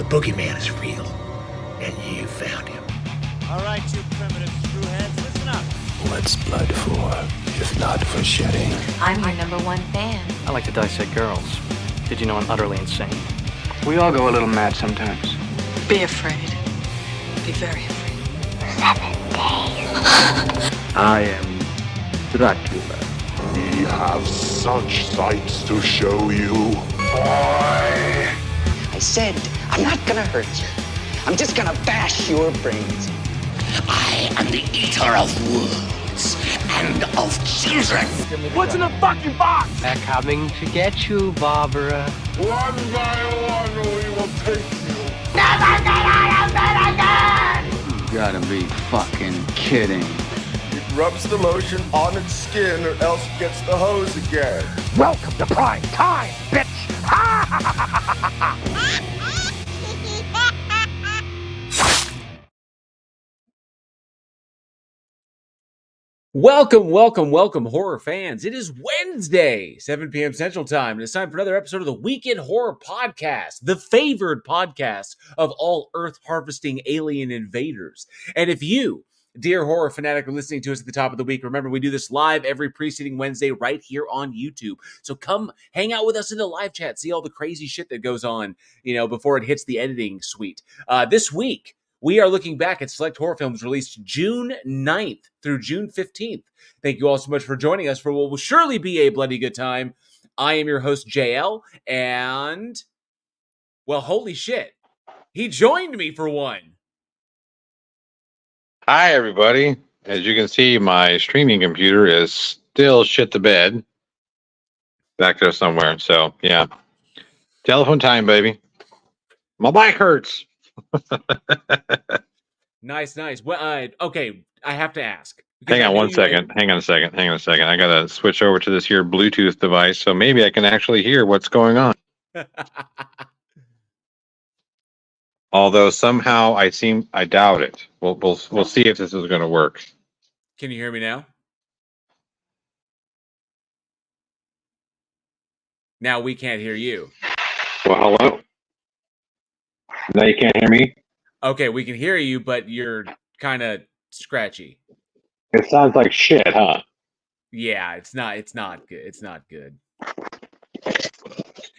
boogeyman is real, and you found him. All right, you primitive screwheads, listen up. What's blood for, if not for shedding? I'm your number one fan. I like to dissect girls. Did you know I'm utterly insane? We all go a little mad sometimes. Be afraid. Be very afraid. 7 days. I am Dracula. We have such sights to show you. Boy! I said, I'm not gonna hurt you. I'm just gonna bash your brains. I am the eater of worlds and of children. What's in the fucking box? They're coming to get you, Barbara. One by one, we will take you. Never get out of bed again! You gotta be fucking kidding. It rubs the lotion on its skin or else it gets the hose again. Welcome to prime time, bitch! Welcome, horror fans. It is Wednesday, 7 p.m. Central Time, and it's time for another episode of the Weekend Horror Podcast, the favored podcast of all earth-harvesting alien invaders. And if you, dear horror fanatic, are listening to us at the top of the week, remember we do this live every preceding Wednesday right here on YouTube. So come hang out with us in the live chat, see all the crazy shit that goes on, before it hits the editing suite. This week, we are looking back at select horror films released June 9th through June 15th. Thank you all so much for joining us for what will surely be a bloody good time. I am your host, JL, and, well, holy shit, he joined me for one. Hi, everybody. As you can see, my streaming computer is still shit the bed back there somewhere. So, yeah. Telephone time, baby. My back hurts. Nice. Well, okay, I have to ask. Hang on one second. Hang on a second. I got to switch over to this here Bluetooth device so maybe I can actually hear what's going on. Although somehow I doubt it. We'll see if this is going to work. Can you hear me now? Now we can't hear you. Well, hello. Now you can't hear me? Okay, we can hear you, but you're kind of scratchy. It sounds like shit, huh? Yeah, it's not good. It's not good.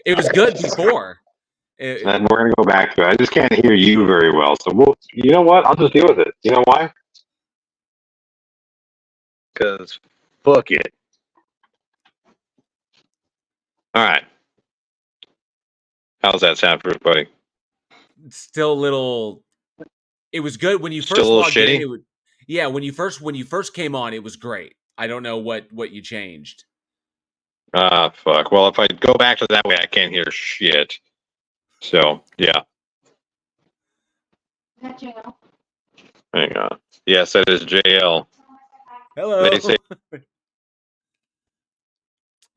It was good before. And we're going to go back to it. I just can't hear you very well. So, you know what? I'll just deal with it. You know why? Because fuck it. All right. How's that sound for everybody? Still a little. It was good when you first still a little logged shitty? in. Yeah, when you first came on, it was great. I don't know what you changed. Fuck. Well, if I go back to that way, I can't hear shit. So, yeah. Is that JL? Hang on. Yes, that is JL. Hello. They say,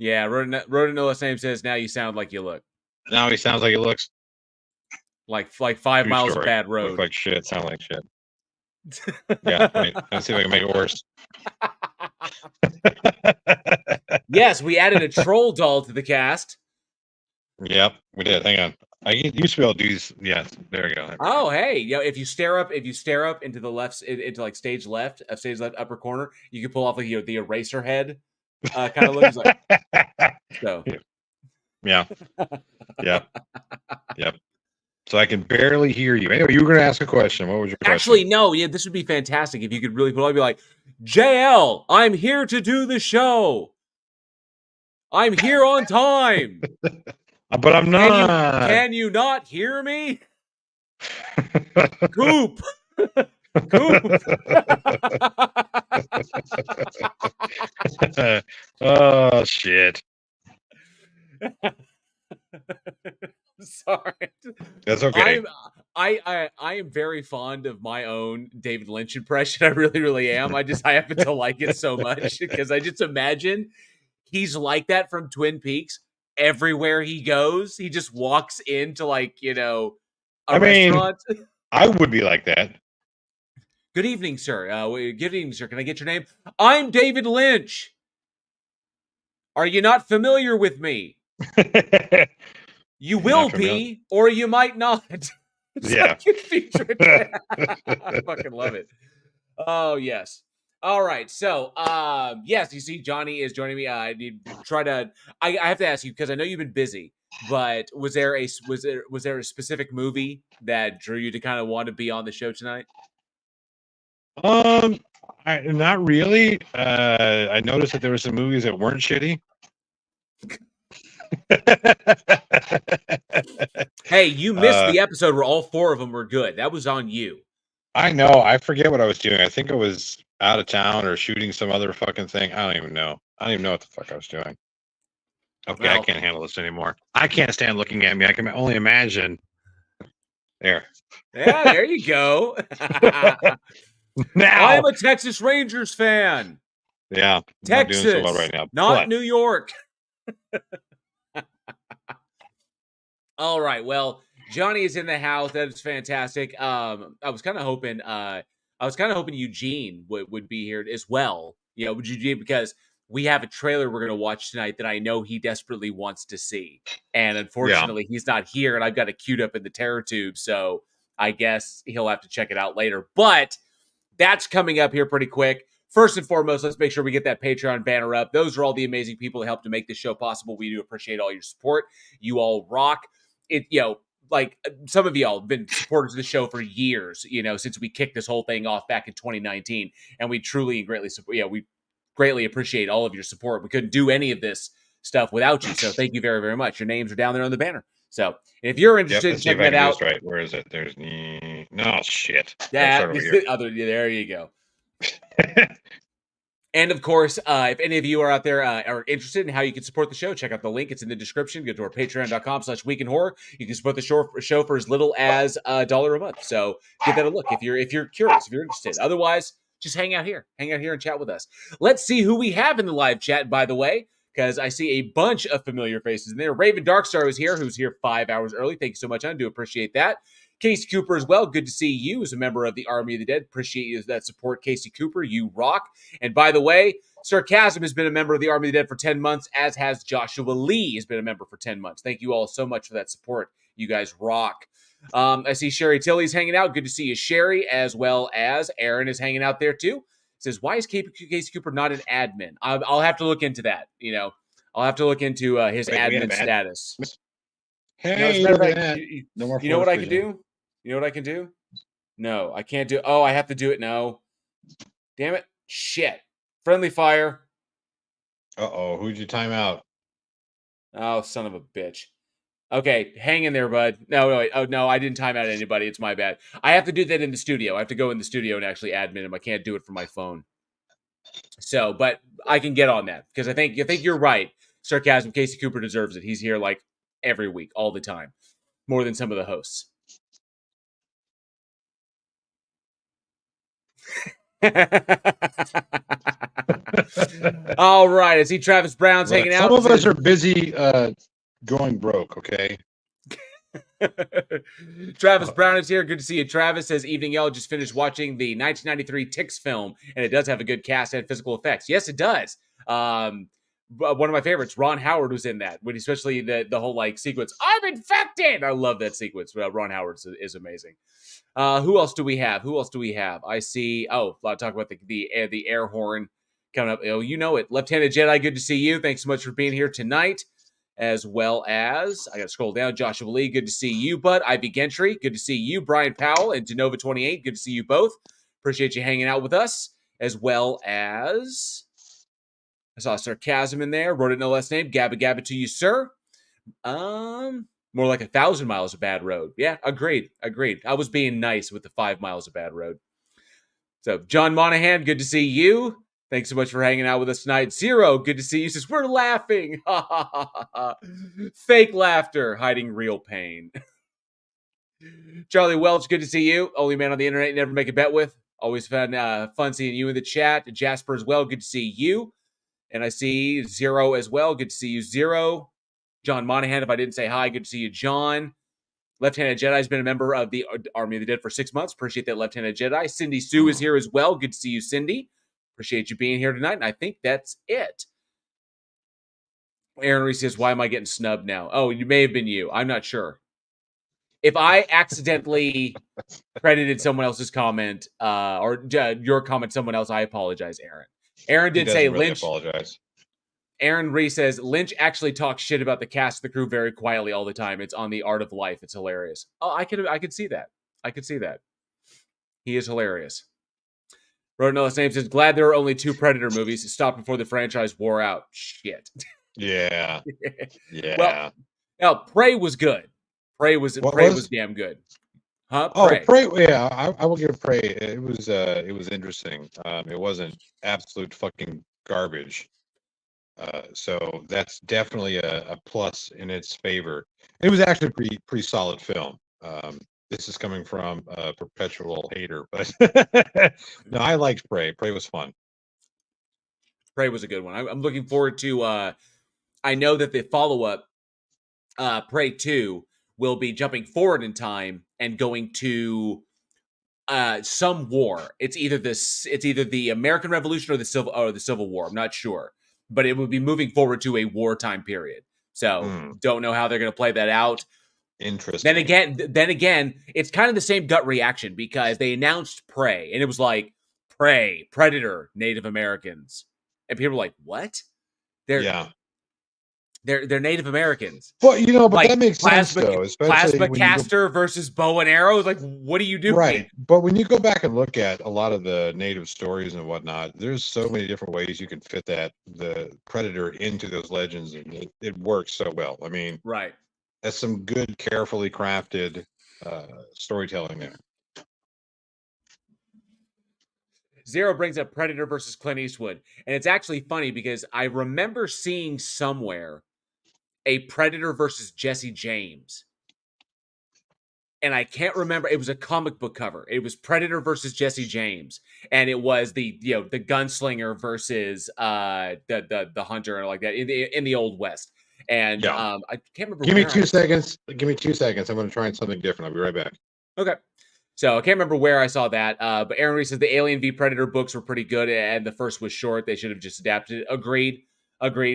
yeah, Rodanola name says now you sound like you look. now he sounds like he looks Like 5 miles of story. bad road. Look like shit, sound like shit. Yeah, wait, let's see if I can make it worse. Yes, we added a troll doll to the cast. Yep, we did. Hang on. I used to be able to do these. Yes, there we go. Oh, hey, if you stare up into the left, into like stage left upper corner, you can pull off like the eraser head kind of looks like. So, yeah, yep. So I can barely hear you. Anyway, you were going to ask a question. What was your question? Actually, no. Yeah, this would be fantastic if you could really be like, JL, I'm here to do the show. I'm here on time. But I'm not. Can you not hear me? Coop. Coop. Oh, shit. Sorry. That's okay. I am very fond of my own David Lynch impression. I really am. I happen to like it so much because I just imagine he's like that from Twin Peaks. Everywhere he goes, he just walks into restaurant. I would be like that. Good evening, sir. Good evening, sir. Can I get your name? I'm David Lynch. Are you not familiar with me? You will be, or you might not. Yeah. Second feature. I fucking love it. Oh, yes. All right. So, yes, you see, Johnny is joining me. I need to try to. I have to ask you because I know you've been busy. But was there a specific movie that drew you to kind of want to be on the show tonight? Not really. I noticed that there were some movies that weren't shitty. Hey, you missed the episode where all 4 of them were good. That was on you. I know. I forget what I was doing. I think I was out of town or shooting some other fucking thing. I don't even know. I don't even know what the fuck I was doing. Okay, well, I can't handle this anymore. I can't stand looking at me. I can only imagine. There. Yeah, there you go. Now I am a Texas Rangers fan. Yeah, Texas, not doing so well right now. Not New York. All right. Well, Johnny is in the house. That is fantastic. I was kind of hoping Eugene would be here as well. You know, Eugene, because we have a trailer we're going to watch tonight that I know he desperately wants to see. And unfortunately, he's not here, and I've got it queued up in the terror tube. So I guess he'll have to check it out later. But that's coming up here pretty quick. First and foremost, let's make sure we get that Patreon banner up. Those are all the amazing people that help to make this show possible. We do appreciate all your support. You all rock. It, you know, like some of y'all have been supporters of the show for years, you know, since we kicked this whole thing off back in 2019. And we truly and greatly support, we greatly appreciate all of your support. We couldn't do any of this stuff without you. So thank you very, very much. Your names are down there on the banner. So if you're interested in checking that out. Right. Where is it? There's no shit. There you go. And of course, if any of you are out there are interested in how you can support the show, check out the link. It's in the description. Go to our patreon.com/weekinhorror. You can support the show for as little as $1 a month. So give that a look if you're curious, if you're interested. Otherwise, just hang out here and chat with us. Let's see who we have in the live chat, by the way, because I see a bunch of familiar faces in there. Raven Darkstar is here, who's here 5 hours early. Thank you so much. I do appreciate that. Casey Cooper as well. Good to see you as a member of the Army of the Dead. Appreciate you that support, Casey Cooper. You rock. And by the way, Sarcasm has been a member of the Army of the Dead for 10 months, as has Joshua Lee has been a member for 10 months. Thank you all so much for that support. You guys rock. I see Sherry Tilley's hanging out. Good to see you, Sherry, as well as Aaron is hanging out there too. Says, why is Casey Cooper not an admin? I'll have to look into that. You know, I'll have to look into his admin status. Hey, you know what I can do? You know what I can do? No, I can't do. Oh, I have to do it now. Damn it. Shit. Friendly fire. Uh-oh. Who'd you time out? Oh, son of a bitch. Okay, hang in there, bud. No, wait. Oh, no, I didn't time out anybody. It's my bad. I have to do that in the studio. I have to go in the studio and actually admin him. I can't do it from my phone. So, but I can get on that because I think you're right. Sarcasm. Casey Cooper deserves it. He's here like every week, all the time. More than some of the hosts. All right, I see Travis Brown's hanging out. Some of us are busy going broke, okay? Travis Brown is here. Good to see you. Travis says, evening, y'all. Just finished watching the 1993 Ticks film, and it does have a good cast and physical effects. Yes, it does. One of my favorites, Ron Howard, was in that, when especially the whole like sequence. I'm infected. I love that sequence. Ron Howard is amazing. Who else do we have? I see. Oh, a lot of talk about the air horn coming up. Oh, you know it. Lieutenant Jedi, good to see you. Thanks so much for being here tonight. As well as, I got to scroll down. Joshua Lee, good to see you, bud. Ivy Gentry, good to see you. Brian Powell and Denova28, good to see you both. Appreciate you hanging out with us. As well as, I saw Sarcasm in there. Wrote it no less name. Gabba Gabba to you, sir. More like 1,000 miles of bad road. Yeah, agreed. I was being nice with the 5 miles of bad road. So, John Monahan, good to see you. Thanks so much for hanging out with us tonight. Zero, good to see you. Says, we're laughing. Fake laughter, hiding real pain. Charlie Welch, good to see you. Only man on the internet you never make a bet with. Always fun seeing you in the chat. Jasper as well, good to see you. And I see Zero as well. Good to see you, Zero. John Monahan, if I didn't say hi, good to see you, John. Left-Handed Jedi has been a member of the Army of the Dead for 6 months. Appreciate that, Left-Handed Jedi. Cindy Sue is here as well. Good to see you, Cindy. Appreciate you being here tonight, and I think that's it. Aaron Reese says, why am I getting snubbed now? Oh, you may have been you. I'm not sure. if I accidentally credited someone else's comment or your comment, someone else, I apologize, Aaron. Aaron did say really Lynch. Apologize. Aaron Reese says Lynch actually talks shit about the cast and the crew very quietly all the time. It's on The Art of Life. It's hilarious. Oh, I could see that. I could see that. He is hilarious. Rodinellis name says, glad there are only 2 Predator movies. Stopped before the franchise wore out. Shit. Yeah. Yeah. Well, now Prey was good. Prey was damn good. Huh? Prey. Yeah, I will give Prey. It was interesting. It wasn't absolute fucking garbage. So that's definitely a plus in its favor. It was actually a pretty solid film. This is coming from a perpetual hater, but no, I liked Prey. Prey was fun. Prey was a good one. I'm looking forward to. I know that the follow-up, Prey 2, will be jumping forward in time and going to some war. It's either the American Revolution or the Civil War. I'm not sure, but it would be moving forward to a wartime period. So don't know how they're going to play that out. Interesting. Then again, it's kind of the same gut reaction because they announced Prey and it was like Prey, Predator, Native Americans, and people were like, "What?" They're Native Americans. Well, but like, that makes sense though. Plasma caster versus bow and arrow. Like, what do you do? Right. But when you go back and look at a lot of the native stories and whatnot, there's so many different ways you can fit the Predator into those legends, and it works so well. I mean, right. That's some good, carefully crafted storytelling there. Zero brings up Predator versus Clint Eastwood. And it's actually funny because I remember seeing somewhere a Predator versus Jesse James. And I can't remember. It was a comic book cover. It was Predator versus Jesse James. And it was the gunslinger versus the hunter like that in the Old West. And I can't remember. Give me 2 seconds. Give me 2 seconds. I'm going to try something different. I'll be right back. Okay. So I can't remember where I saw that. But Aaron Reese says the Alien v Predator books were pretty good, and the first was short. They should have just adapted it. Agreed.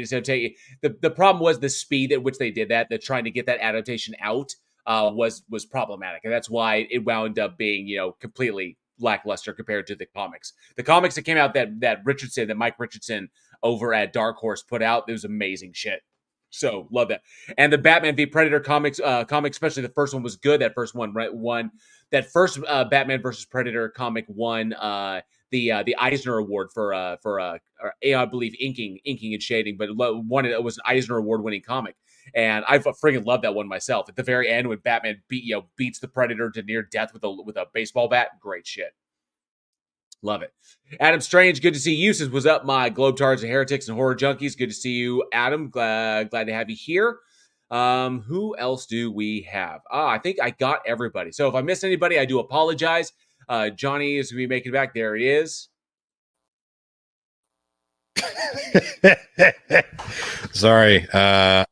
So the problem was the speed at which they did that. That trying to get that adaptation out was problematic, and that's why it wound up being completely lackluster compared to the comics. The comics that came out that Mike Richardson over at Dark Horse put out, it was amazing shit. So love that. And the Batman v Predator comics, especially the first one, was good. That first one won. That first Batman versus Predator comic won the Eisner Award for I believe inking and shading, but it was an Eisner Award winning comic. And I friggin' love that one myself. At the very end, when Batman beats the Predator to near death with a baseball bat, great shit. Love it. Adam Strange, good to see you. Says, "Was up, my Globetards and Heretics and Horror Junkies?" Good to see you, Adam. Glad to have you here. Who else do we have? I think I got everybody. So if I missed anybody, I do apologize. Johnny is going to be making it back. There he is. Sorry. Oh,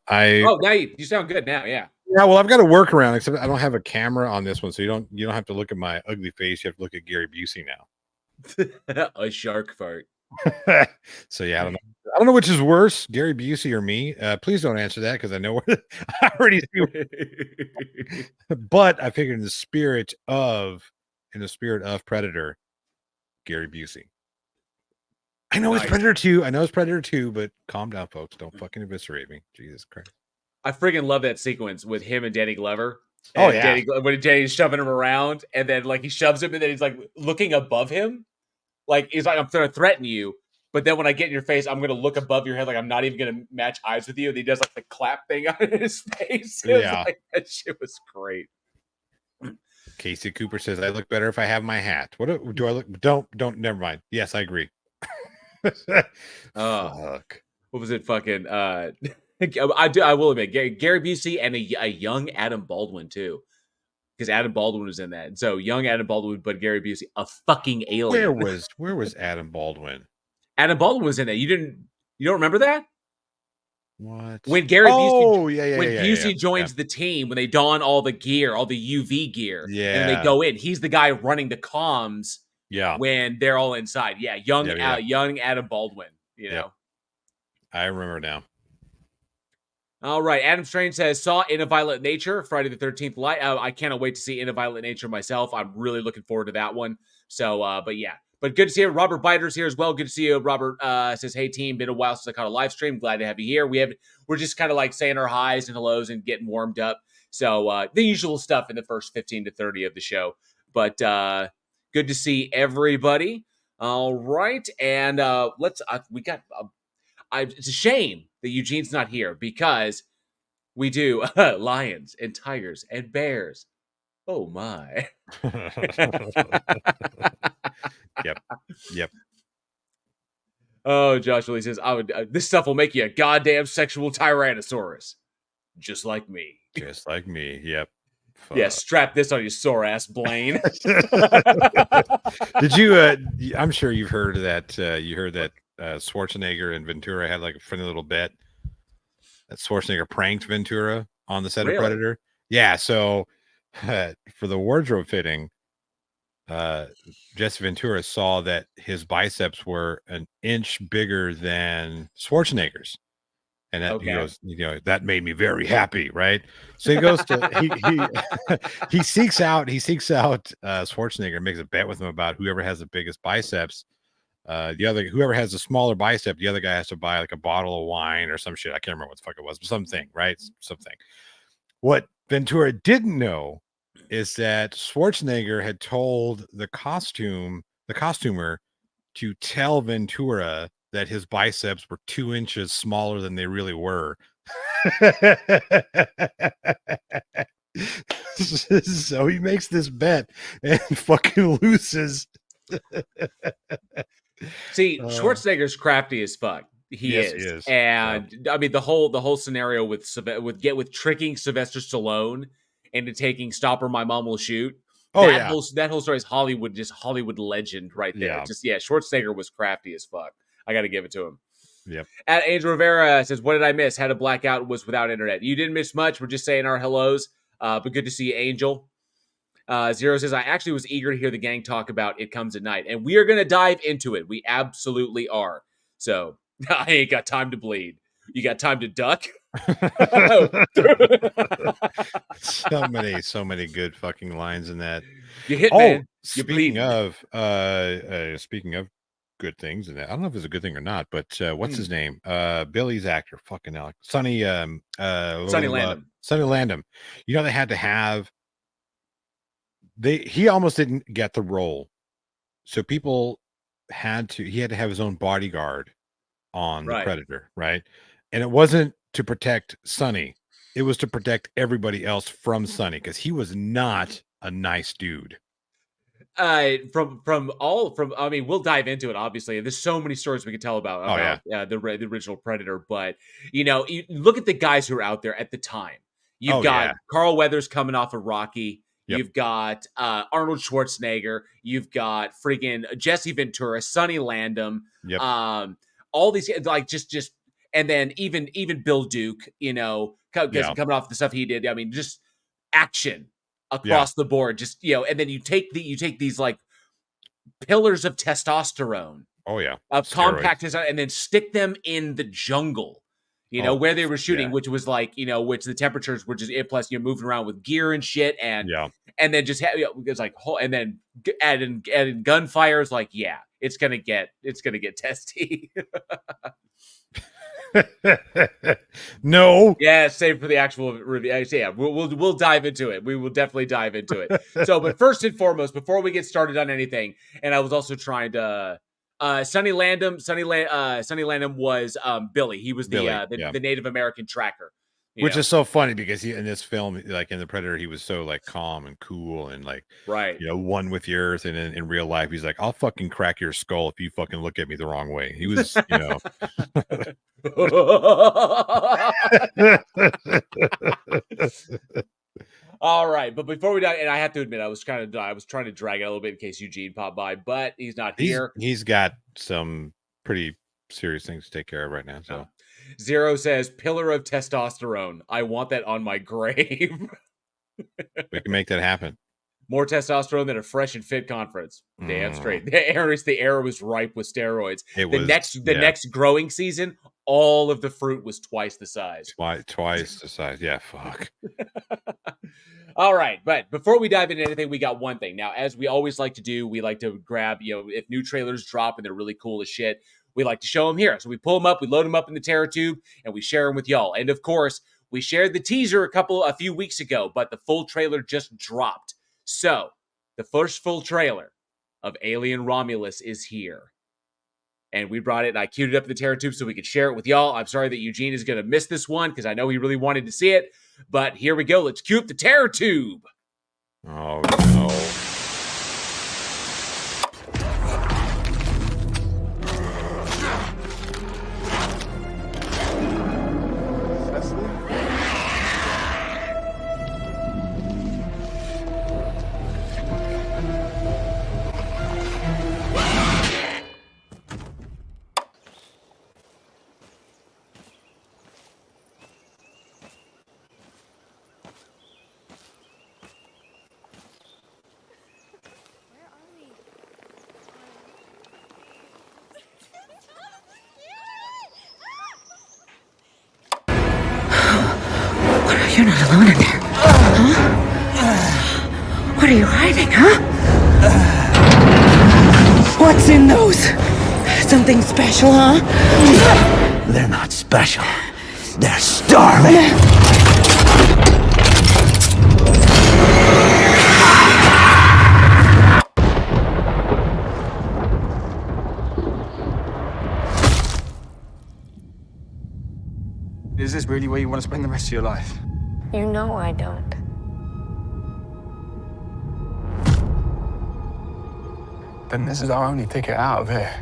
now you sound good now. Yeah. Yeah, well, I've got a workaround, except I don't have a camera on this one, so you don't have to look at my ugly face. You have to look at Gary Busey now. A shark fart. So yeah, I don't know which is worse, Gary Busey or me. Please don't answer that because I know I already see. But I figured in the spirit of Predator, Gary Busey. I know it's Predator 2. I know it's Predator 2, but calm down, folks. Don't fucking eviscerate me. Jesus Christ. I freaking love that sequence with him and Danny Glover. Oh, yeah. When Danny's shoving him around, and then like he shoves him, and then he's like looking above him. Like he's like, I'm going to threaten you, but then when I get in your face, I'm going to look above your head like I'm not even going to match eyes with you. And he does like the clap thing on his face. That shit was great. Casey Cooper says, "I look better if I have my hat." What do I look? Don't. Never mind. Yes, I agree. Fuck. What was it? Fucking. I will admit, Gary Busey and a young Adam Baldwin too, because Adam Baldwin was in that. And so young Adam Baldwin, but Gary Busey, a fucking alien. Where was Adam Baldwin? Adam Baldwin was in that. You don't remember that? What? When Gary Busey, Busey joins the team, when they don all the gear, all the UV gear, and they go in, he's the guy running the comms. Yeah, when they're all inside. Yeah, young Adam Baldwin. You know, I remember now. All right. Adam Strange says, saw In a Violent Nature, Friday the 13th light. I cannot wait to see In a Violent Nature myself. I'm really looking forward to that one. So, but yeah. But good to see you. Robert Biter's here as well. Good to see you. Robert says, hey, team, been a while since I caught a live stream. Glad to have you here. We're just kind of like saying our highs and hellos and getting warmed up. So the usual stuff in the first 15 to 30 of the show. But good to see everybody. All right. And it's a shame that Eugene's not here because we do lions and tigers and bears. Oh my. Yep. Oh, Josh Lee says, this stuff will make you a goddamn sexual tyrannosaurus. Just like me. Just like me. Yep. Fuck. Yeah, strap this on your sore ass, Blaine. Did you I'm sure you've heard that Schwarzenegger and Ventura had like a funny little bet that Schwarzenegger pranked Ventura on the set of Predator. Yeah, so for the wardrobe fitting, Jesse Ventura saw that his biceps were an inch bigger than Schwarzenegger's. And that, he goes, that made me very happy, right? So he goes to he seeks out Schwarzenegger, makes a bet with him about whoever has the biggest biceps. Whoever has the smaller bicep, the other guy has to buy like a bottle of wine or some shit. I can't remember what the fuck it was, but something, right? Something. What Ventura didn't know is that Schwarzenegger had told the costumer to tell Ventura that his biceps were 2 inches smaller than they really were. So he makes this bet and fucking loses. See, Schwarzenegger's crafty as fuck. He is. And I mean the whole scenario with tricking Sylvester Stallone into taking "Stop or My Mom Will Shoot." That whole story is Hollywood legend right there. Schwarzenegger was crafty as fuck. I got to give it to him. Yep. At Angel Rivera says, "What did I miss? Had a blackout. Was without internet. You didn't miss much. We're just saying our hellos. But good to see you, Angel." Zero says, "I actually was eager to hear the gang talk about It Comes at Night, and we are going to dive into it. We absolutely are. So I ain't got time to bleed. You got time to duck." so many good fucking lines in that. You hit, man. Speaking of good things, and I don't know if it's a good thing or not, but what's his name? Billy's actor, fucking Alex, Sonny Landham. Sonny Landham. You know, they had to have. He almost didn't get the role, so he had to have his own bodyguard on the Predator, right? And it wasn't to protect Sonny; it was to protect everybody else from Sonny because he was not a nice dude. I mean, we'll dive into it. Obviously, there's so many stories we could tell about the original Predator. But you look at the guys who are out there at the time. You've got Carl Weathers coming off of Rocky. Yep. You've got Arnold Schwarzenegger. You've got freaking Jesse Ventura, Sonny Landham. Yep. All these like just and then even Bill Duke. Coming off the stuff he did. I mean, just action across the board, just and then you take these like pillars of testosterone, of compact testosterone, and then stick them in the jungle, where they were shooting, which was like which the temperatures were just plus moving around with gear and shit, and then just it's like and then adding gunfires, like it's gonna get testy. No. Yeah, save for the actual review. Yeah, we'll dive into it. We will definitely dive into it. So, but first and foremost, before we get started on anything, and I was also trying to Sonny Landham was Billy. He was the Native American tracker. Which is so funny because in this film, like in The Predator, he was so like calm and cool and like one with the earth. And in real life, he's like, "I'll fucking crack your skull if you fucking look at me the wrong way." He was, All right, but before we dive, and I have to admit, I was trying to drag it a little bit in case Eugene popped by, but he's not here. He's got some pretty serious things to take care of right now. So. Zero says, "Pillar of testosterone. I want that on my grave." We can make that happen. More testosterone than a Fresh and Fit conference. Damn straight. The era was ripe with steroids. The next growing season, all of the fruit was twice the size. Twice the size. Yeah, fuck. All right, but before we dive into anything, we got one thing. Now, as we always like to do, we like to grab, if new trailers drop and they're really cool as shit, we like to show them here. So we pull them up, we load them up in the Terror Tube, and we share them with y'all. And of course, we shared the teaser a few weeks ago, but the full trailer just dropped. So the first full trailer of Alien Romulus is here. And we brought it, and I queued it up in the Terror Tube so we could share it with y'all. I'm sorry that Eugene is going to miss this one because I know he really wanted to see it. But here we go. Let's cue up the Terror Tube. Oh, no. You're not alone in there. Huh? What are you hiding, huh? What's in those? Something special, huh? They're not special. They're starving. Is this really where you want to spend the rest of your life? You know I don't. Then this is our only ticket out of here.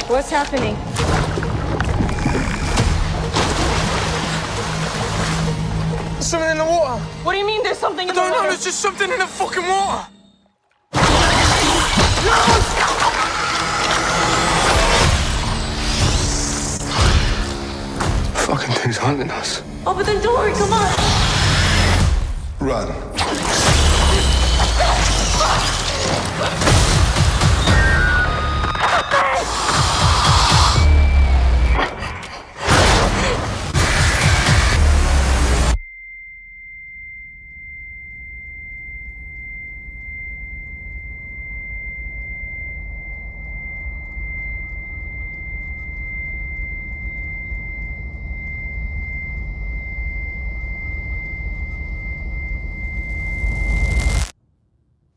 What's happening? There's something in the water. What do you mean there's something in I the don't know, water? there's just something in the fucking water. Fucking thing's hunting us. Open the door, come on! Run.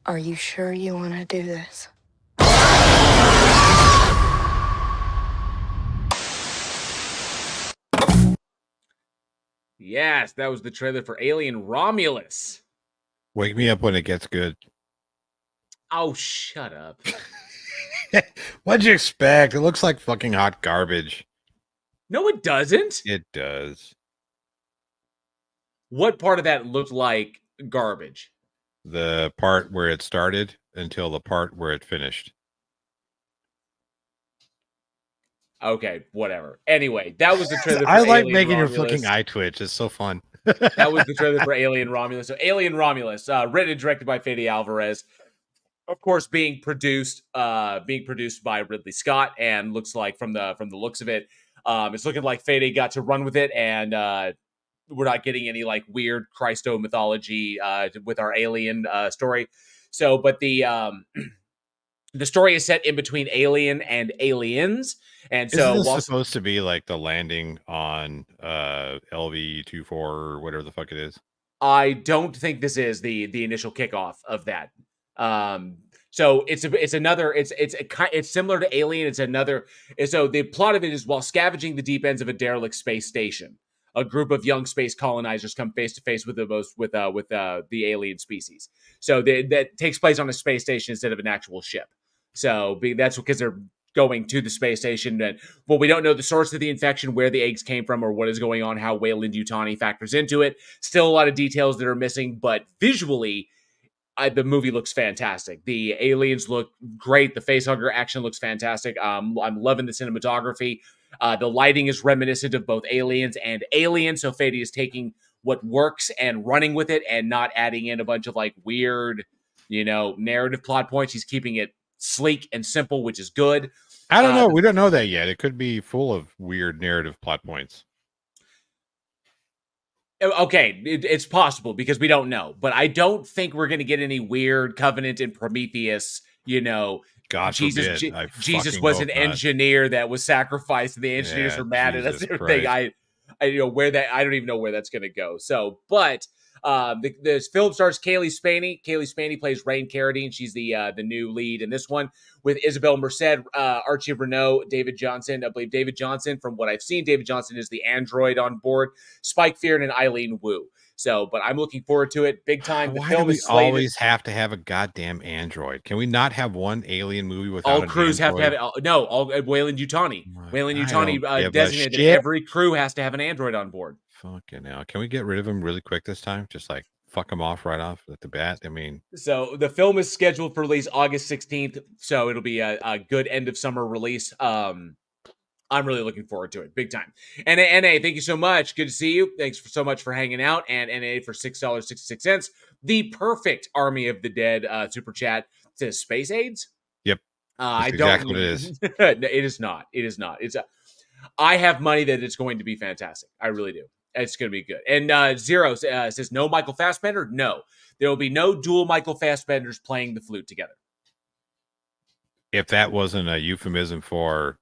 Are you sure you want to do this? Yes, that was the trailer for Alien Romulus. Wake me up when it gets good. Oh, shut up. What'd you expect? It looks like fucking hot garbage. No, it doesn't. It does. What part of that looked like garbage? The part where it started until the part where it finished. Okay, whatever. Anyway, that was the trailer for I like Alien making Romulus. your fucking eye twitch. It's so fun. That was the trailer for Alien Romulus. So Alien Romulus, written and directed by Fede Alvarez. Of course, being produced by Ridley Scott, and looks like from the looks of it, it's looking like Fede got to run with it, and we're not getting any like weird Christo mythology with our Alien story. So, but the story is set in between Alien and Aliens, and so isn't this supposed to be like the landing on LV-24 or whatever the fuck it is? I don't think this is the initial kickoff of that. So it's similar to Alien. So the plot of it is while scavenging the deep ends of a derelict space station, a group of young space colonizers come face to face with the alien species. So that takes place on a space station instead of an actual ship. So that's because they're going to the space station. And well, we don't know the source of the infection, where the eggs came from, or what is going on, how Weyland-Yutani factors into it. Still a lot of details that are missing, but visually, the movie looks fantastic. The aliens look great. The facehugger action looks fantastic. I'm loving the cinematography. The lighting is reminiscent of both Aliens and Alien. So Fady is taking what works and running with it and not adding in a bunch of like weird, narrative plot points. He's keeping it sleek and simple, which is good. I don't know. We don't know that yet. It could be full of weird narrative plot points. Okay, it's possible because we don't know, but I don't think we're going to get any weird Covenant and Prometheus. God Jesus, forbid. Jesus was an engineer that was sacrificed, and the engineers are mad at us. Everything. I don't even know where that's going to go. So, but this film stars Kaylee Spaney. Kaylee Spaney plays Rain Carradine. She's the new lead in this one, with Isabel Merced, Archie Renault, David Johnson. I believe David Johnson, from what I've seen, David Johnson is the android on board. Spike Fearn and Eileen Wu. So, but I'm looking forward to it big time. Why do we always have to have a goddamn android? Can we not have one alien movie without all crews have to have it? No, all Weyland-Yutani. Weyland-Yutani designated that every crew has to have an android on board. Fucking hell. Can we get rid of him really quick this time? Just like fuck him off right off at the bat. I mean, so the film is scheduled for release August 16th. So it'll be a good end of summer release. I'm really looking forward to it, big time. And NA, thank you so much. Good to see you. Thanks so much for hanging out. And NA for $6.66. The perfect Army of the Dead super chat. It says Space AIDS. Yep. I don't. Exactly what it is. It is not. It is not. I have money that it's going to be fantastic. I really do. It's going to be good. And Zero says, no Michael Fassbender? No. There will be no dual Michael Fassbenders playing the flute together. If that wasn't a euphemism for...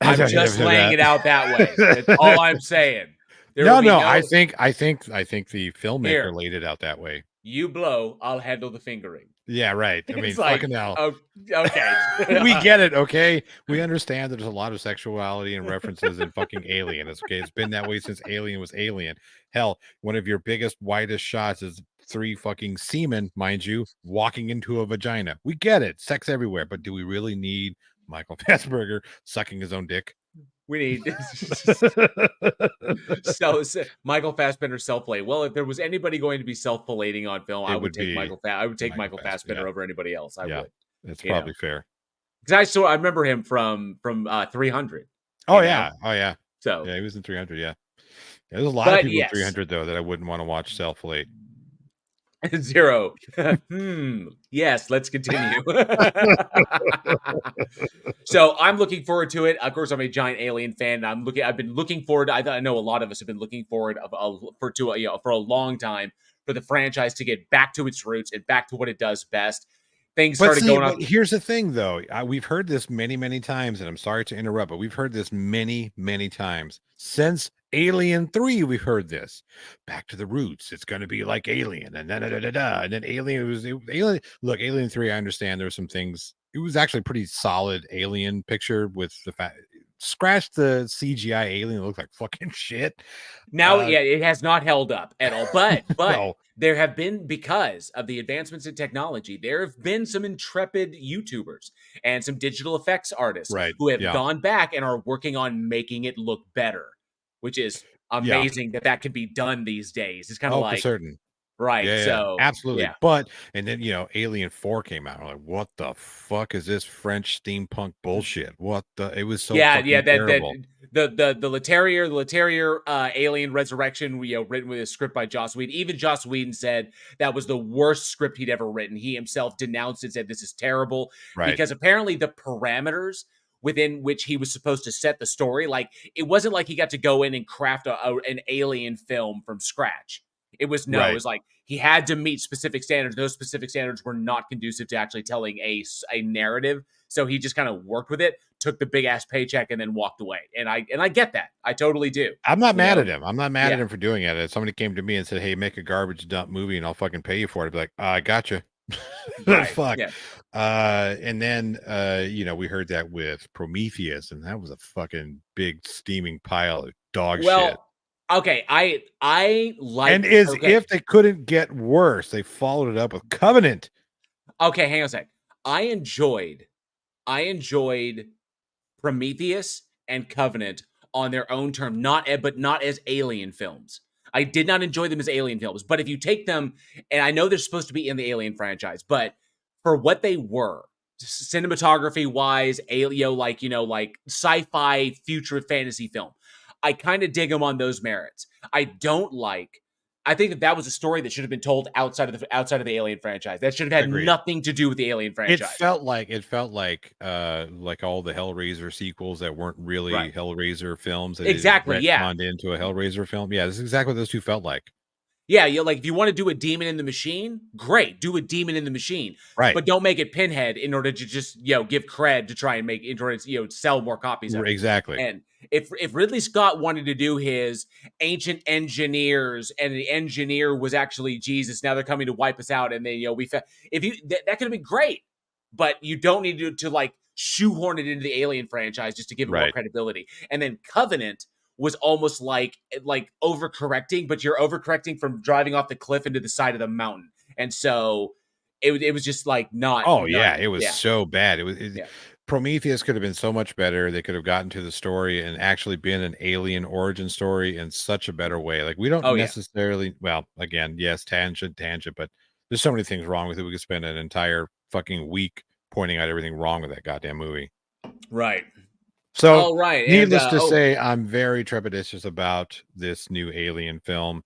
I'm just laying it out that way. That's all I'm saying. No. I think the filmmaker laid it out that way. You blow, I'll handle the fingering. Yeah, right. I mean, fucking hell. Okay. We get it, okay? We understand that there's a lot of sexuality and references in fucking Alien. It's okay. It's been that way since Alien was Alien. Hell, one of your biggest, widest shots is 3 fucking seamen, mind you, walking into a vagina. We get it. Sex everywhere. But do we really need Michael Fassbender sucking his own dick? We need so Michael Fassbender self-play. Well, if there was anybody going to be self-plating on film, I would take Michael Fassbender over anybody else. I would. That's probably fair. Because I remember him from 300. Oh yeah. So yeah, he was in 300. Yeah, there's a lot of people in 300 though that I wouldn't want to watch self-plate. Zero. Yes, let's continue. So I'm looking forward to it. Of course, I'm a giant Alien fan. I've been looking forward. I know a lot of us have been looking forward for a long time for the franchise to get back to its roots and back to what it does best. Things started going on. Here's the thing, though. We've heard this many, many times, and I'm sorry to interrupt, but we've heard this many, many times since Alien 3. We've heard this. Back to the roots. It's going to be like Alien, and then and then Alien. Look, Alien 3. I understand there were some things. It was actually a pretty solid Alien picture with the fact. Scratch the CGI alien. It looked like fucking shit. Now, it has not held up at all. But No. There have been, because of the advancements in technology, there have been some intrepid YouTubers and some digital effects artists who have gone back and are working on making it look better, which is amazing that can be done these days. It's kind of like for certain. Right. Yeah, so absolutely. Yeah. But and then Alien 4 came out. I'm like, what the fuck is this French steampunk bullshit? It was so terrible. The Leterrier Alien Resurrection, written with a script by Joss Whedon. Even Joss Whedon said that was the worst script he'd ever written. He himself denounced it, said this is terrible. Right. Because apparently the parameters within which he was supposed to set the story, like it wasn't like he got to go in and craft an alien film from scratch. It was It was like he had to meet specific standards. Those specific standards were not conducive to actually telling a narrative. So he just kind of worked with it, took the big ass paycheck, and then walked away. And I get that. I totally do. I'm not mad at him. I'm not mad at him for doing it. If somebody came to me and said, "Hey, make a garbage dump movie, and I'll fucking pay you for it," I'd be like, "I gotcha." Fuck. Yeah. And then we heard that with Prometheus, and that was a fucking big steaming pile of dog shit. Okay, I like, and if they couldn't get worse, they followed it up with Covenant. Okay, hang on a sec. I enjoyed Prometheus and Covenant on their own term, but not as Alien films. I did not enjoy them as Alien films, but if you take them, and I know they're supposed to be in the Alien franchise, but for what they were, cinematography wise, Alien, like sci-fi future fantasy film, I kind of dig them on those merits. I think that was a story that should have been told outside of the Alien franchise. That should have had nothing to do with the Alien franchise. It felt like all the Hellraiser sequels that weren't really Hellraiser films. That Exactly, yeah. Into a Hellraiser film. Yeah, this is exactly what those two felt like. Yeah, like if you want to do a demon in the machine, great, do a demon in the machine, right? But don't make it Pinhead in order to just give cred to try and in order to sell more copies of it. Exactly. And if Ridley Scott wanted to do his ancient engineers and the engineer was actually Jesus, now they're coming to wipe us out, and then that could have been great, but you don't need to like shoehorn it into the Alien franchise just to give it more credibility. And then Covenant was almost like overcorrecting, but you're overcorrecting from driving off the cliff into the side of the mountain. And so it was just like not. Oh, yeah. It was so bad. Prometheus could have been so much better. They could have gotten to the story and actually been an alien origin story in such a better way. Like, we don't necessarily, well, again, yes, tangent, but there's so many things wrong with it. We could spend an entire fucking week pointing out everything wrong with that goddamn movie. Right. So, needless to say, I'm very trepidatious about this new Alien film.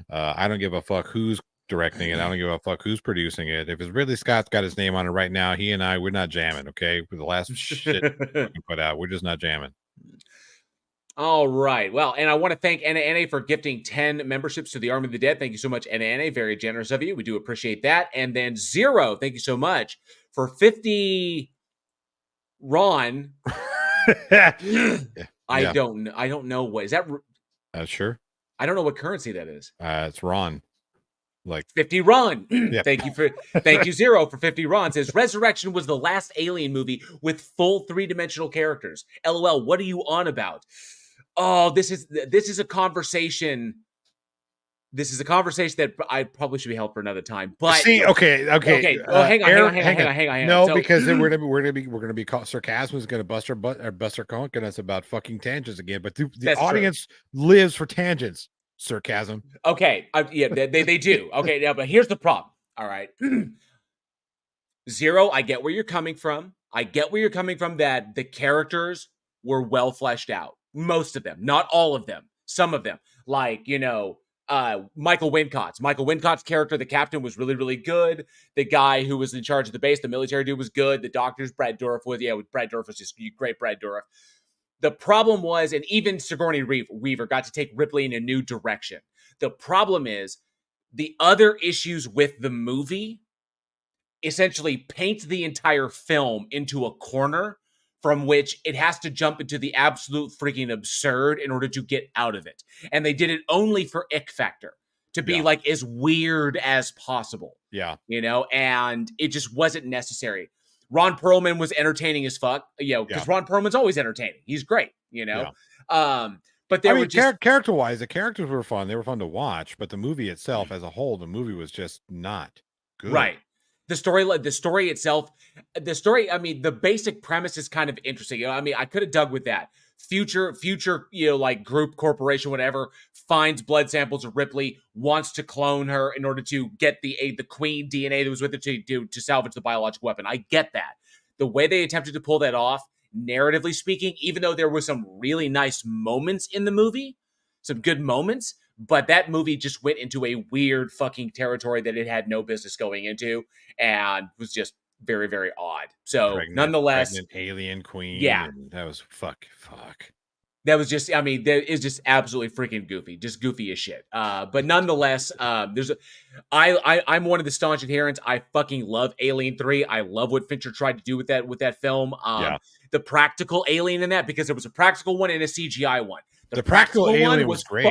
I don't give a fuck who's directing it. I don't give a fuck who's producing it. If it's Ridley Scott's got his name on it right now, he and I, we're not jamming, okay? For the last shit we put out, we're just not jamming. All right. Well, and I want to thank NANA for gifting 10 memberships to the Army of the Dead. Thank you so much, NANA. Very generous of you. We do appreciate that. And then Zero, thank you so much for 50. Ron. I don't know what is that. Sure. I don't know what currency that is. It's Ron. Like 50 Ron. Thank you Zero for 50 Ron. Says Resurrection was the last Alien movie with full 3-dimensional characters. LOL. What are you on about? Oh, this is a conversation. This is a conversation that I probably should be held for another time. But see, okay. Hang on. No, because then we're gonna be caught. Sarcasm is gonna bust our conk on us about fucking tangents again. But the audience lives for tangents. Sarcasm. Okay, they do. Okay, now, but here's the problem. All right, Zero. I get where you're coming from. That the characters were well fleshed out. Most of them, not all of them. Some of them, like Michael Wincott's character, the captain, was really, really good. The guy who was in charge of the base, the military dude, was good. The doctors, Brad Dourif Brad Dourif was just great. Brad Dourif. The problem was, and even Sigourney Weaver got to take Ripley in a new direction. The problem is the other issues with the movie essentially paint the entire film into a corner from which it has to jump into the absolute freaking absurd in order to get out of it. And they did it only for ick factor, to be like as weird as possible. Yeah. And it just wasn't necessary. Ron Perlman was entertaining as fuck, because Ron Perlman's always entertaining. He's great, But there were character-wise, the characters were fun. They were fun to watch, but the movie itself as a whole, the movie was just not good. Right. The story itself, I mean, the basic premise is kind of interesting. I mean, I could have dug with that. Future, like group, corporation, whatever, finds blood samples of Ripley, wants to clone her in order to get the queen DNA that was with her to salvage the biological weapon. I get that. The way they attempted to pull that off, narratively speaking, even though there were some really nice moments in the movie, some good moments, but that movie just went into a weird fucking territory that it had no business going into and was just very, very odd. So nonetheless, alien queen. Yeah. That was fuck. That was just, I mean, that is just absolutely freaking goofy, just goofy as shit. But nonetheless, I'm one of the staunch adherents. I fucking love Alien 3. I love what Fincher tried to do with that film. The practical alien in that, because there was a practical one and a CGI one. The practical alien was great.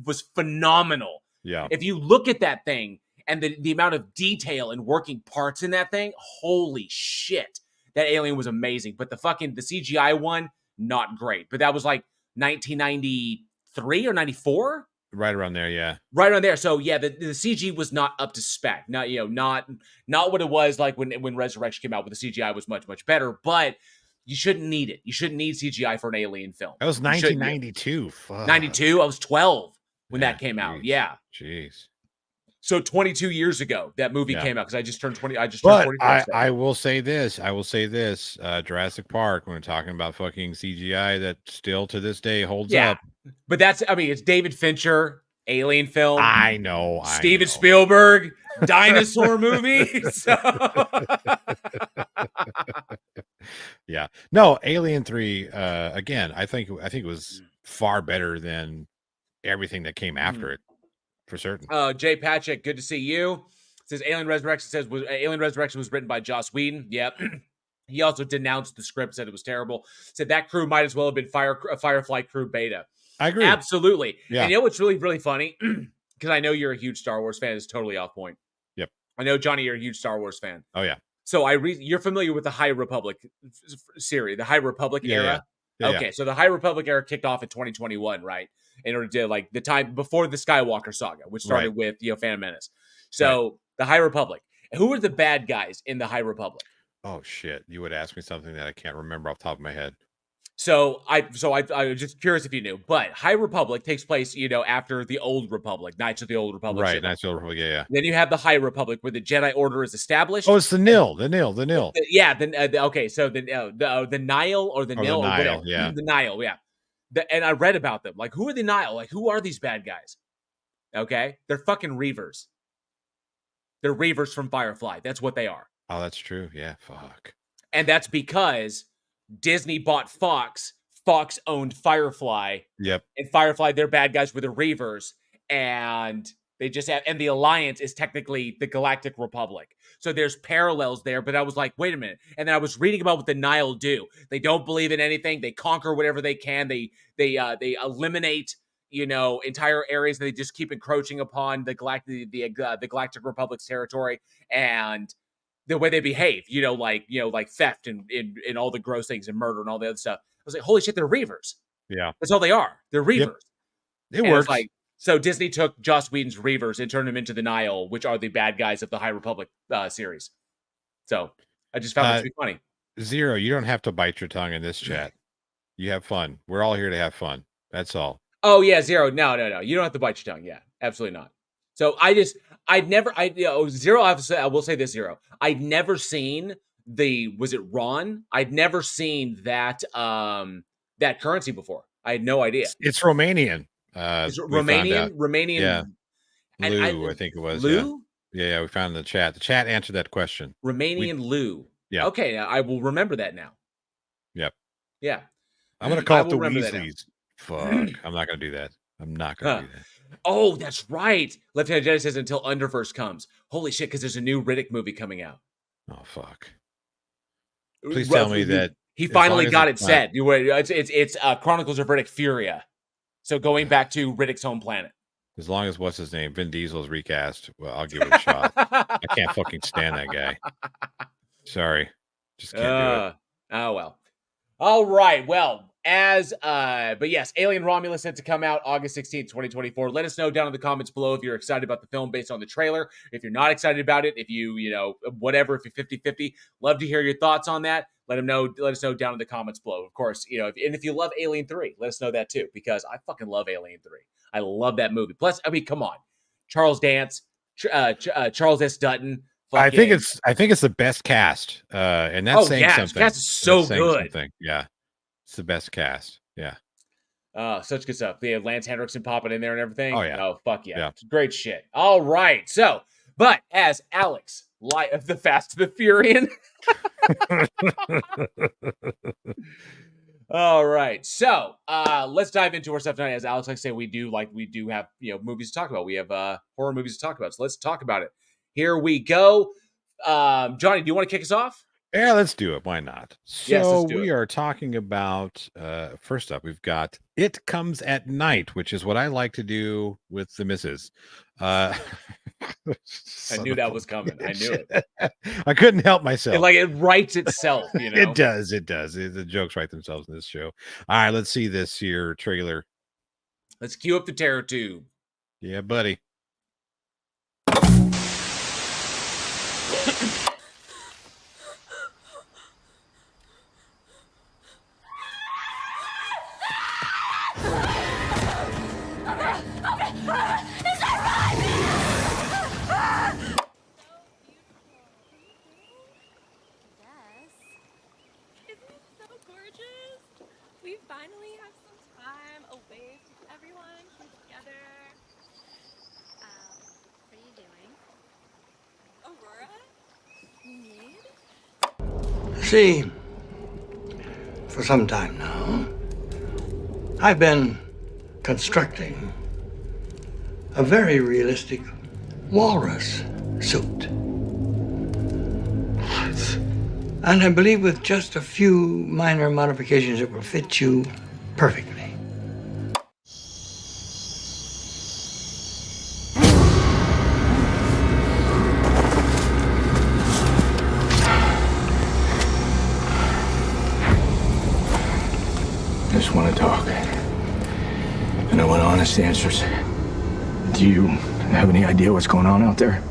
Was phenomenal. Yeah. If you look at that thing and the amount of detail and working parts in that thing, holy shit, that alien was amazing. But the CGI one, not great. But that was like 1993, 93 or 94. Right around there, yeah. Right around there. So yeah, the CG was not up to spec. Not not what it was like when Resurrection came out. With the CGI was much better, but you shouldn't need it. You shouldn't need CGI for an Alien film. That was 1992. 92. I was 12 when that came out. Yeah. Jeez. So 22 years ago, that movie came out because I just turned 20. But 20. I will say this. Jurassic Park, when we're talking about fucking CGI, that still to this day holds up. But it's David Fincher, Alien film. I know. Steven Spielberg, dinosaur movie. So. Yeah. No, Alien 3, again, I think it was far better than everything that came after it. For certain. Jay Patrick, good to see you. Says Alien Resurrection was written by Joss Whedon. Yep. He also denounced the script, said it was terrible. Said that crew might as well have been Firefly crew beta. I agree. Absolutely. Yeah. And you know what's really funny? Because I know you're a huge Star Wars fan. It's totally off point. Yep. I know, Johnny, you're a huge Star Wars fan. Oh, yeah. So you're familiar with the High Republic series, the High Republic era? Yeah. Okay, so the High Republic era kicked off in 2021, right? In order to like the time before the Skywalker saga, which started with Phantom Menace. So the High Republic. Who are the bad guys in the High Republic? Oh shit! You would ask me something that I can't remember off the top of my head. So I was just curious if you knew, but High Republic takes place, after the Old Republic, Knights of the Old Republic, right? Knights of the Old Republic, yeah. Then you have the High Republic, where the Jedi Order is established. Oh, it's the Nil. Yeah. Then okay, so the Nile or the Nil, or whatever. Yeah, the Nile, yeah. And I read about them. Like, who are the Nile? Like, who are these bad guys? Okay, they're fucking Reavers. They're Reavers from Firefly. That's what they are. Oh, that's true. Yeah, fuck. And that's because Disney bought Fox. Fox owned Firefly. Yep. And Firefly, their bad guys were the Reavers. And they just have, and the Alliance is technically the Galactic Republic. So there's parallels there. But I was like, wait a minute. And then I was reading about what the Nile do. They don't believe in anything. They conquer whatever they can. They eliminate, entire areas. They just keep encroaching upon the Galactic Republic's territory. And the way they behave, like theft and all the gross things and murder and all the other stuff. I was like, holy shit, they're Reavers. Yeah. That's all they are. They're Reavers. Yep. It works. So Disney took Joss Whedon's Reavers and turned them into the Nile, which are the bad guys of the High Republic series. So I just found it to be funny. Zero, you don't have to bite your tongue in this chat. You have fun. We're all here to have fun. That's all. Oh yeah, Zero. No. You don't have to bite your tongue. Yeah, absolutely not. So Zero, I will say this, Zero. I'd never seen was it Ron? I'd never seen that currency before. I had no idea. It's Romanian. Is it Romanian? Romanian. Yeah. Lou, I think it was. Lou? Yeah, we found in the chat. The chat answered that question. Romanian Lou. Yeah. Okay, now I will remember that now. Yep. Yeah. I'm going to call it the Weasleys. Fuck. I'm not going to do that. I'm not going to do that. Oh, that's right. Lieutenant Jedi says until Underverse comes. Holy shit, because there's a new Riddick movie coming out. Oh, fuck. Please tell me that he finally got it said. It's Chronicles of Riddick Furia. So going back to Riddick's home planet. As long as what's his name, Vin Diesel's recast, well, I'll give it a shot. I can't fucking stand that guy. Sorry, just can't do it. Oh well. All right. Well, but yes, Alien Romulus set to come out August 16th, 2024. Let us know down in the comments below if you're excited about the film based on the trailer. If you're not excited about it, if you whatever, if you're 50-50, love to hear your thoughts on that. Let us know down in the comments below. Of course, if you love Alien 3, let us know that too, because I fucking love Alien 3. I love that movie. Plus, I mean, come on. Charles Dance, Charles S. Dutton. I think it's the best cast. And that's saying something. The cast is so good. Yeah. It's the best cast. Yeah. Such good stuff. They have Lance Henriksen popping in there and everything. Oh, yeah. Oh, fuck yeah. It's great shit. All right. So, but as Alex, Light of the Fast and the Furious. All right. So, let's dive into our stuff tonight. As Alex likes to say, we do have, movies to talk about. We have horror movies to talk about. So let's talk about it. Here we go. Johnny, do you want to kick us off? Yeah, let's do it. Why not? So yes, let's do we are talking about, first up, we've got It Comes at Night, which is what I like to do with the missus. I knew that was coming. I knew it. I couldn't help myself. It writes itself, It does. The jokes write themselves in this show. All right, let's see this here trailer. Let's cue up the terror tube. Yeah, buddy. We finally have some time away from everyone. We're together. What are you doing? Aurora? You need? See, for some time now, I've been constructing a very realistic walrus suit. And I believe with just a few minor modifications, it will fit you perfectly. I just want to talk. And I want honest answers. Do you have any idea what's going on out there?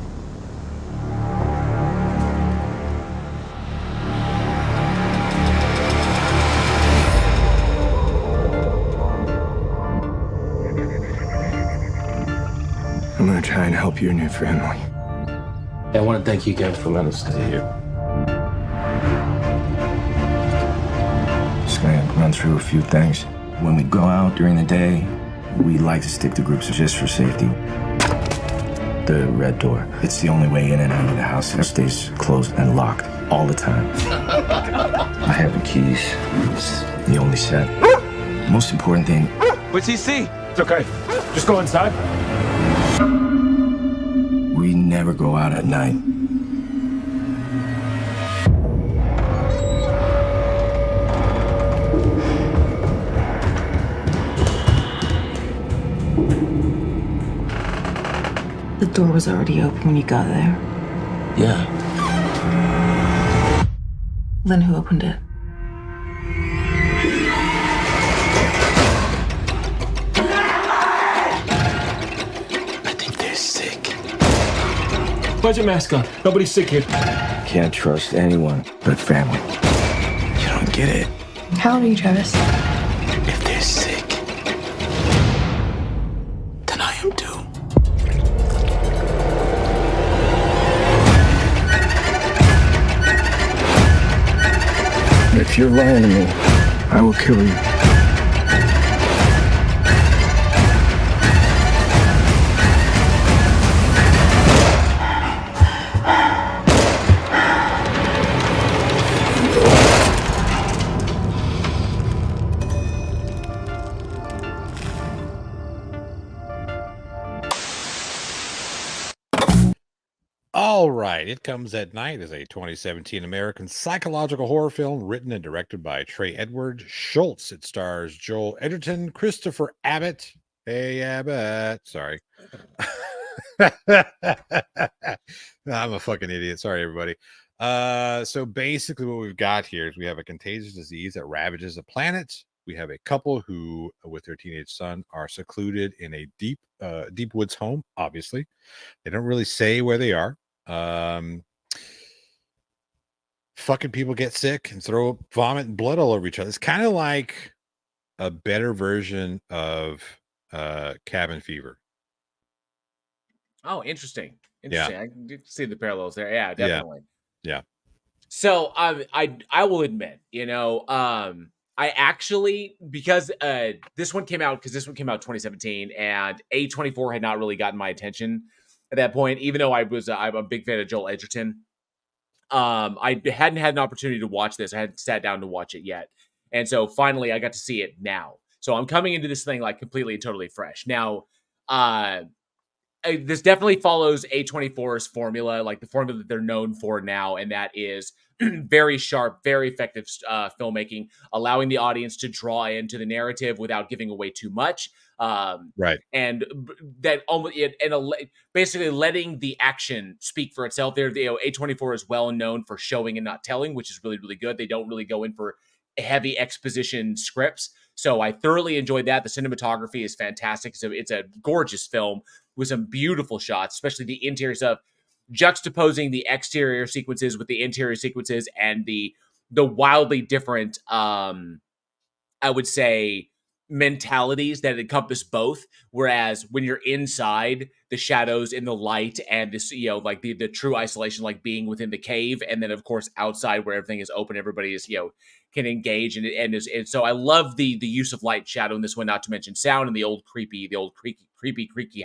I'm gonna try and help you and your family. I want to thank you guys for letting us stay here. Just gonna run through a few things. When we go out during the day, we like to stick to groups just for safety. The red door, it's the only way in and out of the house. It stays closed and locked all the time. I have the keys. It's the only set. Most important thing. What's he see? It's okay. Just go inside. We never go out at night. The door was already open when you got there. Yeah. Then who opened it? I think they're sick. Put your mask on. Nobody's sick here. Can't trust anyone but family. You don't get it. How old are you, Travis? If they're sick, then I am too. If you're lying to me, I will kill you. All right, It Comes at Night is a 2017 American psychological horror film written and directed by Trey Edward Schultz. It stars Joel Edgerton, Christopher Abbott. Hey, Abbott. Sorry. I'm a fucking idiot. Sorry, everybody. So basically what we've got here is we have a contagious disease that ravages the planet. We have a couple who, with their teenage son, are secluded in a deep woods home, obviously. They don't really say where they are. Fucking people get sick and throw up vomit and blood all over each other. It's kind of like a better version of Cabin Fever. Oh, interesting. Yeah. I can see the parallels there. Yeah, definitely. Yeah. So I will admit, I actually, because this one came out 2017, and A24 had not really gotten my attention at that point, even though I'm a big fan of Joel Edgerton. I hadn't had an opportunity to watch this. I hadn't sat down to watch it yet. And so finally I got to see it now. So I'm coming into this thing like completely and totally fresh. Now, this definitely follows A24's formula, like the formula that they're known for now, and that is very sharp, very effective filmmaking, allowing the audience to draw into the narrative without giving away too much. Right. And that basically letting the action speak for itself. There, A24 is well known for showing and not telling, which is really, really good. They don't really go in for heavy exposition scripts. So I thoroughly enjoyed that. The cinematography is fantastic. So it's a gorgeous film with some beautiful shots, especially the interior stuff, juxtaposing the exterior sequences with the interior sequences and the wildly different, I would say, mentalities that encompass both. Whereas when you're inside, the shadows in the light and this, like the true isolation, like being within the cave, and then of course outside where everything is open, everybody is can engage and so I love the use of light, shadow in this one. Not to mention sound and the old creepy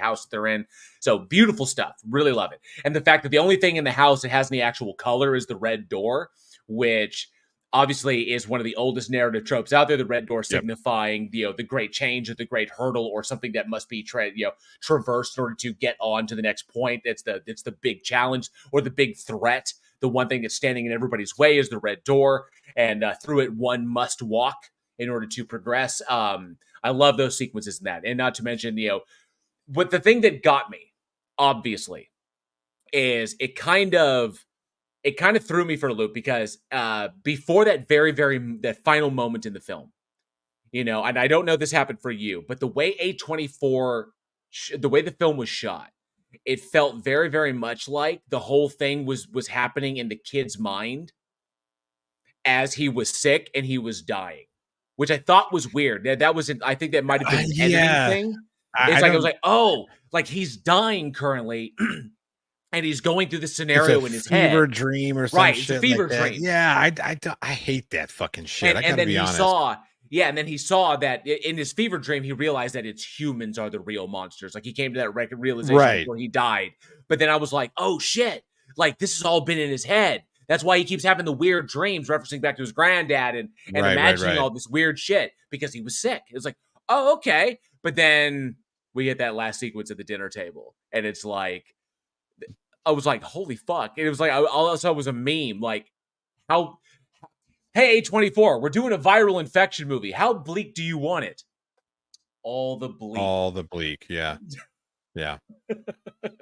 house that they're in. So beautiful stuff. Really love it. And the fact that the only thing in the house that has any actual color is the red door, which obviously is one of the oldest narrative tropes out there. The red door signifying the great change or the great hurdle or something that must be traversed in order to get on to the next point. It's the big challenge or the big threat. The one thing that's standing in everybody's way is the red door, and through it one must walk in order to progress. I love those sequences in that, and not to mention but the thing that got me, obviously, is it kind of threw me for a loop because before that that final moment in the film, and I don't know if this happened for you, but the way A24, the way the film was shot, it felt very, very much like the whole thing was happening in the kid's mind as he was sick and he was dying, which I thought was weird. That was, I think that might have been an editing thing. I was like, oh, like he's dying currently. And he's going through the scenario in his head. Fever dream or something. Right, it's a fever dream. Yeah, I hate that fucking shit. I gotta be honest. And then he saw that in his fever dream, he realized that it's humans are the real monsters. Like he came to that realization before he died. But then I was like, oh shit, like this has all been in his head. That's why he keeps having the weird dreams, referencing back to his granddad and imagining all this weird shit because he was sick. It was like, oh, okay. But then we get that last sequence at the dinner table, and it's like, I was like, holy fuck. And it was like, all I saw was a meme. Like, hey, A24, we're doing a viral infection movie. How bleak do you want it? All the bleak. Yeah. Yeah.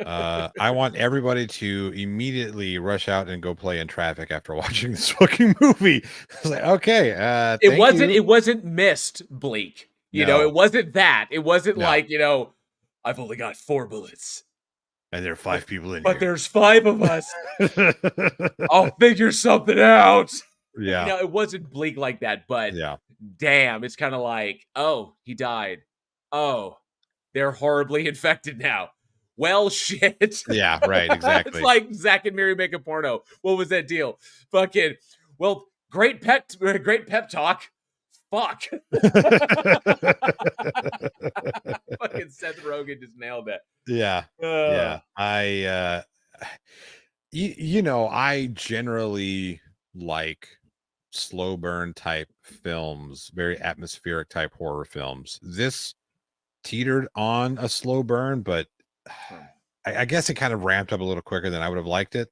I want everybody to immediately rush out and go play in traffic after watching this fucking movie. I was like, okay. It wasn't missed bleak. It wasn't that. It wasn't like, I've only got 4 bullets. And there are 5 people in here. But there's 5 of us. I'll figure something out. Yeah. It wasn't bleak like that, but damn, it's kind of like, oh, he died. Oh, they're horribly infected now. Well, shit. Yeah, right, exactly. It's like Zach and Miri make a porno. What was that deal? Fucking, well, great pep talk. Fuck. Fucking Seth Rogen just nailed it. Yeah. Yeah. I generally like slow burn type films, very atmospheric type horror films. This teetered on a slow burn, but I guess it kind of ramped up a little quicker than I would have liked it.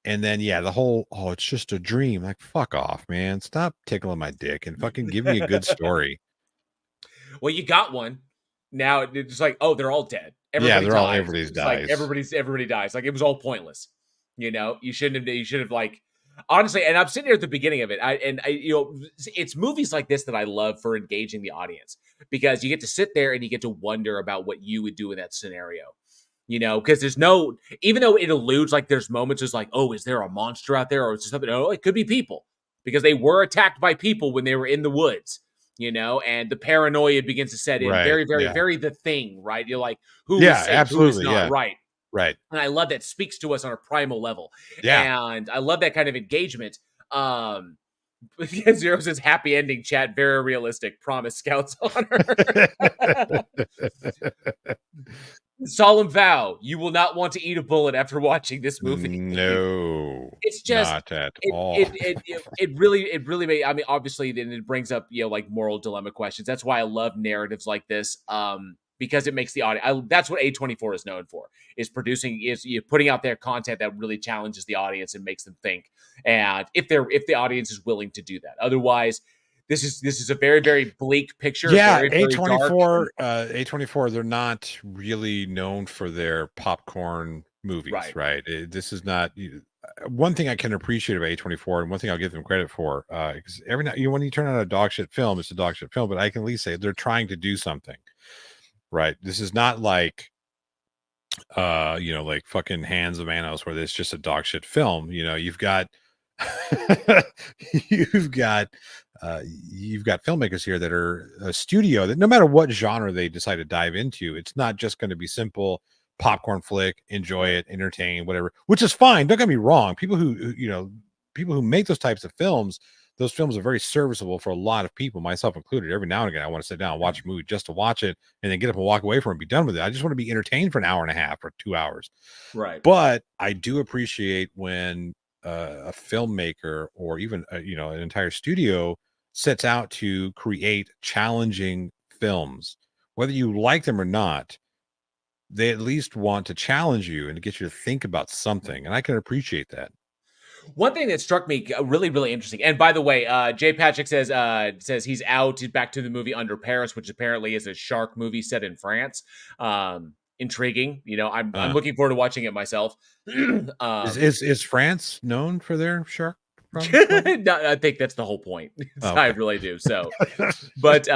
And then, the whole, it's just a dream. Like, fuck off, man. Stop tickling my dick and fucking give me a good story. Well, you got one. Now it's like, oh, they're all dead. Everybody dies. Like everybody dies. Like it was all pointless. You shouldn't have like, honestly, and I'm sitting here at the beginning of it. It's movies like this that I love for engaging the audience, because you get to sit there and you get to wonder about what you would do in that scenario. Because there's no, even though it alludes, like there's moments it's like, oh, is there a monster out there or is there something? Oh, it could be people, because they were attacked by people when they were in the woods, and the paranoia begins to set in. Very, very, very The Thing, right? You're like, who is safe, absolutely, who is not, right? Right. And I love that speaks to us on a primal level. Yeah. And I love that kind of engagement. Zero says happy ending chat, very realistic. Promise, Scouts honor. Solemn vow, you will not want to eat a bullet after watching this movie. No, it's just not at all. It really made. I mean, obviously, then it brings up like moral dilemma questions. That's why I love narratives like this. Because it makes the audience. That's what A24 is known for: is putting out their content that really challenges the audience and makes them think. And if the audience is willing to do that, otherwise. This is a very, very bleak picture. Yeah, very, A24. A24. They're not really known for their popcorn movies, right? This is not. one thing I can appreciate about A24, and one thing I'll give them credit for, because every now when you turn on a dog shit film, it's a dog shit film, but I can at least say they're trying to do something, right? This is not like, like fucking Hands of Manos, where it's just a dog shit film. You've got, you've got, you've got filmmakers here that are a studio that no matter what genre they decide to dive into, it's not just going to be simple popcorn flick, enjoy it, entertain, whatever, which is fine. Don't get me wrong. People who make those types of films, those films are very serviceable for a lot of people, myself included. Every now and again, I want to sit down and watch a movie just to watch it and then get up and walk away from it and be done with it. I just want to be entertained for an hour and a half or 2 hours. Right. But I do appreciate when a filmmaker or even, an entire studio sets out to create challenging films, whether you like them or not. They at least want to challenge you and to get you to think about something. And I can appreciate that. One thing that struck me really, really interesting, and by the way, Jay Patrick says he's out. He's back to the movie Under Paris, which apparently is a shark movie set in France. Intriguing. I'm looking forward to watching it myself. Is France known for their shark? No, I think that's the whole point. Okay. I really do. So, but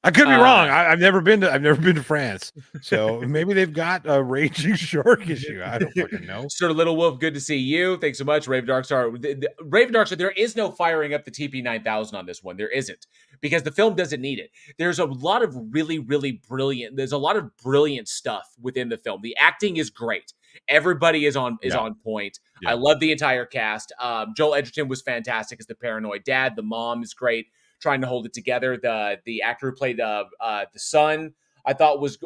I could be wrong. I've never been to France, so maybe they've got a raging shark issue. I don't fucking know. Sir Little Wolf, good to see you. Thanks so much, Raven Darkstar. Raven Darkstar, there is no firing up the TP9000 on this one. There isn't, because the film doesn't need it. There's a lot of really, really brilliant. There's a lot of brilliant stuff within the film. The acting is great. Everybody is on point. Yeah. I love the entire cast. Joel Edgerton was fantastic as the paranoid dad. The mom is great, trying to hold it together. The actor who played the son, I thought was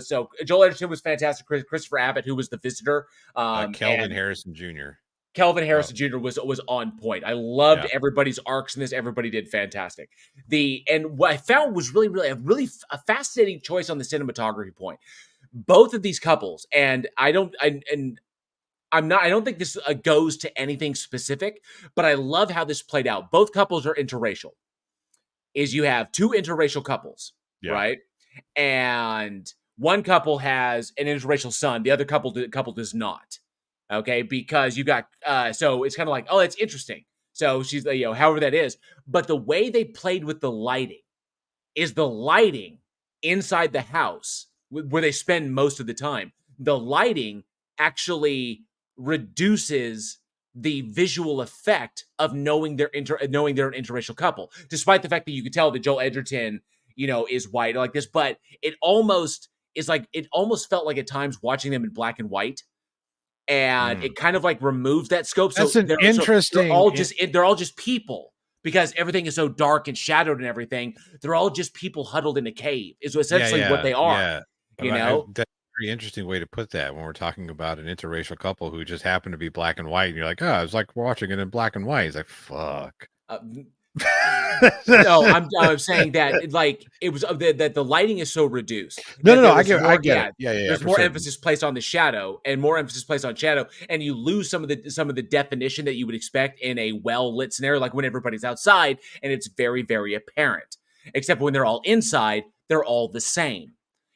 so Joel Edgerton was fantastic. Christopher Abbott, who was the visitor, Kelvin Harrison Jr. Kelvin Harrison Jr. was on point. I loved everybody's arcs in this. Everybody did fantastic. And what I found was really a fascinating choice on the cinematography point. Both of these couples, and I don't think this goes to anything specific, but I love how this played out. Both couples are interracial. You have two interracial couples, right? And one couple has an interracial son. The other couple does not. Okay, because you got so it's kind of like, oh, that's interesting. So she's however that is, but the way they played with the lighting is the lighting inside the house where they spend most of the time. The lighting actually reduces the visual effect of knowing they're an interracial couple, despite the fact that you could tell that Joel Edgerton, is white like this, but it almost felt like at times watching them in black and white, and it kind of like removes that scope. That's interesting. They're all just people, because everything is so dark and shadowed and everything. They're all just people huddled in a cave is essentially what they are. That's a very interesting way to put that when we're talking about an interracial couple who just happen to be black and white, and you're like, oh, it's like watching it in black and white. It's like, fuck. No, I'm saying that like it was that the lighting is so reduced. No, I get it. Yeah. There's more emphasis placed on the shadow and more emphasis placed on shadow, and you lose some of the definition that you would expect in a well lit scenario, like when everybody's outside and it's very, very apparent. Except when they're all inside, they're all the same,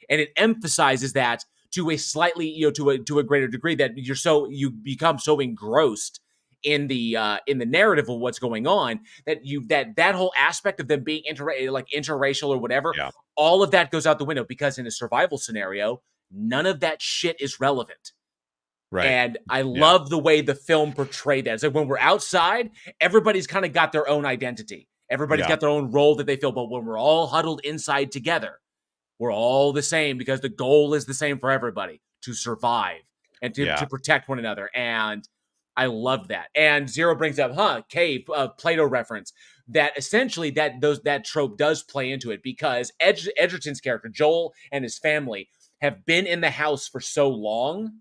and it emphasizes that to a slightly to a greater degree, that you become so engrossed in the narrative of what's going on that whole aspect of them being interracial or whatever, all of that goes out the window, because in a survival scenario, none of that shit is relevant. Right. And I love the way the film portrayed that. It's like when we're outside, everybody's kind of got their own identity. Everybody's got their own role that they feel, but when we're all huddled inside together, we're all the same, because the goal is the same for everybody: to survive and to protect one another. And I love that. And Zero brings up, cave, Plato reference, that essentially that trope does play into it, because Edgerton's character, Joel, and his family have been in the house for so long,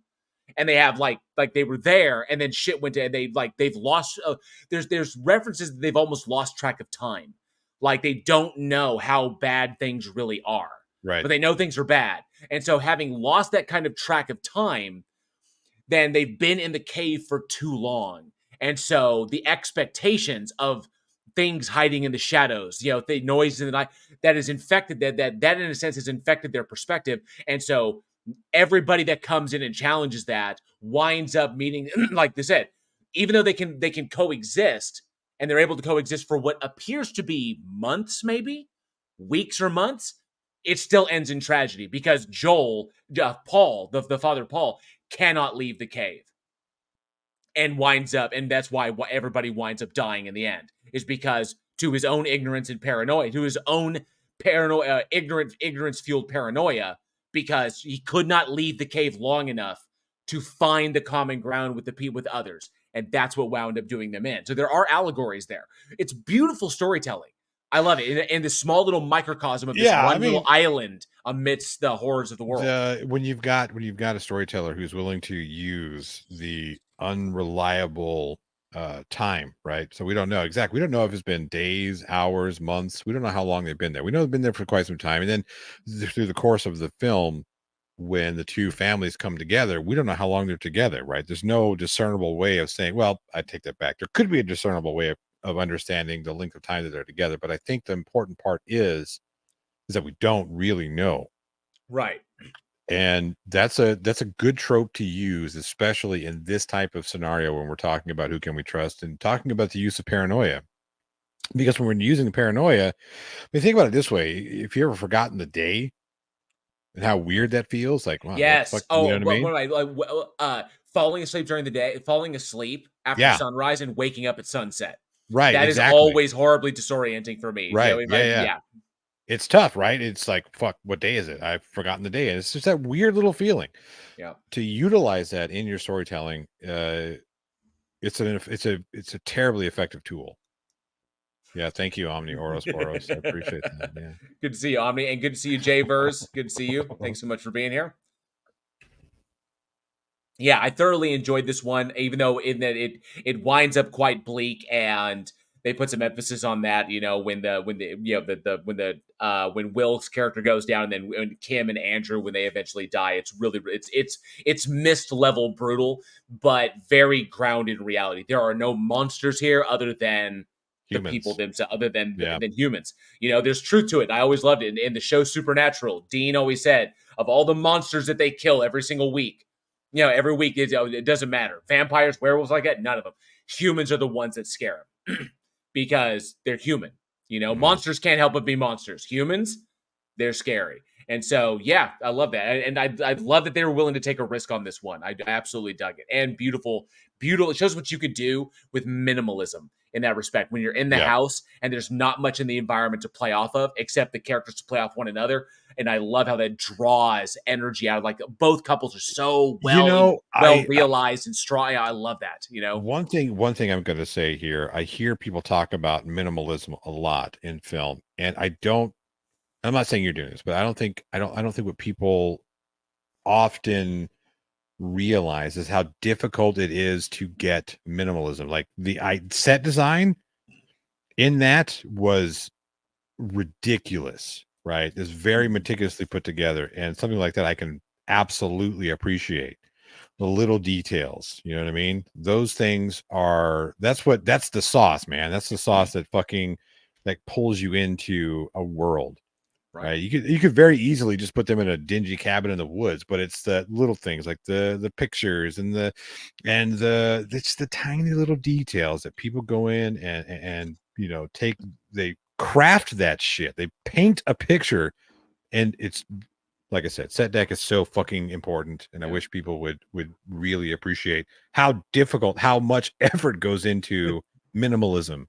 and they have like they were there, and then shit went to, and they've lost, there's references that they've almost lost track of time. Like they don't know how bad things really are. Right. But they know things are bad. And so having lost that kind of track of time, then they've been in the cave for too long. And so the expectations of things hiding in the shadows, the noise in the night, that is infected, that in a sense has infected their perspective. And so everybody that comes in and challenges that winds up meeting, like they said, even though they can coexist, and they're able to coexist for what appears to be months, maybe weeks or months, it still ends in tragedy because Joel, Paul, the father Paul, cannot leave the cave and winds up, and that's why everybody winds up dying in the end, is because to his own ignorance and paranoia, to his own paranoia, ignorance-fueled paranoia, because he could not leave the cave long enough to find the common ground with with others, and that's what wound up doing them in. So there are allegories there. It's beautiful storytelling. I love it, in the small little microcosm of this little island amidst the horrors of the world. When you've got a storyteller who's willing to use the unreliable time, right? So we don't know exactly. We don't know if it's been days, hours, months. We don't know how long they've been there. We know they've been there for quite some time, and then through the course of the film, when the two families come together, we don't know how long they're together, right? There's no discernible way of saying, well, I take that back. There could be a discernible way of understanding the length of time that they're together, but I think the important part is that we don't really know. Right. And that's a good trope to use, especially in this type of scenario when we're talking about who can we trust and talking about the use of paranoia. Because when we're using the paranoia, I mean, think about it this way: if you ever forgotten the day and how weird that feels, like, wow, yes, you know what I mean? Falling asleep during the day, falling asleep after sunrise, and waking up at sunset. Right, that exactly. is always horribly disorienting for me. Right, You know, yeah. It's tough, right? It's like, fuck, what day is it? I've forgotten the day. And it's just that weird little feeling. Yeah. To utilize that in your storytelling, it's a terribly effective tool. Yeah, thank you, Omni Orosporos. I appreciate that. Yeah. Good to see you, Omni, and good to see you, Jay Vers. Good to see you. Thanks so much for being here. Yeah, I thoroughly enjoyed this one, even though in that it winds up quite bleak, and they put some emphasis on that. You know, when Will's character goes down, and then when Kim and Andrew, when they eventually die, it's mist level brutal, but very grounded in reality. There are no monsters here other than humans. The people themselves, other than humans. You know, there's truth to it. I always loved it. In the show Supernatural, Dean always said, of all the monsters that they kill every single week, you know, every week, it doesn't matter. Vampires, werewolves, like that, none of them. Humans are the ones that scare them because they're human. You know, monsters can't help but be monsters. Humans, they're scary. And so, yeah, I love that. And I love that they were willing to take a risk on this one. I absolutely dug it. And beautiful. It shows what you could do with minimalism in that respect. When you're in the house and there's not much in the environment to play off of, except the characters to play off one another. And I love how that draws energy out of, like, both couples are so well realized and strong. I love that. You know, one thing I'm going to say here, I hear people talk about minimalism a lot in film, and I'm not saying you're doing this, but I don't think what people often realize is how difficult it is to get minimalism. Like the set design in that was ridiculous, right? It's very meticulously put together, and something like that I can absolutely appreciate. The little details, you know what I mean? Those things that's the sauce, man. That's the sauce that pulls you into a world. Right. You could very easily just put them in a dingy cabin in the woods, but it's the little things like the pictures and it's the tiny little details that people go in and you know, they craft that shit. They paint a picture, and it's, like I said, set deck is so fucking important, and I wish people would really appreciate how much effort goes into minimalism.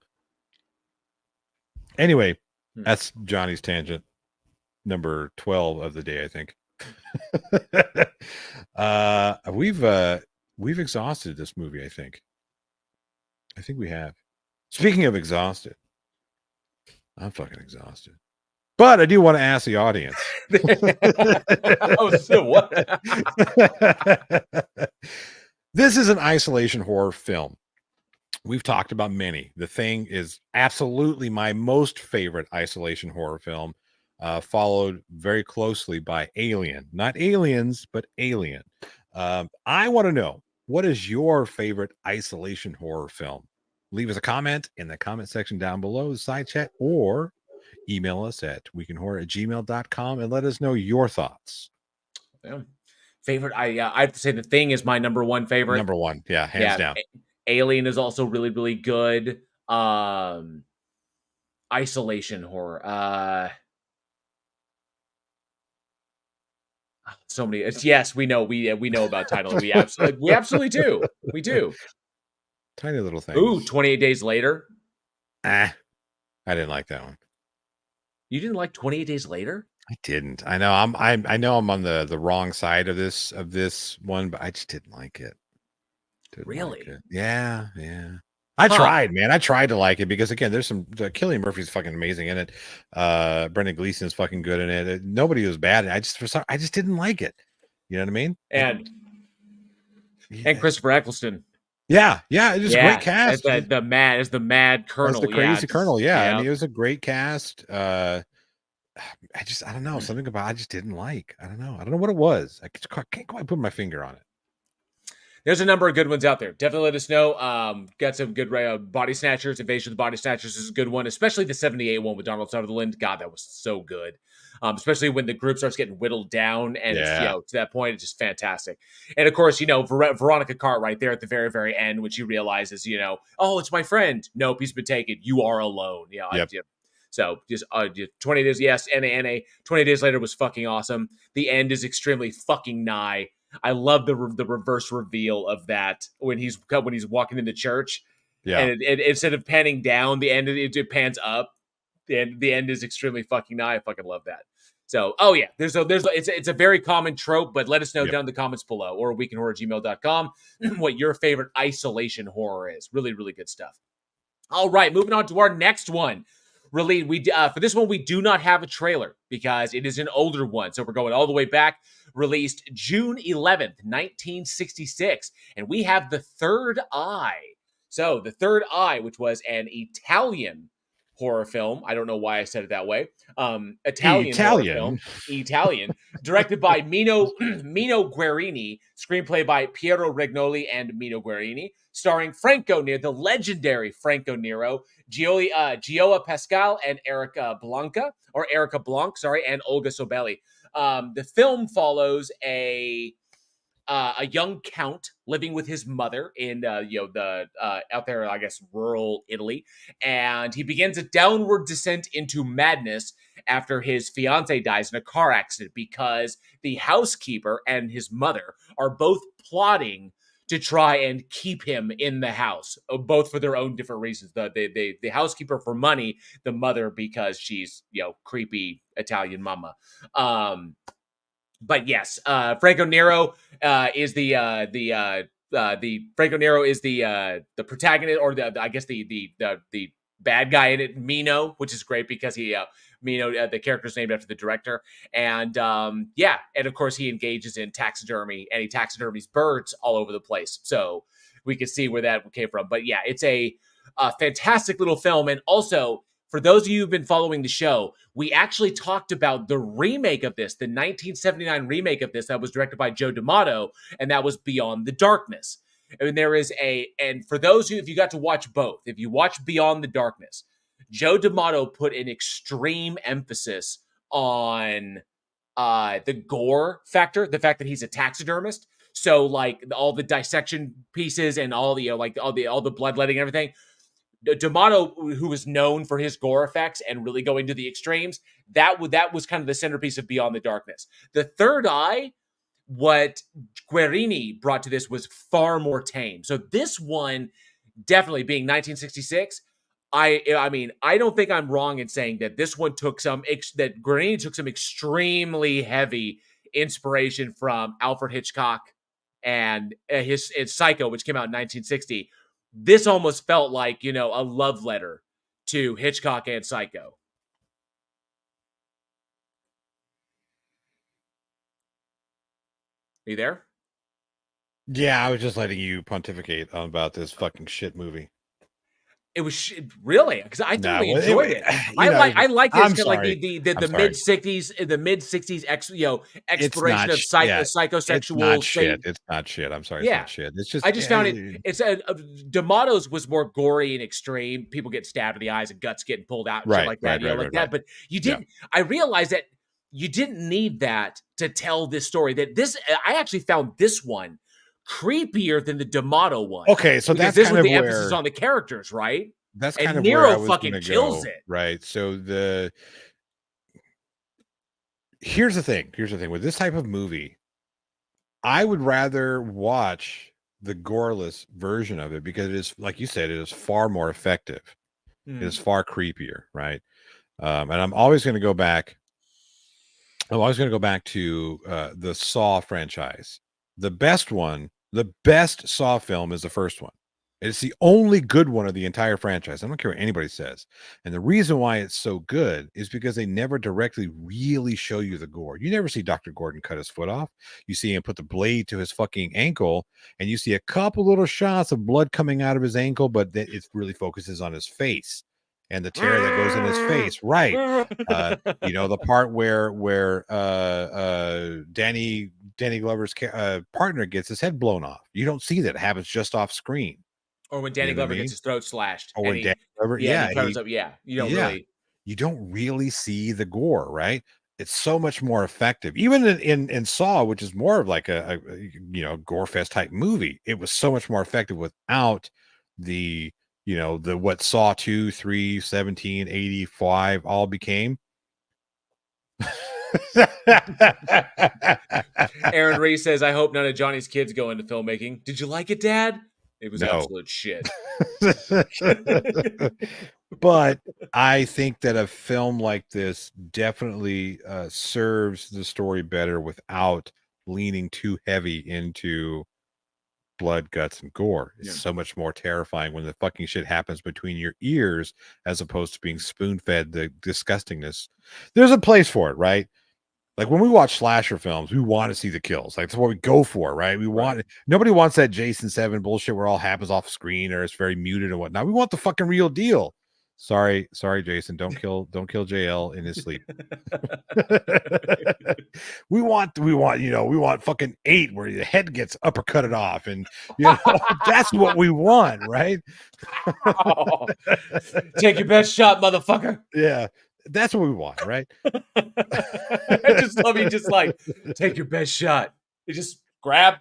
Anyway, that's Johnny's tangent. Number 12 of the day, I think. We've exhausted this movie, I think we have. Speaking of exhausted, I'm fucking exhausted, but I do want to ask the audience. This is an isolation horror film. We've talked about many. The Thing is absolutely my most favorite isolation horror film. Followed very closely by Alien. Not Aliens, but Alien. I want to know, what is your favorite isolation horror film? Leave us a comment in the comment section down below, the side chat, or email us at weekinhorror@gmail.com and let us know your thoughts. Yeah. Favorite? I have to say The Thing is my number one favorite. Number one, yeah, hands down. Alien is also really, really good. Isolation horror. So many. Yes, we know. We know about title. We absolutely do. We do. Tiny little things. Ooh, 28 Days Later. I didn't like that one. You didn't like 28 Days Later? I didn't. I know I'm on the wrong side of this one, but I just didn't like it. Really? Like it. Yeah. I tried, man. I tried to like it because again, there's some Cillian Murphy's fucking amazing in it. Brendan Gleeson's fucking good in it. Nobody was bad. I just didn't like it. You know what I mean? And Christopher Eccleston. Yeah, it was a great cast. As the mad colonel, the crazy colonel. Yeah, I mean, it was a great cast. I don't know, something about I just didn't like. I don't know what it was. I can't quite put my finger on it. There's a number of good ones out there. Definitely let us know. Got some good Body Snatchers. Invasion of the Body Snatchers is a good one, especially the 78 one with Donald Sutherland. God, that was so good. Especially when the group starts getting whittled down, and it's, to that point, it's just fantastic. And of course, Veronica Cartwright there at the very, very end, when she realizes, oh, it's my friend. Nope, he's been taken. You are alone. So just 20 days, yes, NA. 20 days later was fucking awesome. The end is extremely fucking nigh. I love the reverse reveal of that when he's walking in the church. Yeah, and it instead of panning down, the end it pans up. And the end is extremely fucking nigh. I fucking love that. So, it's a very common trope, but let us know down in the comments below or weekinhorror@gmail.com what your favorite isolation horror is. Really, really good stuff. All right, moving on to our next one. Really, for this one, we do not have a trailer because it is an older one. So we're going all the way back. Released June 11th, 1966. And we have The Third Eye. So The Third Eye, which was an Italian horror film. I don't know why I said it that way. Italian horror film. Italian. Directed by Mino Guerini. Screenplay by Piero Regnoli and Mino Guerini. Starring the legendary Franco Nero, Gioia Pascal, and Erica Blanc, and Olga Sobelli. The film follows a young count living with his mother in out there, I guess, rural Italy, and he begins a downward descent into madness after his fiance dies in a car accident because the housekeeper and his mother are both plotting to try and keep him in the house, both for their own different reasons. The housekeeper for money, the mother because she's creepy Italian mama. But yes, Franco Nero is the protagonist, or the bad guy in it, Mino, which is great because Mino, the character's named after the director, and and of course he engages in taxidermy, and he taxidermies birds all over the place, so we can see where that came from. But yeah, it's a fantastic little film, and also, for those of you who've been following the show, we actually talked about the remake of this, the 1979 remake of this that was directed by Joe D'Amato, and that was Beyond the Darkness. And and for those who, if you got to watch both, if you watch Beyond the Darkness, Joe D'Amato put an extreme emphasis on the gore factor, the fact that he's a taxidermist. So like all the dissection pieces and all the all the bloodletting and everything. D'Amato, who was known for his gore effects and really going to the extremes, that was kind of the centerpiece of Beyond the Darkness. The Third Eye, what Guerini brought to this was far more tame. So this one, definitely being 1966, I mean, I don't think I'm wrong in saying that this one that Guerini took some extremely heavy inspiration from Alfred Hitchcock and his Psycho, which came out in 1960. This almost felt like, a love letter to Hitchcock and Psycho. Are you there? Yeah, I was just letting you pontificate about this fucking shit movie. It was really, because I totally enjoyed it. I like this like the mid '60s exploration of psychosexual. It's not shit. It's not shit. I'm sorry. It's not shit. It's just I just found it. It's D'Amato's was more gory and extreme. People get stabbed in the eyes and guts getting pulled out and shit like that. But you didn't. I realized that you didn't need that to tell this story. I actually found this one creepier than the D'Amato one. Okay, so because that's this kind was of the emphasis where on the characters, right? that's And kind of where I Nero was fucking going to kills go, it. right? So here's the thing with this type of movie, I would rather watch the goreless version of it because it is, like you said, it is far more effective. It is far creepier, right? And I'm always going to go back to the Saw franchise. The best Saw film is the first one. It's the only good one of the entire franchise. I don't care what anybody says. And the reason why it's so good is because they never directly really show you the gore. You never see Dr. Gordon cut his foot off. You see him put the blade to his fucking ankle, and you see a couple little shots of blood coming out of his ankle, but it really focuses on his face and the tear that goes in his face. Right. The part where Danny Glover's partner gets his head blown off. You don't see that. It happens just off screen. Or when Danny Glover gets his throat slashed. Or when Danny Glover, he covers up. Yeah. You don't really see the gore, right? It's so much more effective. Even in Saw, which is more of like a gore fest type movie, it was so much more effective without the what Saw 2, 3, 17, 85 all became. Aaron Reese says, I hope none of Johnny's kids go into filmmaking. Did you like it, Dad? It was No. absolute shit. But I think that a film like this definitely serves the story better without leaning too heavy into blood, guts, and gore. It's so much more terrifying when the fucking shit happens between your ears as opposed to being spoon-fed the disgustingness. There's a place for it, right? Like when we watch slasher films, we want to see the kills. Like that's what we go for, right? Nobody wants that Jason 7 bullshit where all happens off screen or it's very muted and whatnot. We want the fucking real deal. Sorry, Jason. Don't kill JL in his sleep. we want fucking 8 where the head gets uppercutted off, and that's what we want, right? Take your best shot, motherfucker. Yeah. That's what we want, right? I just love you. Just like, take your best shot. You just grab.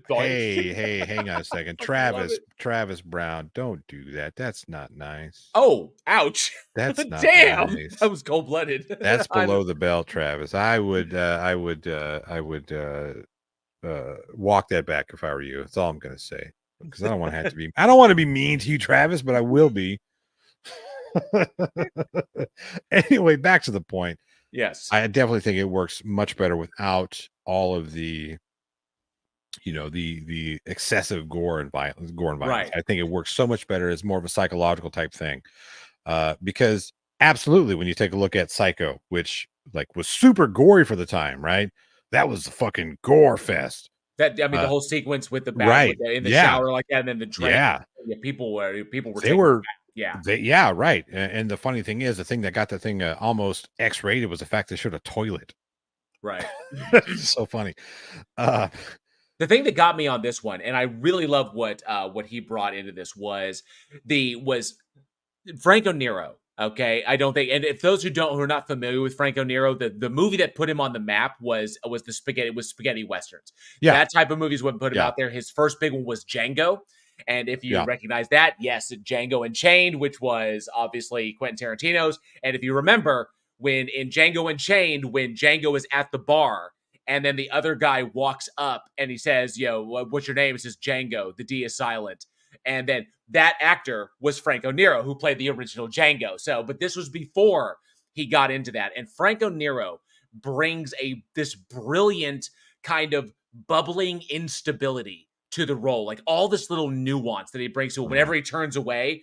Hey, hang on a second. Travis Brown, don't do that. That's not nice. Oh, ouch. That's not damn. Nice. That was cold-blooded. That's below the belt, Travis. I would walk that back if I were you. That's all I'm gonna say. Because I don't want to be mean to you, Travis, but I will be. Anyway, back to the point. Yes, I definitely think it works much better without all of the the excessive gore and violence. Right. I think it works so much better as more of a psychological type thing, because absolutely, when you take a look at Psycho, which was super gory for the time, right? That was a fucking gore fest. The whole sequence with the back, right in the shower like that, and then the drain. Yeah, people were. They were. Yeah. Right. And the funny thing is, the thing that got the thing almost X-rated was the fact they showed a toilet. Right. So funny. The thing that got me on this one, and I really love what he brought into this was Franco Nero. Okay, I don't think, and if those who are not familiar with Franco Nero, the movie that put him on the map was spaghetti westerns. Yeah, that type of movies would put him out there. His first big one was Django. And if you recognize that, yes, Django Unchained, which was obviously Quentin Tarantino's. And if you remember, when in Django Unchained, when Django is at the bar, and then the other guy walks up and he says, what's your name? It says Django. The D is silent. And then that actor was Franco Nero, who played the original Django. But this was before he got into that. And Franco Nero brings this brilliant kind of bubbling instability to the role, like all this little nuance that he brings to it. Whenever he turns away,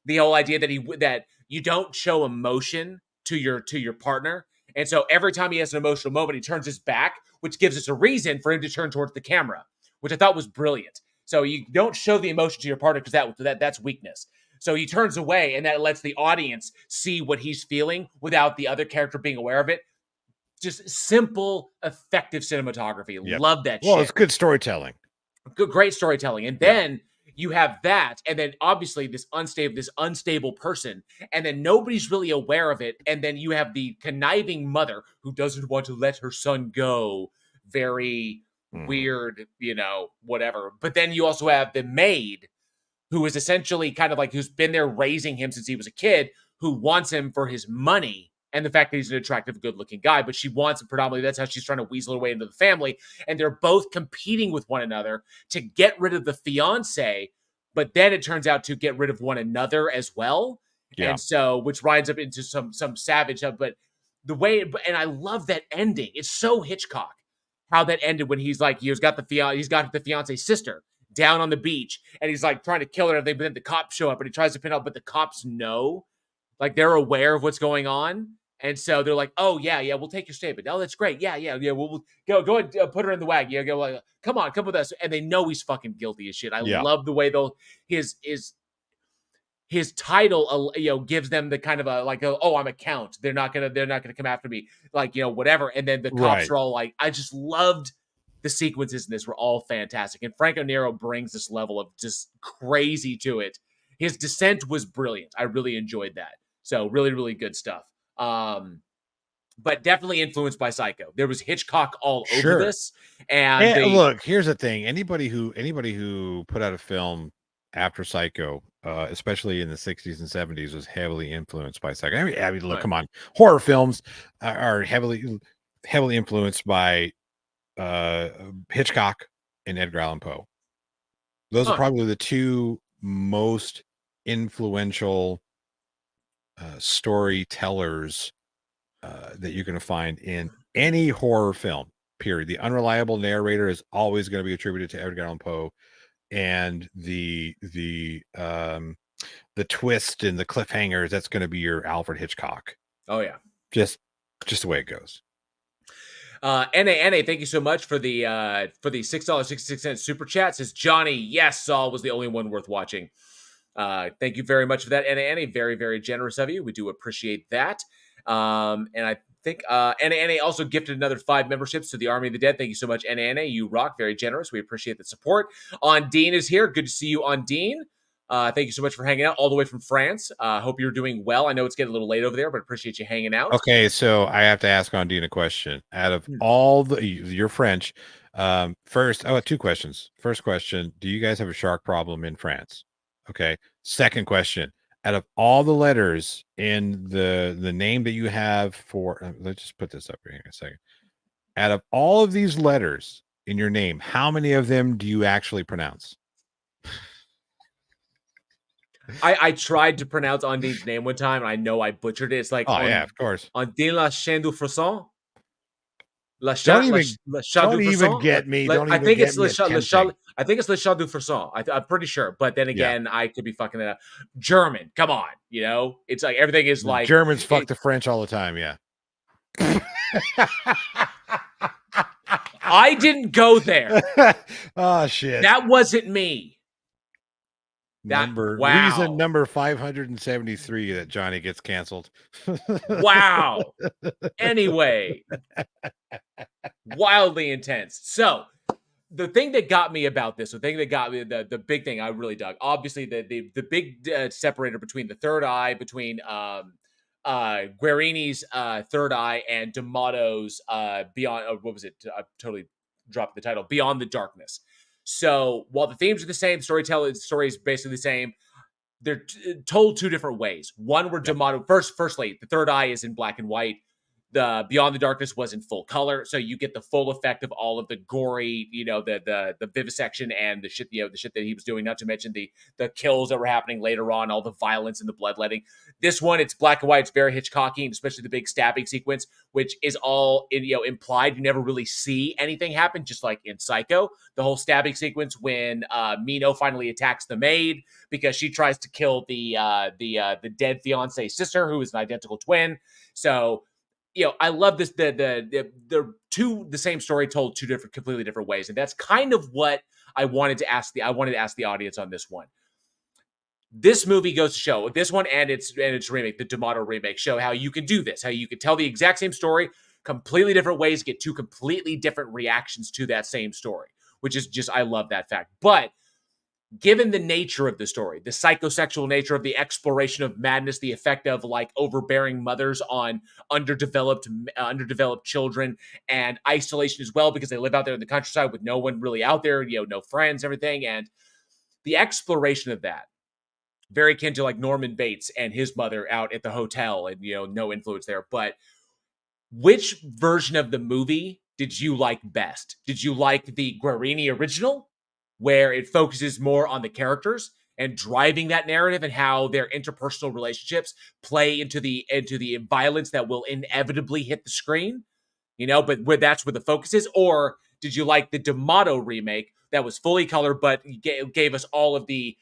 the whole idea that you don't show emotion to your partner, and so every time he has an emotional moment, he turns his back, which gives us a reason for him to turn towards the camera, which I thought was brilliant. So you don't show the emotion to your partner because that's weakness. So he turns away, and that lets the audience see what he's feeling without the other character being aware of it. Just simple, effective cinematography. Yep. Love that. Well, it's good storytelling. Great storytelling. And then you have that, and then obviously this unstable person, and then nobody's really aware of it, and then you have the conniving mother who doesn't want to let her son go. Very weird, whatever. But then you also have the maid, who is essentially kind of like who's been there raising him since he was a kid, who wants him for his money and the fact that he's an attractive, good-looking guy, but she wants him predominantly. That's how she's trying to weasel her way into the family, and they're both competing with one another to get rid of the fiance, but then it turns out to get rid of one another as well. Yeah. And so, which rides up into some savage, but the way, and I love that ending. It's so Hitchcock how that ended when he's like, he's got the fiance's sister down on the beach, and he's like trying to kill her, and but then the cops show up, and he tries to pin out, but the cops know, like they're aware of what's going on, and so they're like, "Oh yeah, we'll take your statement. Oh, that's great. Yeah, we'll go and put her in the wagon. Yeah, go, like, come with us." And they know he's fucking guilty as shit. I love the way his title, gives them the kind of oh, I'm a count. They're not gonna come after me, whatever. And then the cops are all like, I just loved. The sequences in this were all fantastic. And Franco Nero brings this level of just crazy to it. His descent was brilliant. I really enjoyed that. So really, really good stuff. But definitely influenced by Psycho. There was Hitchcock all over this. And look, here's the thing. Anybody who put out a film after Psycho, especially in the 60s and 70s, was heavily influenced by Psycho. I mean look, come on. Horror films are heavily influenced by Hitchcock and Edgar Allan Poe. Those are probably the two most influential storytellers that you're going to find in any horror film, period. The unreliable narrator is always going to be attributed to Edgar Allan Poe, and the twist and the cliffhangers, that's going to be your Alfred Hitchcock. Oh yeah, just the way it goes. NA, thank you so much for the $6.66 super chat. Says Johnny, yes, Saul was the only one worth watching. Thank you very much for that, NA. Very, very generous of you. We do appreciate that. And I think NA also gifted another 5 memberships to the Army of the Dead. Thank you so much, NA. You rock. Very generous. We appreciate the support. Ondine is here. Good to see you, Ondine. Thank you so much for hanging out all the way from France. Hope you're doing well. I know it's getting a little late over there, but appreciate you hanging out. Okay, so I have to ask Ondine a question. Out of all you're French. First, 2 questions. First question, do you guys have a shark problem in France? Okay. Second question, out of all the letters in the name that you have for, let's just put this up here in a second. Out of all of these letters in your name, how many of them do you actually pronounce? I tried to pronounce Ondine's name one time, and I know I butchered it. It's like, yeah, of course. Ondine la Chaîne du Frisson. Don't even get me. I think it's Le Chat du Frisson. I'm pretty sure, but then again, I could be fucking that up. German, come on, it's like everything is like Germans fuck the French all the time. Yeah. I didn't go there. Oh shit, that wasn't me. Reason number 573 that Johnny gets canceled. Wow. Anyway, wildly intense. So the thing that got me about this, the thing that got me, the big thing I really dug, obviously the big separator between the third eye, between Guarini's third eye and D'Amato's Beyond, what was it? I totally dropped the title, Beyond the Darkness. So while the themes are the same, the story is basically the same, they're told 2 different ways. One where D'Amato, firstly, the third eye is in black and white. The Beyond the Darkness was in full color, so you get the full effect of all of the gory, the vivisection and the shit, the shit that he was doing. Not to mention the kills that were happening later on, all the violence and the bloodletting. This one, it's black and white. It's very Hitchcockian, especially the big stabbing sequence, which is all implied. You never really see anything happen, just like in Psycho. The whole stabbing sequence when Mino finally attacks the maid because she tries to kill the dead fiance's sister, who is an identical twin. So. I love this. The same story told 2 completely different ways, and that's kind of what I wanted to ask the audience on this one. This movie goes to show, this one and its remake, the D'Amato remake, show how you can do this, how you can tell the exact same story, completely different ways, get 2 completely different reactions to that same story, which is just, I love that fact. But given the nature of the story, the psychosexual nature of the exploration of madness, the effect of like overbearing mothers on underdeveloped children, and isolation as well, because they live out there in the countryside with no one really out there, no friends, everything. And the exploration of that, very akin to like Norman Bates and his mother out at the hotel, and no influence there. But which version of the movie did you like best? Did you like the Guarini original, where it focuses more on the characters and driving that narrative and how their interpersonal relationships play into the violence that will inevitably hit the screen, but that's where the focus is? Or did you like the D'Amato remake that was fully colored but gave us all of the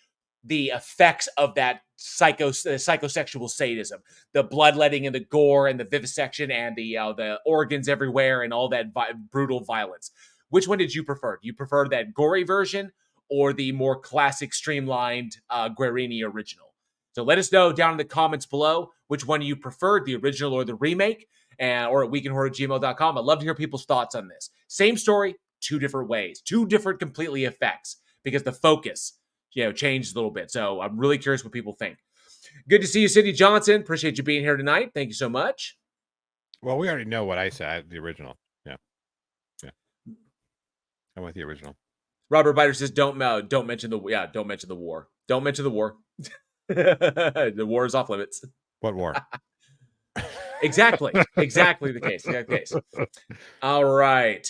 effects of that psychosexual sadism, the bloodletting and the gore and the vivisection and the organs everywhere and all that brutal violence? Which one did you prefer? Do you prefer that gory version or the more classic, streamlined Guarini original? So let us know down in the comments below which one you preferred, the original or the remake, or at weekinhorror@gmail.com. I'd love to hear people's thoughts on this. Same story, two different ways, two different completely effects, because the focus changed a little bit. So I'm really curious what people think. Good to see you, Cindy Johnson. Appreciate you being here tonight. Thank you so much. Well, we already know what I said, the original. Yeah. I went the original. Robert Biter says, don't mention the war. Don't mention the war. The war is off limits. What war? Exactly the case. All right.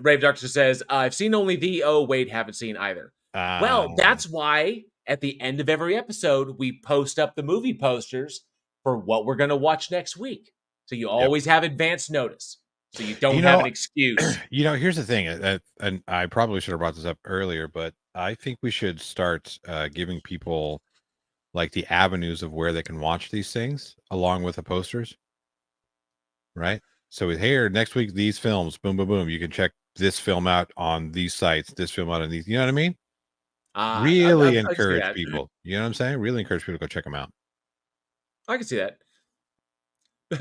Brave Doctor says, I've seen only the Wade haven't seen either. Well, that's why at the end of every episode, we post up the movie posters for what we're going to watch next week. So you always have advance notice. So you don't have an excuse. Here's the thing, and I probably should have brought this up earlier, but I think we should start giving people like the avenues of where they can watch these things along with the posters. Right? So here, next week, these films, boom, boom, boom. You can check this film out on these sites, this film out on these. You know what I mean? Really encourage people. You know what I'm saying? Really encourage people to go check them out. I can see that.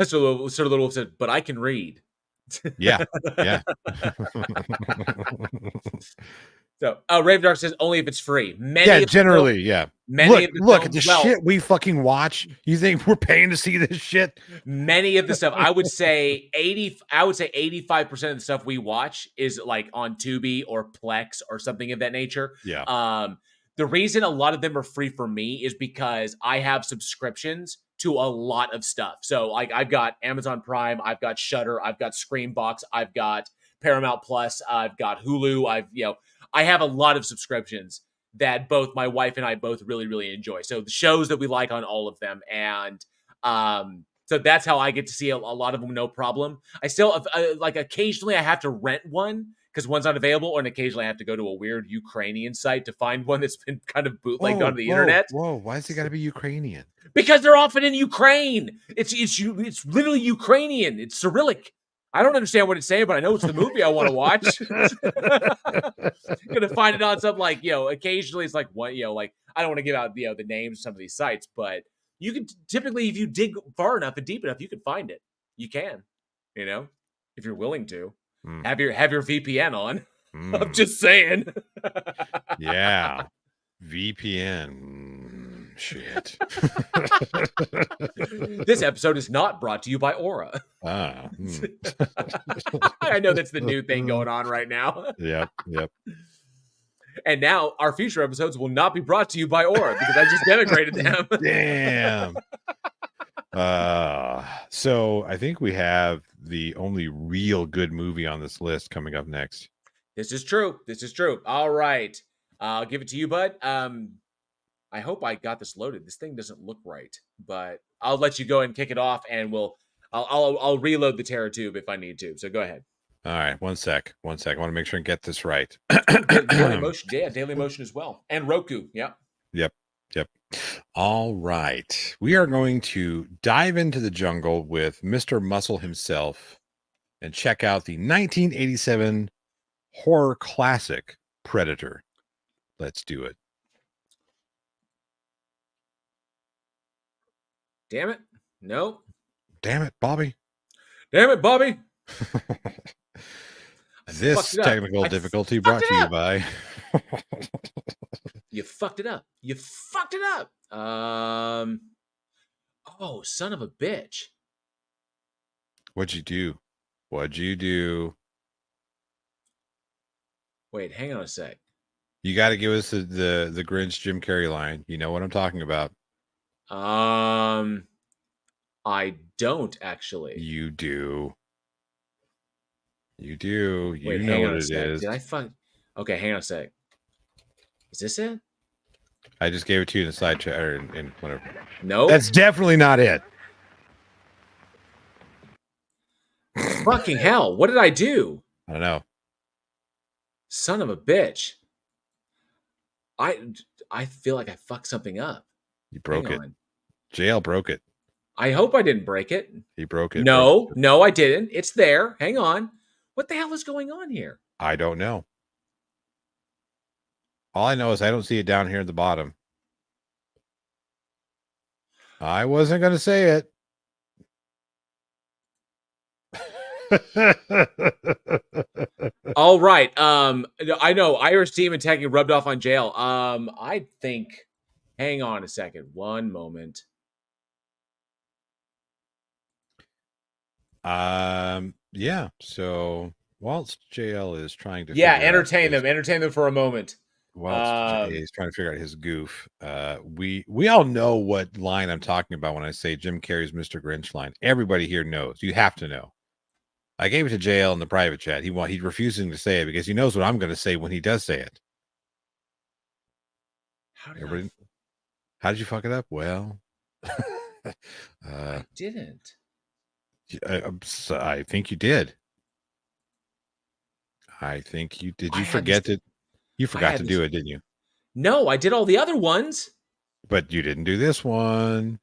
So Sir Little said, but I can read. Yeah. So, Rave Dark says only if it's free. Generally. Look at the shit we fucking watch. You think we're paying to see this shit? Many of the stuff, I would say 85% of the stuff we watch is like on Tubi or Plex or something of that nature. Yeah. The reason a lot of them are free for me is because I have subscriptions to a lot of stuff. So like I've got Amazon Prime, I've got Shudder, I've got Screambox, I've got Paramount Plus, I've got Hulu, I have a lot of subscriptions that both my wife and I both really, really enjoy. So the shows that we like on all of them. And so that's how I get to see a lot of them, no problem. I still, occasionally I have to rent one because one's not available, and occasionally I have to go to a weird Ukrainian site to find one that's been kind of bootlegged onto the internet. Whoa, why has it got to be Ukrainian? Because they're often in Ukraine. It's literally Ukrainian. It's Cyrillic. I don't understand what it's saying, but I know it's the movie I want to watch. I'm gonna find it on some occasionally it's like what I don't want to give out the names of some of these sites, but you can typically, if you dig far enough and deep enough, you can find it. You can, if you're willing to have your VPN on. I'm just saying. Yeah, VPN. Shit. This episode is not brought to you by Aura. I know that's the new thing going on right now. Yep. And now our future episodes will not be brought to you by Aura because I just denigrated them. Damn. So I think we have the only real good movie on this list coming up next. This is true. All right. I'll give it to you, bud. I hope I got this loaded. This thing doesn't look right, but I'll let you go and kick it off, and I'll reload the Terror Tube if I need to. So go ahead. All right, one sec. I want to make sure and get this right. Daily Motion as well, and Roku. Yep. All right, we are going to dive into the jungle with Mr. Muscle himself and check out the 1987 horror classic Predator. Let's do it. Damn it. No. Damn it, Bobby. This technical difficulty brought to you by You fucked it up. You fucked it up. Oh, son of a bitch. What'd you do? What'd you do? Wait, hang on a sec. You got to give us the Grinch Jim Carrey line. You know what I'm talking about. I don't actually. You do. You do. You Wait, know hang what on a it sec. is. Did I fuck? Okay, hang on a sec. Is this it? I just gave it to you in the side chat or in whatever. No, That's definitely not it. Fucking hell! What did I do? I don't know. Son of a bitch. I feel like I fucked something up. You broke Hang it. on. JL broke it. I hope I didn't break it. He broke it. No, no, I didn't. It's there. Hang on. What the hell is going on here? I don't know. All I know is I don't see it down here at the bottom. I wasn't going to say it. All right. I know Irish Demon tagging rubbed off on jail. I think. Hang on a second. One moment. Yeah. So whilst JL is trying to entertain them for a moment. Whilst he's trying to figure out his goof, we all know what line I'm talking about when I say Jim Carrey's Mr. Grinch line. Everybody here knows. You have to know. I gave it to JL in the private chat. He's refusing to say it because he knows what I'm going to say when he does say it. How did you fuck it up? Well, I didn't. I think you did. I think you did. You forget it. You forgot to do it, didn't you? No, I did all the other ones. But you didn't do this one.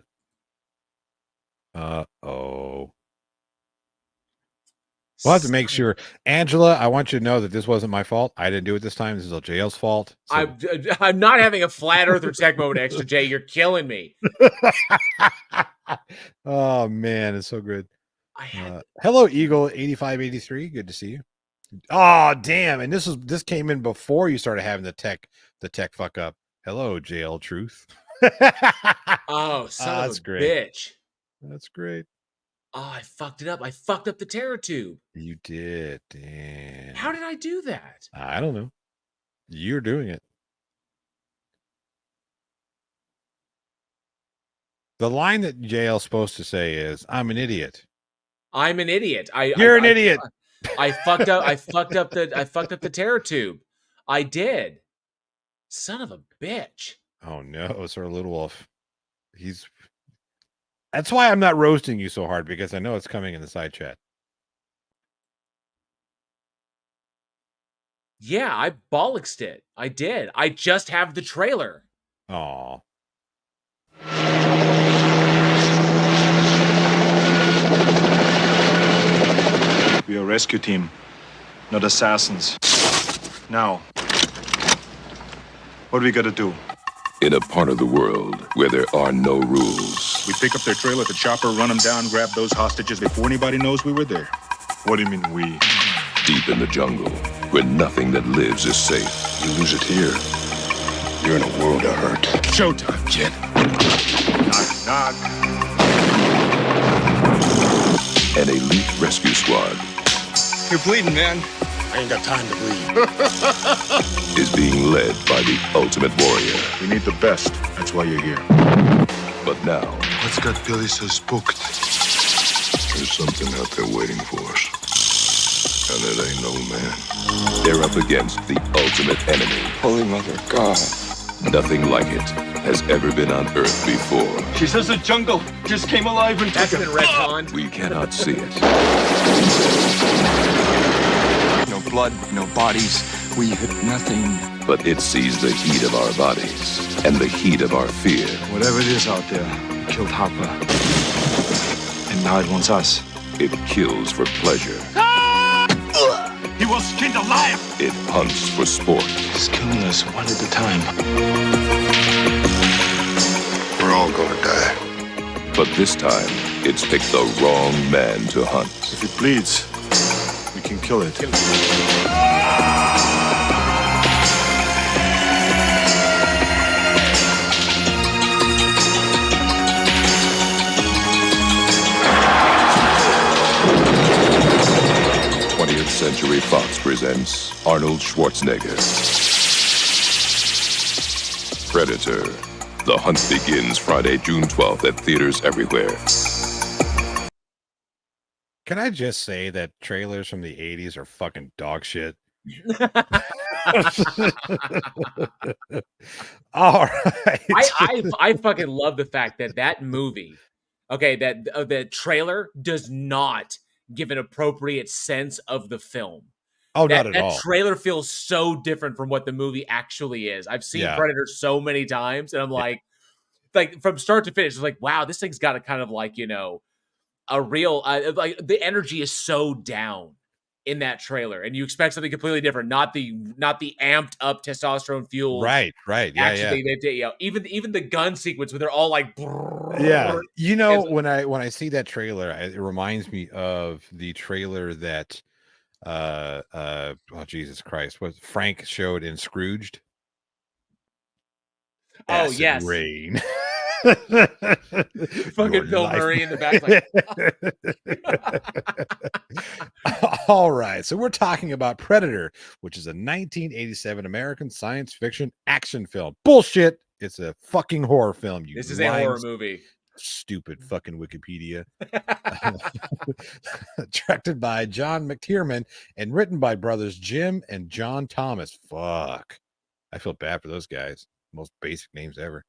Oh. We'll have to make sure. Angela, I want you to know that this wasn't my fault. I didn't do it this time. This is JL's fault. So. I'm not having a flat earther tech mode, Extra J. You're killing me. Oh, man. It's so good. Hello, Eagle 8583. Good to see you. Oh, damn. And this came in before you started having the tech fuck up. Hello, JL Truth. Oh, son of a great. bitch. That's great. Oh, I fucked it up. I fucked up the Terror Tube. You did. Damn. How did I do that? I don't know. You're doing it. The line that JL's supposed to say is, I'm an idiot. I'm an idiot. You're an idiot. I fucked up. I fucked up the Terror Tube. I did. Son of a bitch. Oh no, Sir Little Wolf. That's why I'm not roasting you so hard, because I know it's coming in the side chat. Yeah, I bollocksed it. I did. I just have the trailer. Aw. We are a rescue team, not assassins. Now, what do we gotta do? In a part of the world where there are no rules. We pick up their trailer at the chopper, run them down, grab those hostages before anybody knows we were there. What do you mean we? Deep in the jungle, where nothing that lives is safe. You lose it here, you're in a world of hurt. Showtime, kid. Knock, knock. An elite rescue squad. You're bleeding, man. I ain't got time to bleed. Is being led by the ultimate warrior. We need the best. That's why you're here. But now, What's got Billy so spooked? there's something out there waiting for us. And it ain't no man. They're up against the ultimate enemy. Holy Mother God. Nothing like it has ever been on Earth before. She says the jungle just came alive and That's been retconned. We cannot see it. No blood, no bodies. We hit nothing. But it sees the heat of our bodies and the heat of our fear. Whatever it is out there, it killed Harper. And now it wants us. It kills for pleasure. He was skinned alive! It hunts for sport. He's killing us one at a time. We're all gonna die. But this time, it's picked the wrong man to hunt. If it bleeds, we can kill it. Century Fox presents Arnold Schwarzenegger. Predator. The hunt begins Friday, June 12th at theaters everywhere. Can I just say that trailers from the 80s are fucking dog shit? All right. I fucking love the fact that movie, okay, that trailer does not give an appropriate sense of the film. Oh, not at all. That trailer feels so different from what the movie actually is. I've seen Predator so many times, and I'm like from start to finish, it's like, wow, this thing's got a kind of like, a real like the energy is so down in that trailer, and you expect something completely different, not the amped up testosterone fueled right yeah. Even the gun sequence where they're all like when I see that trailer, it reminds me of the trailer that oh Jesus Christ, what Frank showed in Scrooged. Acid yes, rain. Fucking Bill Murray in the back. Like. All right, so we're talking about Predator, which is a 1987 American science fiction action film. Bullshit! It's a fucking horror film. This is a horror movie. Stupid fucking Wikipedia. Directed by John McTiernan and written by brothers Jim and John Thomas. Fuck, I feel bad for those guys. Most basic names ever.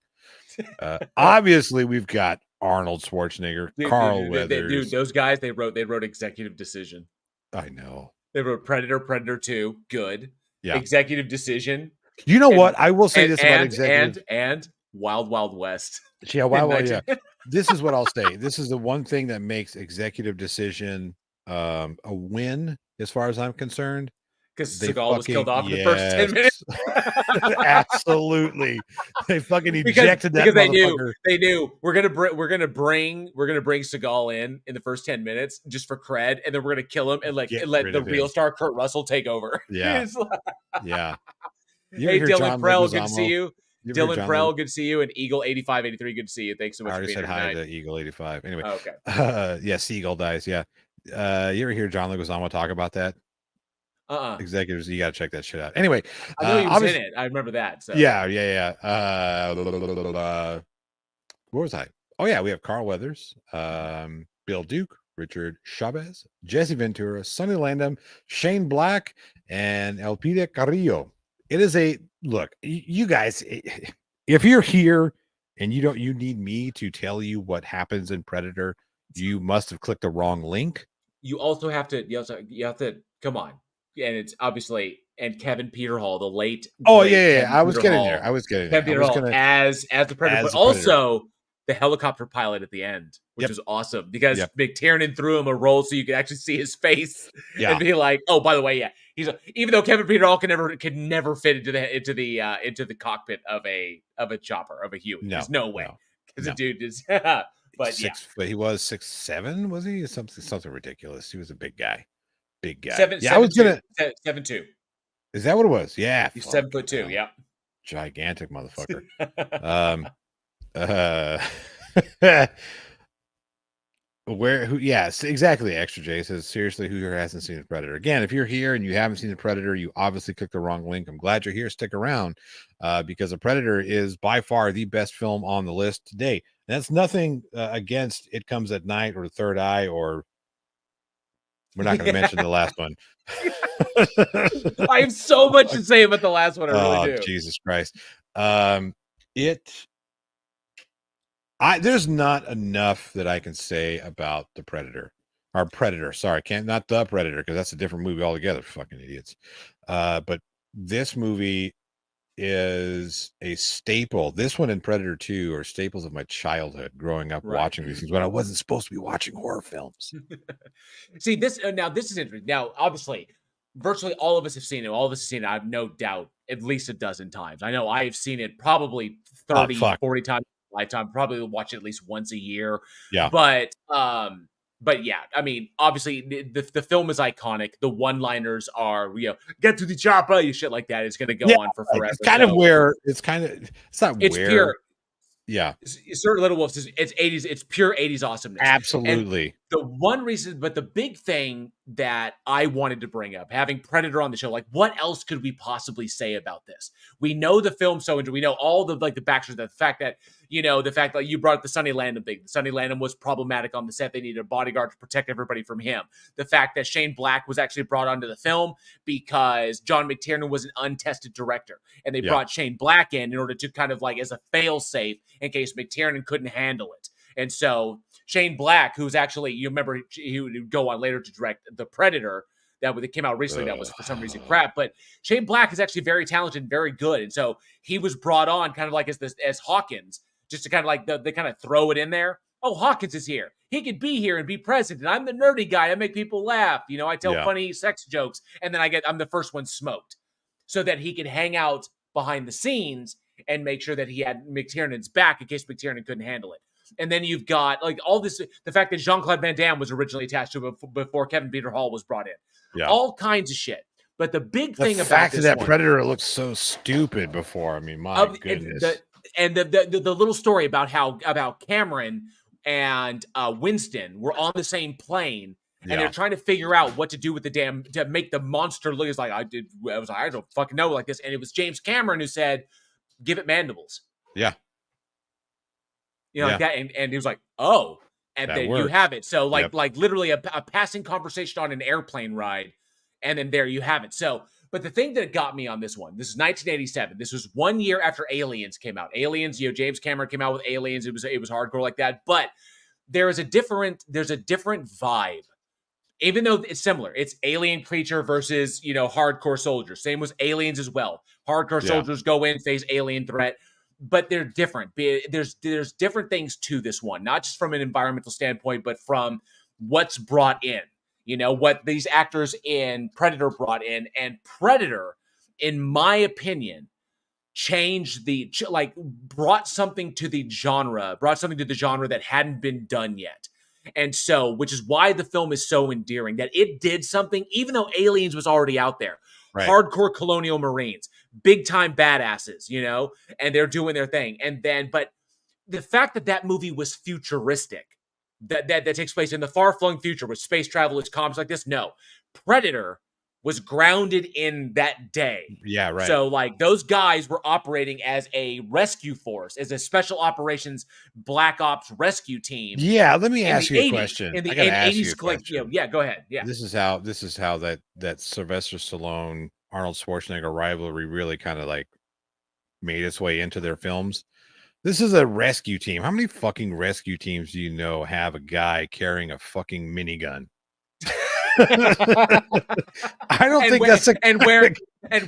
Obviously, we've got Arnold Schwarzenegger, Carl Weathers. Dude, those guys, they wrote Executive Decision. I know. They wrote Predator, Predator 2, good. Yeah. Executive Decision. You know what? I will say this about Executive. And Wild Wild West. Yeah, yeah. This is what I'll say. This is the one thing that makes Executive Decision a win as far as I'm concerned. Because Seagal was killed off in the first 10 minutes. Absolutely, they fucking ejected that because motherfucker. They knew we're gonna bring Seagal in the first 10 minutes just for cred, and then we're gonna kill him and let the real star Kurt Russell take over. Yeah, yeah. Hey, Dylan Prell, good to see you. Dylan Prell, good to see you, and Eagle 8583, good to see you. Thanks so much. I already for being said here hi to Eagle 85. Anyway, okay. Yeah, Seagull dies. Yeah, you ever hear John Leguizamo talk about that? Executives, you got to check that shit out. Anyway, I know he was in it. I remember that. So. Yeah. Where was I? Oh yeah, we have Carl Weathers, Bill Duke, Richard Chavez, Jesse Ventura, Sonny Landham, Shane Black, and Elpida Carrillo. It is a look, you guys. If you're here and you need me to tell you what happens in Predator, you must have clicked the wrong link. You also have to. You have to come on. And it's obviously Kevin Peterhall, the late. Oh yeah. I was getting there. Kevin Peterhall as the Predator, but also the helicopter pilot at the end, which is awesome because McTiernan threw him a roll so you could actually see his face and be like, "Oh, by the way, even though Kevin Peterhall can never fit into the cockpit of a chopper of a Huey. There's no way because the dude is." But but he was 6'7", was he? Something ridiculous. He was a big guy. Big guy. 7'2". Is that what it was? Yeah. He's 7'2". Yeah. Gigantic motherfucker. Yes, exactly. Extra J says, seriously, who here hasn't seen the Predator? Again, if you're here and you haven't seen the Predator, you obviously clicked the wrong link. I'm glad you're here. Stick around because the Predator is by far the best film on the list today. And that's nothing against It Comes at Night or Third Eye, or we're not going to mention the last one. I have so much to say about the last one. I really do. Jesus Christ. There's not enough that I can say about the Predator. Or Predator, sorry, not the Predator, because that's a different movie altogether, fucking idiots. But this movie is a staple. This one and Predator 2 are staples of my childhood growing up watching these things when I wasn't supposed to be watching horror films. See, this is interesting. Now, obviously, virtually all of us have seen it. All of us have seen it, I have no doubt, at least a dozen times. I know I've seen it probably 30, 40 times in my lifetime. Probably watch it at least once a year. Yeah. But yeah, I mean, obviously the film is iconic. The one-liners are, get to the chopper, you shit like that. It's going to go on for forever. It's pure. Yeah. Certain Little Wolves, it's 80s. It's pure 80s awesomeness. Absolutely. And the one reason, but the big thing that I wanted to bring up, having Predator on the show, like what else could we possibly say about this? We know the film so much. We know all the like the backstory, the fact that you brought up the Sonny Landham thing. Sonny Landham was problematic on the set. They needed a bodyguard to protect everybody from him. The fact that Shane Black was actually brought onto the film because John McTiernan was an untested director, and they brought Shane Black in order to kind of like as a fail-safe in case McTiernan couldn't handle it. And so Shane Black, who's actually, you remember, he would go on later to direct The Predator, that came out recently, that was for some reason crap, but Shane Black is actually very talented and very good, and so he was brought on kind of like as Hawkins, just to kind of like they kind of throw it in there. Oh, Hawkins is here. He could be here and be present, and I'm the nerdy guy. I make people laugh. I tell funny sex jokes, and then I'm the first one smoked, so that he could hang out behind the scenes and make sure that he had McTiernan's back in case McTiernan couldn't handle it. And then you've got like all this, the fact that Jean-Claude Van Damme was originally attached to it before Kevin Peter Hall was brought in. All kinds of shit. But the big thing about fact this that one, Predator looked so stupid before. I mean, my goodness. The little story about Cameron and Winston were on the same plane, and they're trying to figure out what to do with the damn to make the monster look. It's like I don't fucking know like this, and it was James Cameron who said, "Give it mandibles." Yeah. Like that, and he was like, "Oh," and then you have it. So, like literally a passing conversation on an airplane ride, and then there you have it. So, but the thing that got me on this one, this is 1987. This was 1 year after Aliens came out. Aliens, James Cameron came out with Aliens. It was hardcore like that, but there's a different vibe. Even though it's similar, it's alien creature versus hardcore soldiers. Same with Aliens as well. Hardcore soldiers go in, face alien threat. But they're different. There's different things to this one, not just from an environmental standpoint, but from what's brought in. What these actors in Predator brought in, and Predator, in my opinion, brought something to the genre that hadn't been done yet. And so, which is why the film is so endearing, that it did something, even though Aliens was already out there. Right. Hardcore colonial Marines, big time badasses, and they're doing their thing. And then, but the fact that movie was futuristic, that takes place in the far flung future with space travel, is comics like this. No, Predator was grounded in that day. Yeah, right. So like those guys were operating as a rescue force, as a special operations black ops rescue team. Yeah, let me ask you a question. In the 80s, yeah, go ahead. Yeah. This is how that Sylvester Stallone Arnold Schwarzenegger rivalry really kind of like made its way into their films. This is a rescue team. How many fucking rescue teams do you know have a guy carrying a fucking minigun? I don't think that's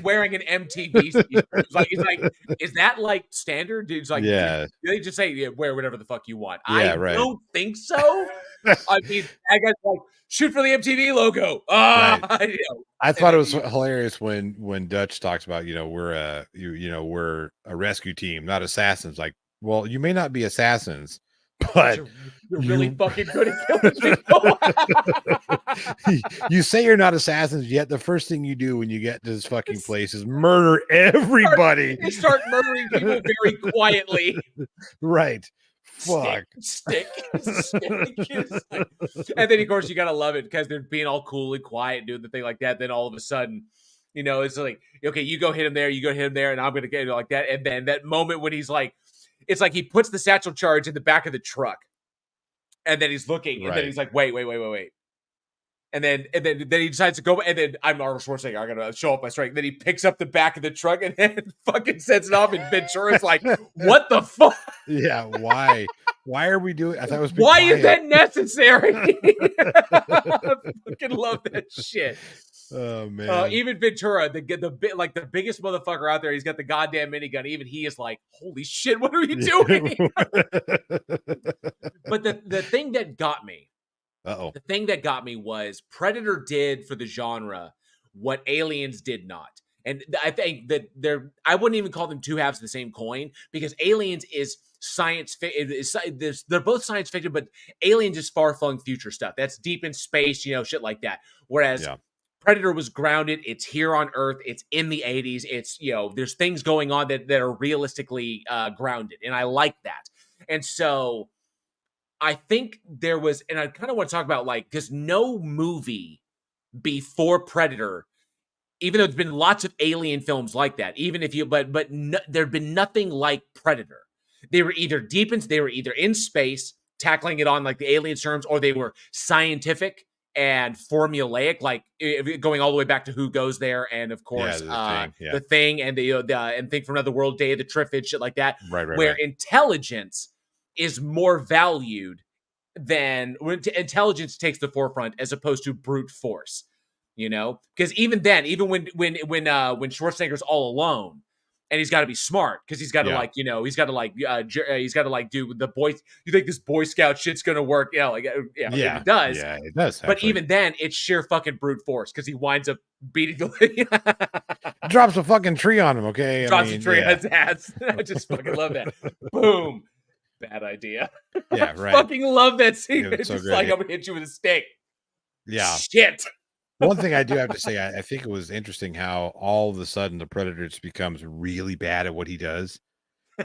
wearing an MTV t-shirt. It's like, is that like standard? Dude's like, they just say wear whatever the fuck you want. I don't think so. I mean, I guess like shoot for the MTV logo. I thought it was hilarious when Dutch talks about we're a rescue team, not assassins. Like, well, you may not be assassins, but you're really fucking good at killing people. You say you're not assassins, yet the first thing you do when you get to this fucking place is murder everybody. You start murdering people very quietly. Right. Fuck. Stick. And then, of course, you got to love it because they're being all cool and quiet, doing the thing like that. Then all of a sudden, it's like, okay, you go hit him there, and I'm going to get it like that. And then that moment when he's like, it's like he puts the satchel charge in the back of the truck. And then he's looking, and then he's like, wait. And then he decides to go, and then I'm Arnold Schwarzenegger, I'm going to show up my strength. Then he picks up the back of the truck and then fucking sets it off, and Ventura's like, what the fuck? Yeah, why? Why are we doing? I thought it was. Why is that necessary? I fucking love that shit. Oh man! Even Ventura, the biggest motherfucker out there, he's got the goddamn minigun. Even he is like, "Holy shit, what are you doing?" But the thing that got me, the thing that got me was Predator did for the genre what Aliens did not, and I think that I wouldn't even call them two halves of the same coin, because Aliens is science fiction. They're both science fiction, but Aliens is far flung future stuff. That's deep in space, shit like that. Whereas Predator was grounded. It's here on Earth. It's in the 80s. It's, there's things going on that are realistically grounded. And I like that. And so I think there was, and I kind of want to talk about like, because no movie before Predator, even though there's been lots of alien films like that, even if you, but no, there'd been nothing like Predator. They were either they were either in space, tackling it on like the alien terms, or they were scientific and formulaic, like going all the way back to Who Goes There, and of course, the Thing, and the and Think from Another World, Day of the Triffids, shit like that, where intelligence is more valued than when intelligence takes the forefront as opposed to brute force. You know, because even then, even when Schwarzenegger's all alone, and he's got to be smart because he's got to like, you know, he's got to like do the boy. You think this Boy Scout shit's gonna work? Yeah, like it does. Yeah, it does. But even then, it's sheer fucking brute force because he winds up beating the drops a fucking tree on him. Okay, drops a tree on his ass. I just fucking love that. Boom. Bad idea. Yeah, right. I fucking love that scene. Yeah, it's so just great. like I'm gonna hit you with a stick. Yeah. Shit. One thing I do have to say, I think it was interesting how all of a sudden the Predator just becomes really bad at what he does.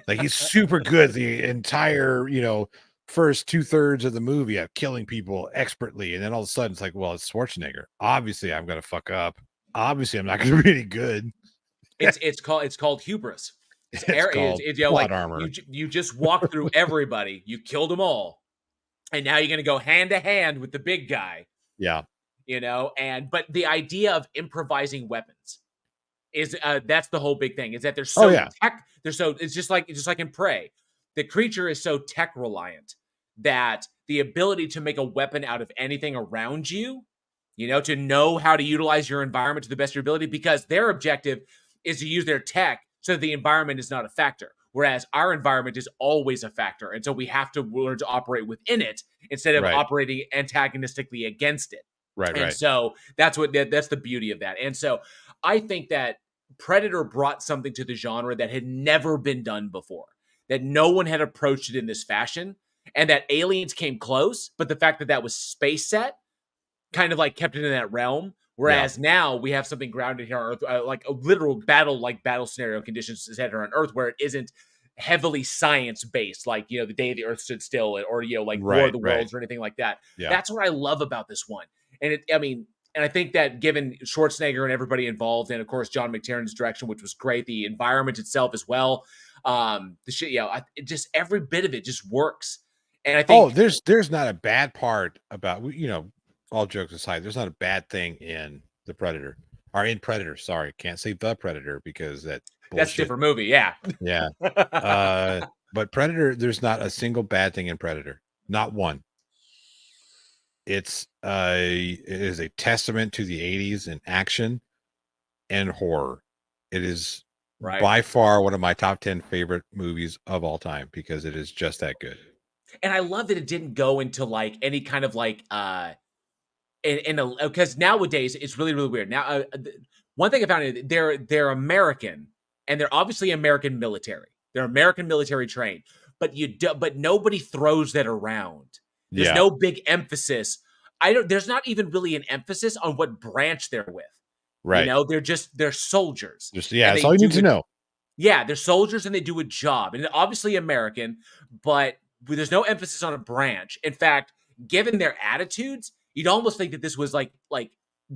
Like he's super good the entire, you know, first 2/3 of the movie at killing people expertly, and then all of a sudden it's like, well, it's Schwarzenegger. Obviously, I'm gonna fuck up. Obviously, I'm not gonna be any good. It's called hubris. It's you know, plot like armor. You just walk through everybody. You killed them all, and now you're gonna go hand to hand with the big guy. Yeah. You know, but the idea of improvising weapons is that's the whole big thing, is that they're so it's just like in Prey. The creature is so tech reliant that the ability to make a weapon out of anything around you, you know, to know how to utilize your environment to the best of your ability, because their objective is to use their tech so that the environment is not a factor. Whereas our environment is always a factor. And so we have to learn to operate within it instead of operating antagonistically against it. Right. So that's the beauty of that. And so I think that Predator brought something to the genre that had never been done before, that no one had approached it in this fashion, and that Aliens came close, but the fact that that was space set kind of like kept it in that realm. Whereas now we have something grounded here on Earth, like a literal battle scenario conditions set here on Earth, where it isn't heavily science based, like, you know, the day the Earth stood still, or, you know, like War of the Worlds or anything like that. Yeah. That's what I love about this one. And and I think that given Schwarzenegger and everybody involved, and of course John McTiernan's direction, which was great, the environment itself as well, the shit, you know, it just every bit of it just works. And I think there's not a bad part about, you know, all jokes aside, there's not a bad thing in the Predator or in Predator. Sorry, can't say the Predator because that's a different movie. Yeah, yeah. But Predator, there's not a single bad thing in Predator, not one. It is a testament to the 80s in action and horror. It is by far one of my top 10 favorite movies of all time because it is just that good. And I love that it didn't go into like any kind of like because nowadays it's really, really weird. Now, one thing I found is they're American, and they're obviously American military. They're American military trained, but nobody throws that around. There's no big emphasis. There's not even really an emphasis on what branch they're with. Right. You know, they're soldiers. That's all you need to know. Yeah, they're soldiers and they do a job. And obviously American, but there's no emphasis on a branch. In fact, given their attitudes, you'd almost think that this was like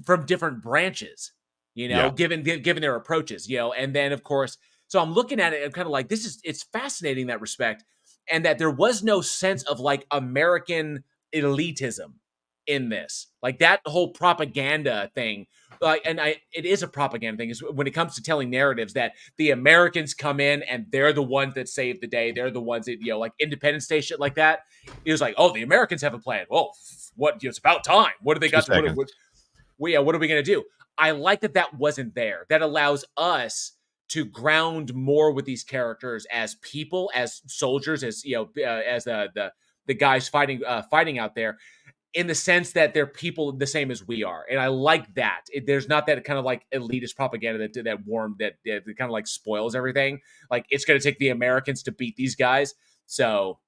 from different branches, you know, given their approaches, you know. And then of course, so I'm looking at it and kind of like, it's fascinating in that respect. And that there was no sense of like American elitism in this, like that whole propaganda thing. It is a propaganda thing, is when it comes to telling narratives that the Americans come in and they're the ones that save the day. They're the ones that, you know, like Independence Day, shit like that. It was like, oh, the Americans have a plan. Well, what? It's about time. What do they got? What are we going to do? I like that wasn't there. That allows us to ground more with these characters as people, as soldiers, as, you know, as the guys fighting out there, in the sense that they're people the same as we are. And I like that. There's not that kind of like elitist propaganda that kind of like spoils everything. Like, it's going to take the Americans to beat these guys. So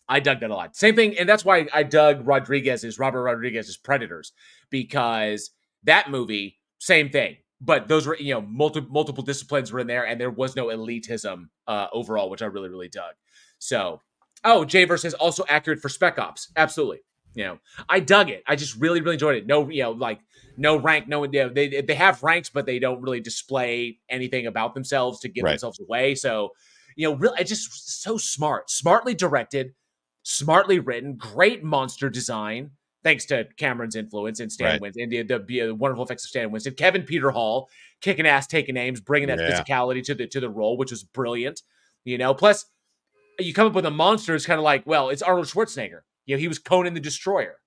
I dug that a lot. Same thing. And that's why I dug Robert Rodriguez's Predators, because that movie, same thing. But those were, you know, multiple disciplines were in there, and there was no elitism overall, which I really, really dug. So Oh, J versus also accurate for Spec Ops. Absolutely. You know, I dug it. I just really, really enjoyed it. No, you know, like no rank, no, you know, they have ranks, but they don't really display anything about themselves to give Right. themselves away. So, you know, really, it's just so smart, smartly directed, smartly written, great monster design. Thanks to Cameron's influence and Stan Right. Winston, and the wonderful effects of Stan Winston, Kevin Peter Hall kicking ass, taking names, bringing that Yeah. physicality to the role, which was brilliant. You know, plus you come up with a monster. It's kind of like, well, it's Arnold Schwarzenegger. You know, he was Conan the Destroyer.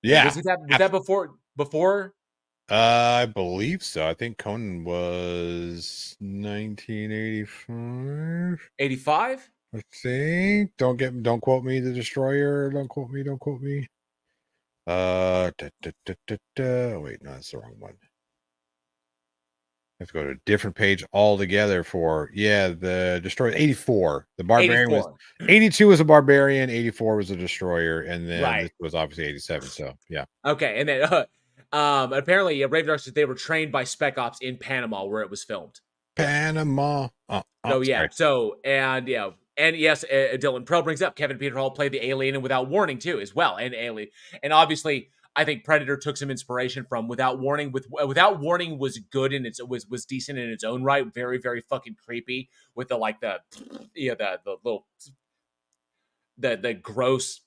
Yeah. Was that before? I believe so. I think Conan was 1985. 85? I think. Don't quote me, the Destroyer. Don't quote me. Don't quote me. Wait, no, that's the wrong one. I have to go to a different page altogether for the Destroyer. 84. The Barbarian 84. was 82 was a Barbarian, 84 was a Destroyer, and then Right. this was obviously 87. So yeah. Okay, and then apparently Raven Dark said they were trained by Spec Ops in Panama where it was filmed. Panama. So yeah, sorry. so and yes, Dylan Pro brings up Kevin Peter Hall played the alien in Without Warning too, as well, and Alien, and obviously I think Predator took some inspiration from Without Warning. Without Warning was good and was decent in its own right, very very fucking creepy with the little the gross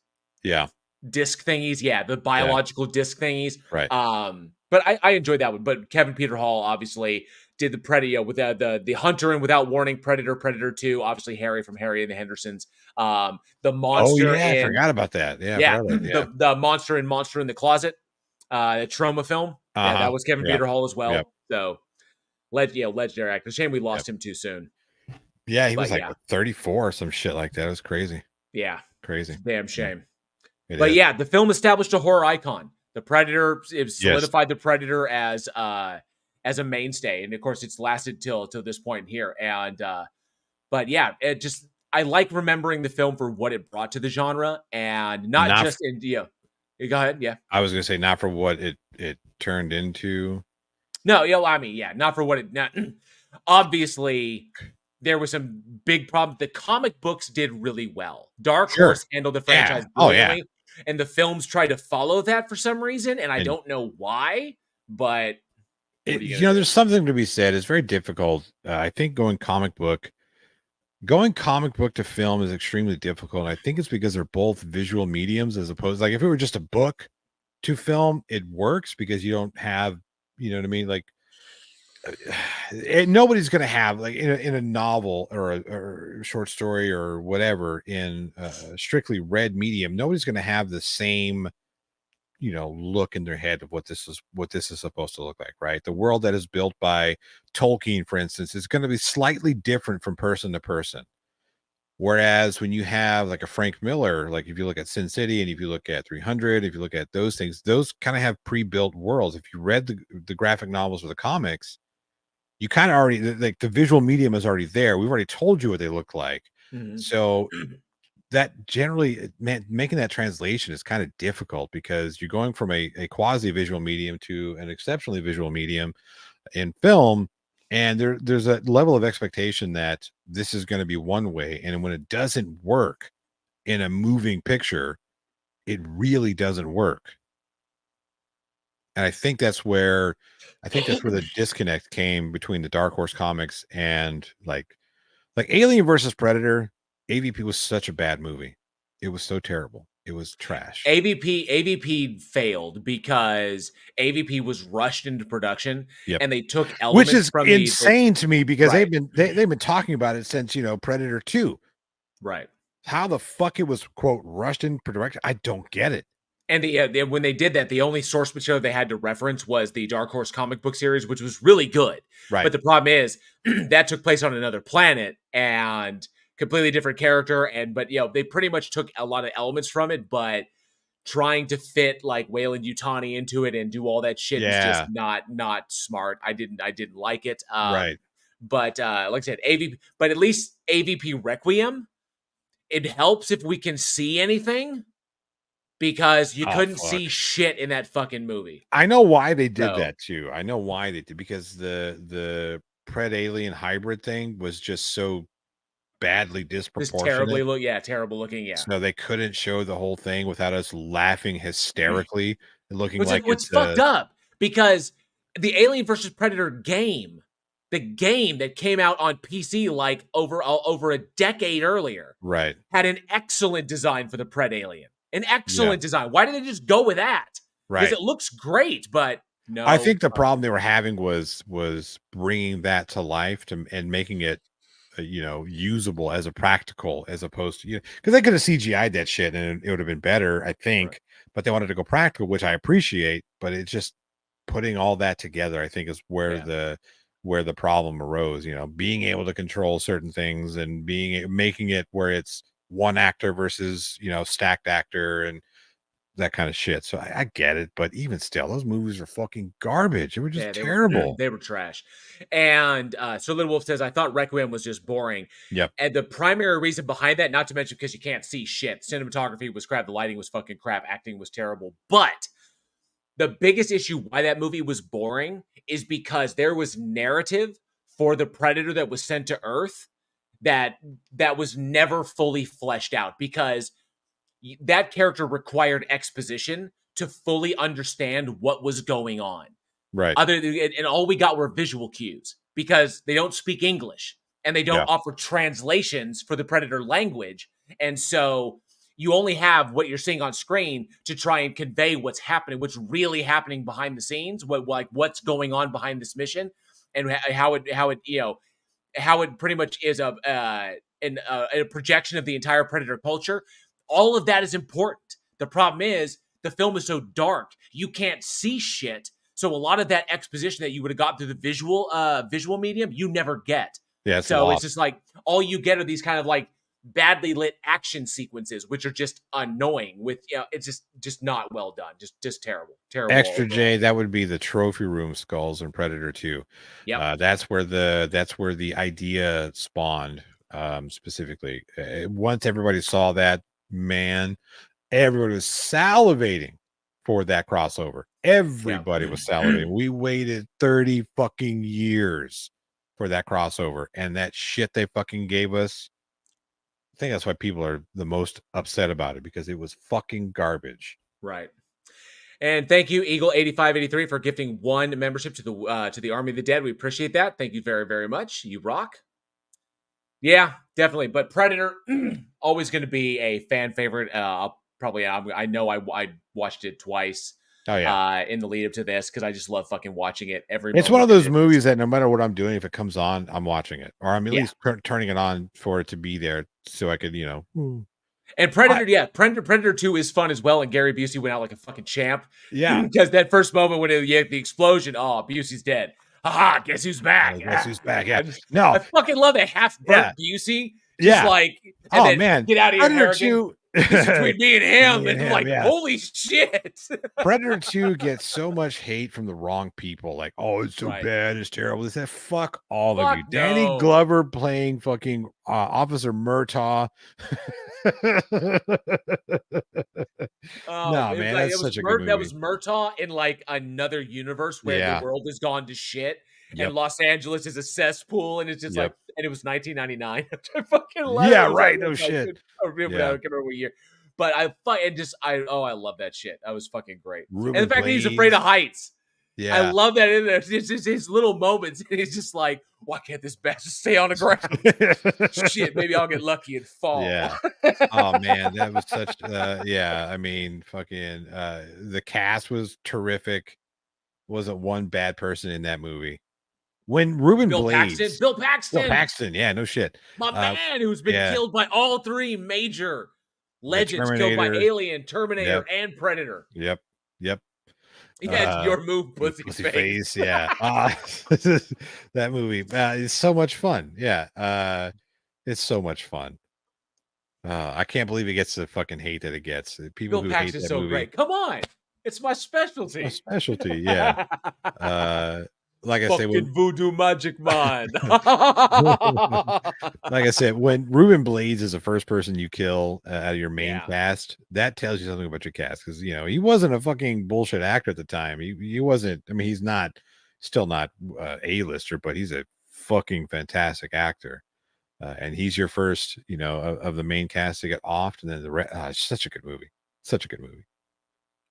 disc thingies, the biological disc thingies, right? But I enjoyed that one. But Kevin Peter Hall obviously did the Predator with the Hunter and Without Warning, Predator 2, obviously Harry from Harry and the Hendersons, the monster. I forgot about that. The monster in the Closet, the Trauma film. Yeah, that was Kevin Peter Hall as well. So legendary actor. Shame we lost him too soon. Yeah, he was 34 or some shit like that. It was crazy. Yeah, crazy. Damn shame. But the film established a horror icon. The Predator, it solidified the Predator as a mainstay, and of course, it's lasted till this point here. And it just I like remembering the film for what it brought to the genre, and not just in Go ahead, yeah. I was gonna say not for what it turned into. No, I mean, not for what it. Obviously, there was some big problem. The comic books did really well. Dark Horse handled the franchise brilliantly. And the films tried to follow that for some reason, and I don't know why, but there's something to be said. It's very difficult. I think going comic book to film is extremely difficult. I think it's because they're both visual mediums as opposed if it were just a book to film, it works because you don't have, you know what I mean? Like nobody's going to have in a novel or a short story or whatever in a strictly read medium, nobody's going to have the same look in their head of what this is supposed to look like, right? The world that is built by Tolkien, for instance, is going to be slightly different from person to person. Whereas when you have a Frank Miller, if you look at Sin City and if you look at 300, if you look at those things, those kind of have pre-built worlds. If you read the graphic novels or the comics, you kind of already the visual medium is already there. We've already told you what they look like. Mm-hmm. So that generally making that translation is kind of difficult because you're going from a quasi visual medium to an exceptionally visual medium in film. And there's a level of expectation that this is going to be one way. And when it doesn't work in a moving picture, it really doesn't work. And I think that's where the disconnect came between the Dark Horse comics and like Alien versus Predator. AVP was such a bad movie. It was so terrible. It was trash. AVP failed because AVP was rushed into production, and they took elements, which is insane to me because they've been talking about it since Predator 2. Right. How the fuck it was quote rushed into production? I don't get it. And when they did that, the only source material they had to reference was the Dark Horse comic book series, which was really good. Right. But the problem is that took place on another planet and completely different character. But they pretty much took a lot of elements from it, but trying to fit Wayland Yutani into it and do all that shit is just not smart. I didn't like it. Right. But like I said, AVP, but at least AVP Requiem, it helps if we can see anything. Because you couldn't see shit in that fucking movie. I know why they did that too. I know why they did because the Pred Alien hybrid thing was just so badly Just disproportionate. terrible looking. Yeah. So they couldn't show the whole thing without us laughing hysterically and looking like What's it's fucked up, because the Alien versus Predator game, the game that came out on PC like over a decade earlier, right, had an excellent design for the Pred Alien. An Yeah. excellent design. Why did they just go with that? Because right. it looks great, but no. I think the problem they were having was bringing that to life and making it, usable as a practical, as opposed to, because they could have CGI'd that shit and it would have been better, I think. Right. But they wanted to go practical, which I appreciate. But it's just putting all that together, I think, is where the problem arose. Being able to control certain things and making it where it's one actor versus stacked actor and that kind of shit. So I get it, but even still, those movies are fucking garbage. They were just terrible. They were trash. And Sir Little Wolf says, I thought Requiem was just boring. Yep. And the primary reason behind that, not to mention because you can't see shit, cinematography was crap, the lighting was fucking crap, acting was terrible. But the biggest issue why that movie was boring is because there was narrative for the Predator that was sent to Earth that was never fully fleshed out, because that character required exposition to fully understand what was going on. Right. And all we got were visual cues, because they don't speak English and they don't offer translations for the Predator language. And so you only have what you're seeing on screen to try and convey what's happening, what's really happening behind the scenes, what's going on behind this mission, and how it pretty much is a projection of the entire Predator culture. All of that is important. The problem is the film is so dark, you can't see shit. So a lot of that exposition that you would have got through the visual medium, you never get. Yeah. So it's just like all you get are these kind of like badly lit action sequences, which are just annoying. It's just not well done. Just terrible. Extra J, that would be the trophy room skulls in Predator 2. Yeah. That's where the idea spawned. Specifically, once everybody saw that, man, everybody was salivating for that crossover. Everybody was salivating. We waited 30 fucking years for that crossover, and that shit they fucking gave us, I think that's why people are the most upset about it, because it was fucking garbage. Right. And thank you, Eagle8583, for gifting 1 membership to the Army of the Dead. We appreciate that. Thank you very, very much. You rock. Yeah, definitely. But Predator, always going to be a fan favorite. I know I watched it twice. Oh yeah. In the lead up to this, because I just love fucking watching it every. It's one of those movies that no matter what I'm doing, if it comes on, I'm watching it, or I'm at least turning it on for it to be there, so I could, And Predator, Predator 2 is fun as well. And Gary Busey went out like a fucking champ. Yeah, because that first moment when the explosion, Busey's dead. Haha, guess who's back? Guess who's back? Yeah. I fucking love that half-burnt Busey. Just like, and then man, get out of here, Predator 2. Between me and him, holy shit. Predator 2 gets so much hate from the wrong people. Like, oh, it's so bad, it's terrible. It's that fuck all of you. Danny Glover playing fucking Officer Murtaugh. Man, that's such a good movie. That was Murtaugh in like another universe where the world has gone to shit. And Los Angeles is a cesspool, and it's just like, and it was 1999. I fucking love it. Yeah, right. No shit. I can't remember what year, but I love that shit. That was fucking great. Ruben and the fact that he's afraid of heights. Yeah, I love that in there. It's just his little moments. And he's just like, why can't this bastard stay on the ground? Shit, maybe I'll get lucky and fall. Yeah. Oh man, that was such. I mean, fucking. The cast was terrific. Wasn't one bad person in that movie. When Ruben Blades, Bill Paxton, yeah, no shit, my man, who's been killed by all 3 major legends, killed by Alien, Terminator, and Predator. Yep. Yeah, your move, pussy face. Yeah, that movie is so much fun. Yeah, it's so much fun. I can't believe it gets the fucking hate that it gets. People Bill who hate that so movie. Great. Come on, it's my specialty. Yeah. Like I said, voodoo magic man. Like I said, when Ruben Blades is the first person you kill out of your main cast, that tells you something about your cast, because he wasn't a fucking bullshit actor at the time. He wasn't. I mean, he's still not A-lister, but he's a fucking fantastic actor. and he's your first, of the main cast to get offed, and then it's such a good movie. Such a good movie.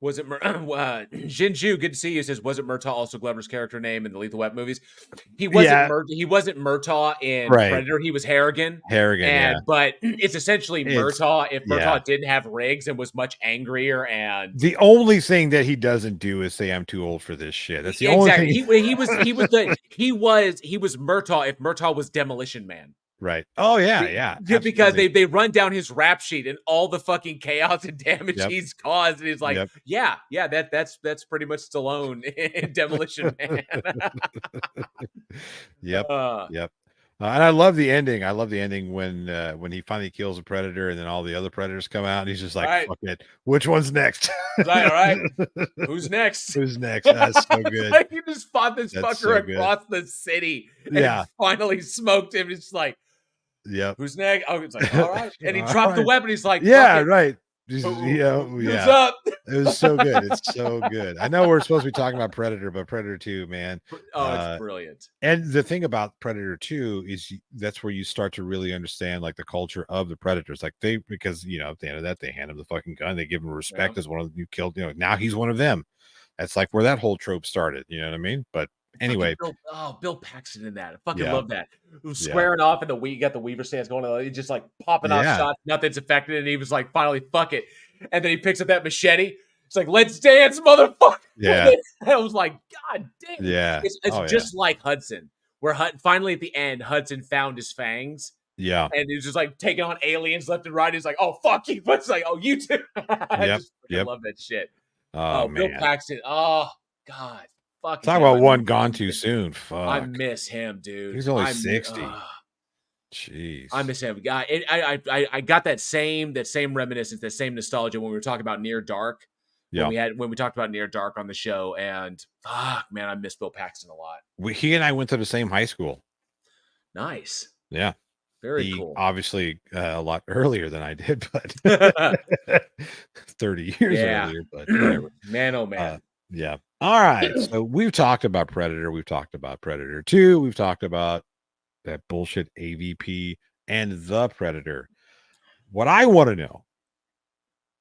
Was it Jinju? Good to see you. Says, was it Murtaugh also Glover's character name in the Lethal Weapon movies? He wasn't. He wasn't Murtaugh in Predator. He was Harrigan. But it's essentially Murtaugh if Murtaugh didn't have rigs and was much angrier. And the only thing that he doesn't do is say, "I'm too old for this shit." That's the only thing. He was Murtaugh if Murtaugh was Demolition Man. Right. Oh yeah. Because they run down his rap sheet and all the fucking chaos and damage he's caused, and he's like, that's pretty much Stallone in Demolition Man. Yep. And I love the ending. I love the ending when he finally kills a predator, and then all the other predators come out, and he's just like, "Fuck it, which one's next?" All right. Who's next? Who's next? That's so good. Like he just fought this fucker across the city, and finally smoked him. It's like. Yeah. Who's next? Oh, it's like, all right. And he dropped the weapon. He's like, right. Who's up? It was so good. It's so good. I know we're supposed to be talking about Predator, but Predator 2, man. It's brilliant. And the thing about Predator 2 is that's where you start to really understand like the culture of the predators. Like because at the end of that, they hand him the fucking gun. They give him respect as one of them you killed. Now he's one of them. That's like where that whole trope started. You know what I mean? But anyway, Bill Paxton in that. I fucking love that. Squaring off, and you got the Weaver stance going. He's just like popping off shots. Nothing's affected, and he was like, finally, fuck it. And then he picks up that machete. It's like, let's dance, motherfucker. Yeah. I was like, God damn. Yeah. It's just like Hudson, where finally at the end, Hudson found his fangs. Yeah. And he was just like taking on aliens left and right. He's like, oh, fuck you. But it's like, oh, you too. I love that shit. Oh, man. Bill Paxton. Oh, God. Talk about one gone too soon. Fuck. I miss him, dude. He's only 60. Jeez. I miss him. I got that same reminiscence, that same nostalgia when we were talking about Near Dark. Yeah. When we talked about Near Dark on the show, and fuck, man, I miss Bill Paxton a lot. He and I went to the same high school. Nice. Yeah. Very cool. Obviously, a lot earlier than I did, but 30 years earlier. But whatever. Man, oh man. Yeah. All right. So we've talked about Predator. We've talked about Predator 2. We've talked about that bullshit AVP and the Predator. What I want to know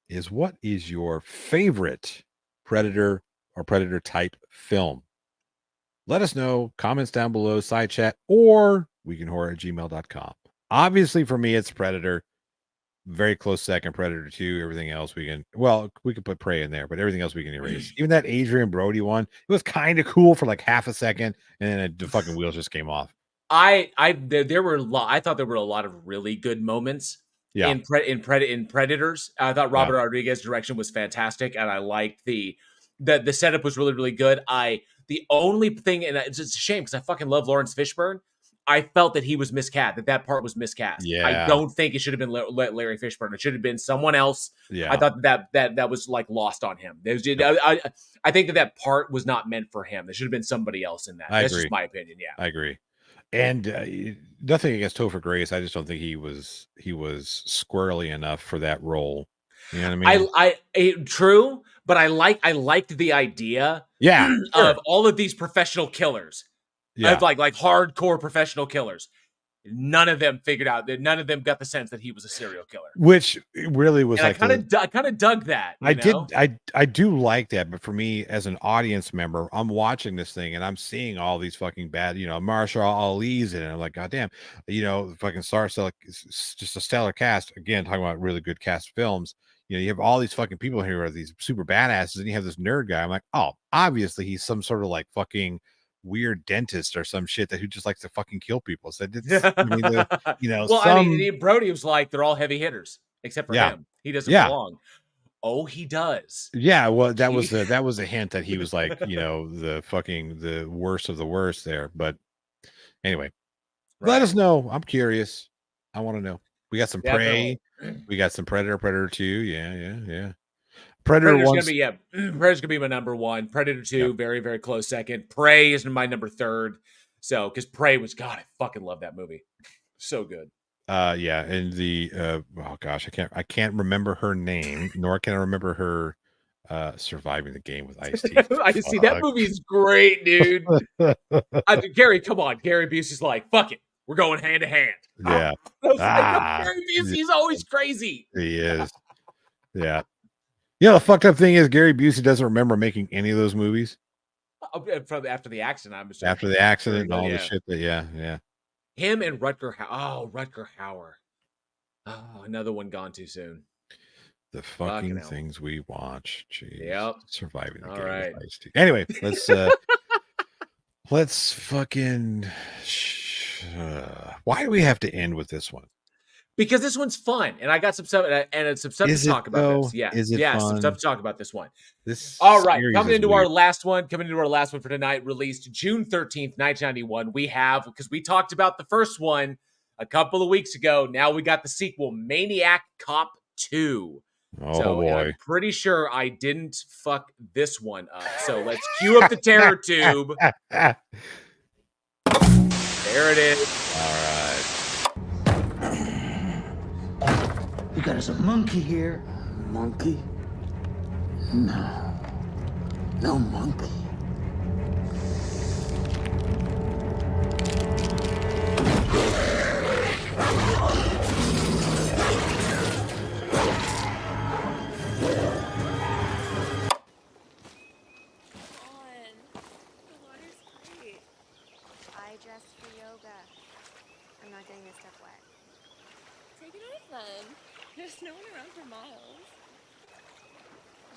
is, what is your favorite Predator or Predator type film? Let us know. Comments down below, side chat, or weekinhorror@gmail.com. Obviously, for me, it's Predator. Very close second, Predator 2. Everything else we can put Prey in there, but everything else we can erase. Even that Adrian Brody one, it was kind of cool for like half a second, and then the fucking wheels just came off. I thought there were a lot of really good moments in Predators. I thought Robert Rodriguez's direction was fantastic, and I liked the setup was really, really good. The only thing, and it's just a shame because I fucking love Lawrence Fishburne, I felt that he was miscast, that part was miscast. Yeah. I don't think it should have been Larry Fishburne. It should have been someone else. Yeah. I thought that was like lost on him. I think that part was not meant for him. There should have been somebody else in that. That's just my opinion. Yeah. I agree. And nothing against Topher Grace. I just don't think he was squirrely enough for that role. You know what I mean? True, but I liked the idea of all of these professional killers. Of like hardcore professional killers. None of them figured out that none of them got the sense that he was a serial killer. Which really was, and like, I kind of dug that. I do like that, but for me as an audience member, I'm watching this thing and I'm seeing all these fucking bad, Marshall Ali's in it. I'm like, God damn, fucking it's just a stellar cast. Again, talking about really good cast films. You have all these fucking people here who are these super badasses, and you have this nerd guy. I'm like, oh, obviously he's some sort of like fucking weird dentist or some shit who just likes to fucking kill people. So Brody was like, they're all heavy hitters except for him. He doesn't belong. Oh, he does. Yeah, well, that was a hint that he was like, the worst of the worst there. But anyway, let us know. I'm curious. I want to know. We got some Prey. We got some Predator 2. Yeah. Predator's gonna be my number one. Predator 2, very, very close second. Prey is my number third. So, because Prey was, God, I fucking love that movie. So good. And the oh gosh, I can't remember her name, nor can I remember her surviving the game with Ice-T. I see that movie is great, dude. Gary, come on. Gary Busey's like, fuck it. We're going hand to hand. Yeah. I was like, Gary Busey is always crazy. He is. Yeah. The fucked up thing is Gary Busey doesn't remember making any of those movies. From after the accident, I'm assuming. After the accident and all the shit that, yeah. Him and Rutger Hauer. Oh, another one gone too soon. The fucking things we watch. Jeez. Yep. Surviving the all game. Right. Anyway, let's fucking. Why do we have to end with this one? Because this one's fun, and I got some stuff, and some stuff to talk about. This, yeah, some stuff to talk about this one. All right, coming into our last one for tonight, released June 13th, 1991. We have, because we talked about the first one a couple of weeks ago. Now we got the sequel, Maniac Cop 2. Oh boy! I'm pretty sure I didn't fuck this one up. So let's cue up the terror tube. There it is. All right. We got us a monkey here. Monkey? No. No monkey. Then. There's no one around for miles.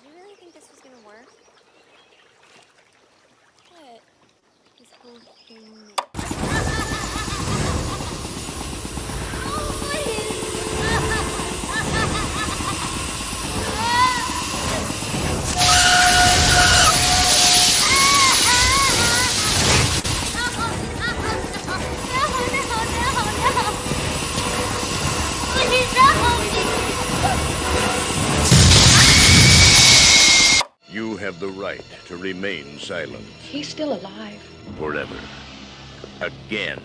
Did you really think this was gonna work? What? This whole thing. You have the right to remain silent. He's still alive. Forever. Again.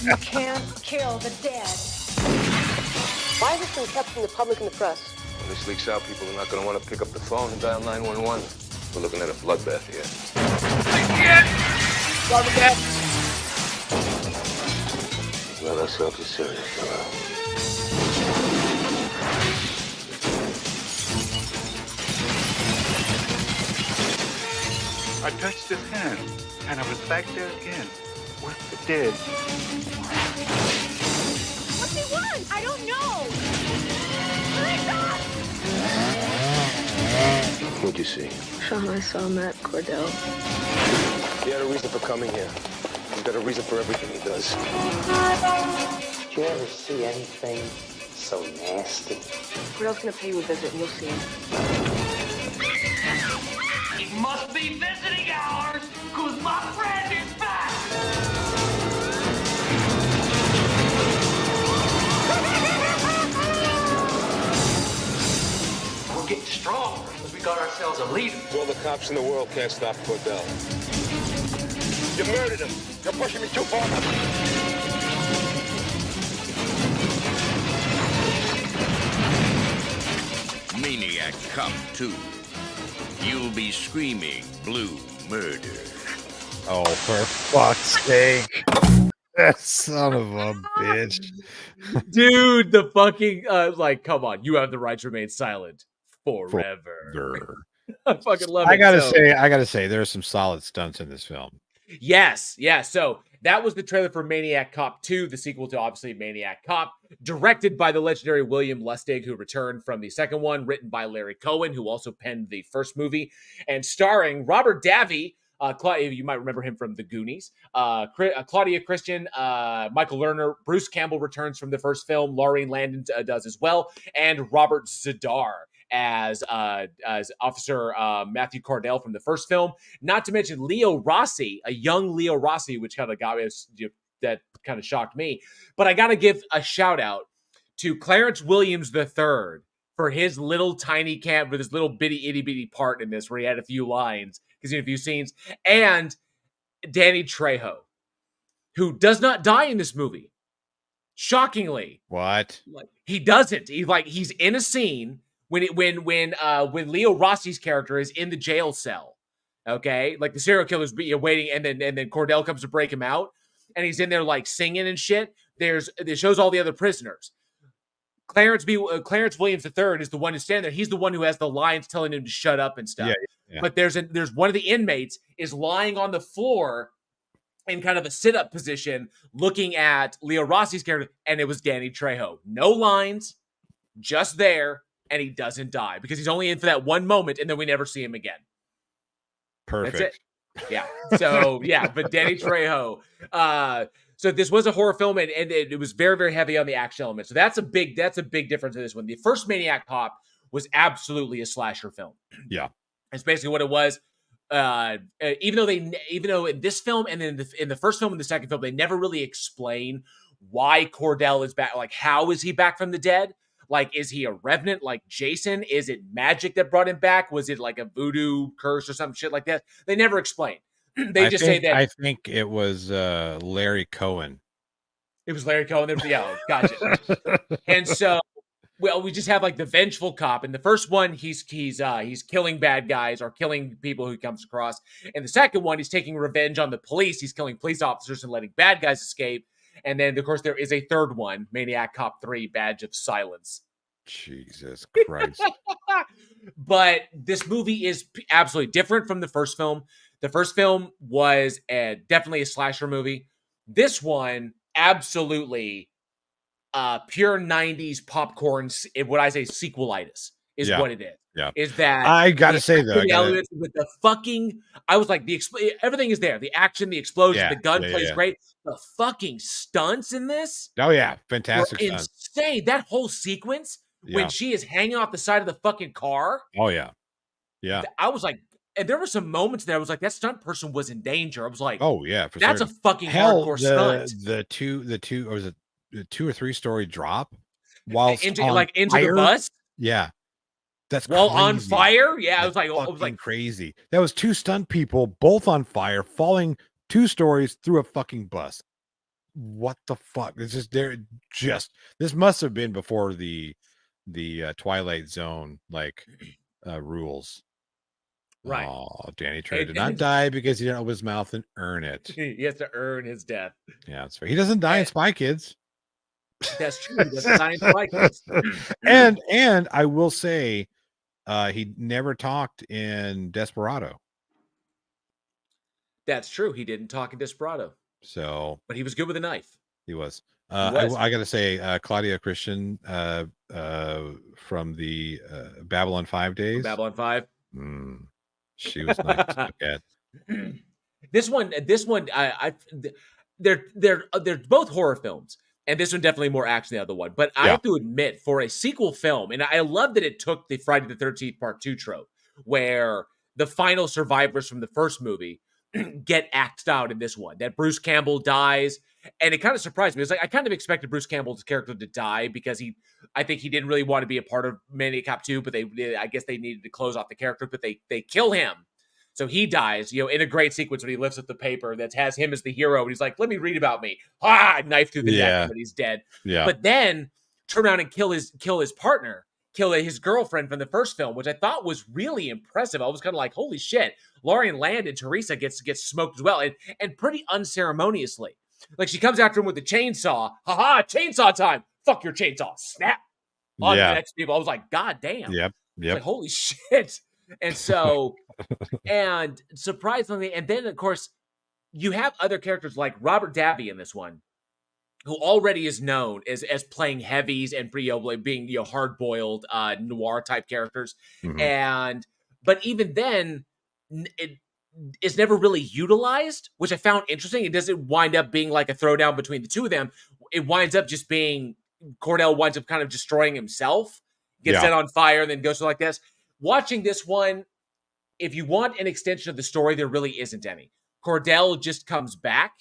You can't kill the dead. Why has this been kept from the public and the press? When this leaks out, people are not going to want to pick up the phone and dial 911. We're looking at a bloodbath here. Let ourselves be serious, fellow. I touched his hand, and I was back there again with the dead. What's he want? I don't know. What'd you see? Sean, I saw Matt Cordell. He had a reason for coming here. He's got a reason for everything he does. Did you ever see anything so nasty? Cordell's gonna pay you a visit and you'll see him. It must be visiting hours, cause my friend is back! We're getting stronger because we got ourselves a leader. All the cops in the world can't stop Cordell. You murdered him. You're pushing me too far. Maniac Cop 2. You'll be screaming blue murder. Oh, for fuck's sake. That son of a bitch. Dude, the fucking, come on. You have the right to remain silent forever. I fucking love it. I gotta say, there are some solid stunts in this film. Yes. So that was the trailer for Maniac Cop 2, the sequel to obviously Maniac Cop, directed by the legendary William Lustig, who returned from the second one, written by Larry Cohen, who also penned the first movie, and starring Robert Davi. You might remember him from The Goonies. Claudia Christian, Michael Lerner, Bruce Campbell returns from the first film. Laureen Landon does as well, and Robert Zadar as Officer Matthew Cordell from the first film. Not to mention Leo Rossi, a young Leo Rossi, which kind of got me, that kind of shocked me. But I got to give a shout out to Clarence Williams III for his little tiny camp with his little bitty itty bitty part in this, where he had a few lines, because he had a few scenes, and Danny Trejo, who does not die in this movie. Shockingly, what? He doesn't. He's in a scene when Leo Rossi's character is in the jail cell, Okay, like the serial killer's waiting, and then Cordell comes to break him out, and he's in there like singing and shit. It shows all the other prisoners. Clarence Williams III is the one who's standing there. He's the one who has the lines telling him to shut up and stuff. Yeah. But there's one of the inmates is lying on the floor in kind of a sit-up position, looking at Leo Rossi's character, and it was Danny Trejo. No lines, just there, and he doesn't die because he's only in for that one moment, and then we never see him again. Perfect. That's it. Yeah. So but Danny Trejo. So this was a horror film, and it was very, very heavy on the action element. So that's a big difference in this one. The first Maniac Cop was absolutely a slasher film. Yeah, it's basically what it was. Even though in this film and then in the first film and the second film, they never really explain why Cordell is back. Like, how is he back from the dead? Like, is he a revenant like Jason? Is it magic that brought him back? Was it like a voodoo curse or some shit like that? They never explain. They say that. I think it was Larry Cohen. It was Larry Cohen. Yeah, gotcha. And so, well, we just have like the vengeful cop. In the first one, he's killing bad guys or killing people who he comes across. In the second one, he's taking revenge on the police. He's killing police officers and letting bad guys escape. And then, of course, there is a third one, Maniac Cop 3, Badge of Silence. Jesus Christ. But this movie is absolutely different from the first film. The first film was definitely a slasher movie. This one, absolutely pure 90s popcorn, what I say, sequelitis is what it is. Yeah. Is that I gotta say though, with the fucking, I was like, everything is there. The action, the explosion, the gun plays great. The fucking stunts in this. Oh yeah, fantastic stunts. Insane. That whole sequence when she is hanging off the side of the fucking car. Oh yeah. Yeah. I was like, and there were some moments there I was like, that stunt person was in danger. I was like, oh yeah, for that's certain. A fucking hardcore stunt. The two or was it a 2 or 3 story drop while into the bus? Yeah. That's while crazy. On fire. Yeah, That's I was like crazy. That was 2 stunt people, both on fire, falling 2 stories through a fucking bus. What the fuck? This must have been before the Twilight Zone rules. Right. Oh, Danny Trejo did not die because he didn't open his mouth and earn it. He has to earn his death. Yeah, that's right. He doesn't die in Spy Kids. That's true. He doesn't die in Spy Kids. And I will say, he never talked in Desperado. That's true. He didn't talk in Desperado. So, but he was good with a knife. He was. I got to say, Claudia Christian from the Babylon 5 days. Babylon 5. She was nice to look at. This one, they're both horror films, and this one definitely more action than the other one. But I have to admit, for a sequel film, and I love that it took the Friday the 13th Part 2 trope, where the final survivors from the first movie get axed out in this one. That Bruce Campbell dies, and it kind of surprised me. It's like I kind of expected Bruce Campbell's character to die because I think he didn't really want to be a part of Maniac Cop 2, but I guess they needed to close off the character, but they kill him. So he dies, in a great sequence when he lifts up the paper that has him as the hero, and he's like, "Let me read about me." Knife through the neck, but he's dead. Yeah. But then turn around and kill his partner, kill his girlfriend from the first film, which I thought was really impressive. I was kind of like, "Holy shit!" Lorian Land and Teresa gets smoked as well, and pretty unceremoniously. Like she comes after him with the chainsaw. Chainsaw time! Fuck your chainsaw! Snap on the next people. I was like, "God damn!" Yep. Like, holy shit! And so, and surprisingly, and then of course, you have other characters like Robert Davi in this one, who already is known as playing heavies and being hard boiled noir type characters, but even then, it is never really utilized, which I found interesting. It doesn't wind up being like a throwdown between the two of them. It winds up just being Cordell winds up kind of destroying himself, gets set on fire, and then goes through like this. Watching this one, if you want an extension of the story, there really isn't any. Cordell just comes back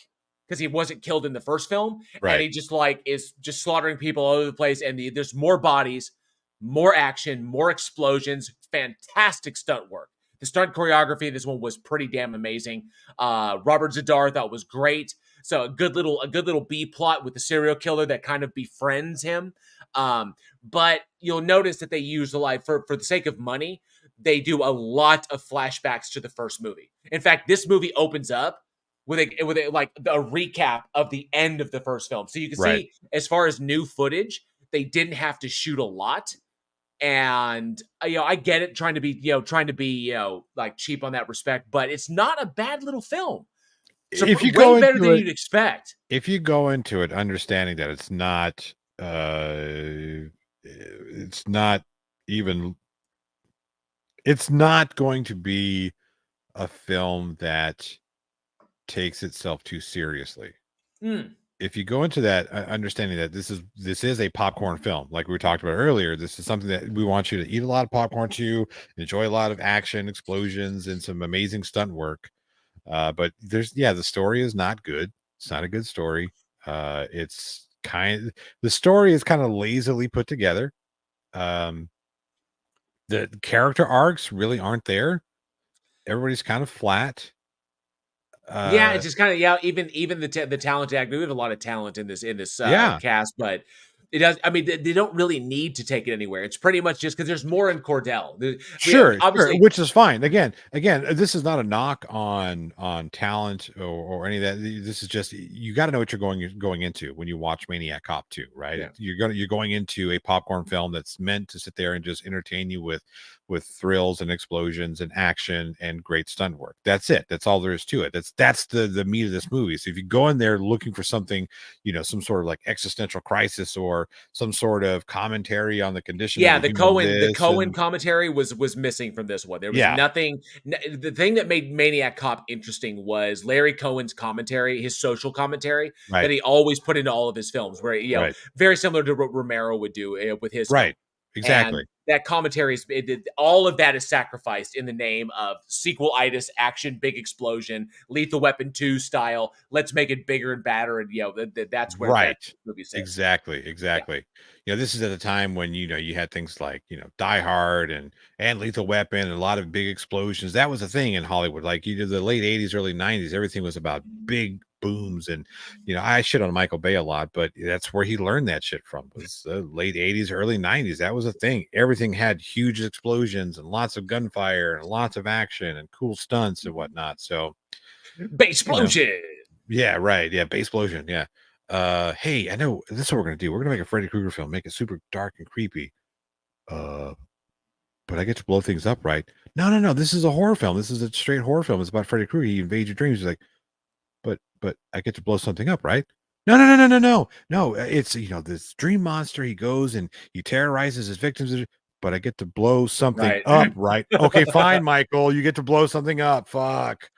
because he wasn't killed in the first film, and he just is just slaughtering people all over the place. And there's more bodies, more action, more explosions, fantastic stunt work. The stunt choreography of this one was pretty damn amazing. Robert Zadar thought was great. So a good little B plot with the serial killer that kind of befriends him. But you'll notice that they use for the sake of money, they do a lot of flashbacks to the first movie. In fact, this movie opens up with a like a recap of the end of the first film. So you can see, as far as new footage, they didn't have to shoot a lot. And I get it, trying to be like cheap on that respect, but it's not a bad little film. So if you way go better into than it, you'd expect. if you go into it understanding that it's not even, it's not going to be a film that takes itself too seriously. If you go into that understanding that this is a popcorn film, like we talked about earlier, this is something that we want you to eat a lot of popcorn to, enjoy a lot of action, explosions, and some amazing stunt work. But the story is not good. It's not a good story. The story is kind of lazily put together. The character arcs really aren't there. Everybody's kind of flat. It's just kind of even the talented actor. We have a lot of talent in this cast, but it does. I mean, they don't really need to take it anywhere. It's pretty much just because there's more in Cordell. Sure, obviously, which is fine. Again, this is not a knock on talent or any of that. This is just, you got to know what you're going into when you watch Maniac Cop 2, right? Yeah. You're going into a popcorn film that's meant to sit there and just entertain you with thrills and explosions and action and great stunt work. That's it. That's all there is to it. That's the meat of this movie. So if you go in there looking for something, some sort of like existential crisis or some sort of commentary on the condition, the Cohen commentary was missing from this one. There was nothing. The thing that made Maniac Cop interesting was Larry Cohen's commentary, his social commentary that he always put into all of his films, where very similar to what Romero would do with his film. Exactly. And that commentary all of that is sacrificed in the name of sequel-itis, action, big explosion, Lethal Weapon 2 style. Let's make it bigger and badder, and that's where that movie sits. Exactly. This is at a time when you had things like Die Hard and Lethal Weapon and a lot of big explosions. That was a thing in Hollywood. Like the late 80s, early 90s, everything was about big booms. And I shit on Michael Bay a lot, but that's where he learned that shit from, was the late 80s, early 90s. That was a thing. Everything had huge explosions and lots of gunfire and lots of action and cool stunts and whatnot. So Baysplosion. Baysplosion. Hey, I know this is what we're gonna do. We're gonna make a Freddy Krueger film, make it super dark and creepy. But I get to blow things up, right? No. This is a horror film. This is a straight horror film. It's about Freddy Krueger. He invades your dreams. He's like, but I get to blow something up, right? No. It's this dream monster. He goes and he terrorizes his victims, but I get to blow something up, right? Okay, fine, Michael. You get to blow something up. Fuck.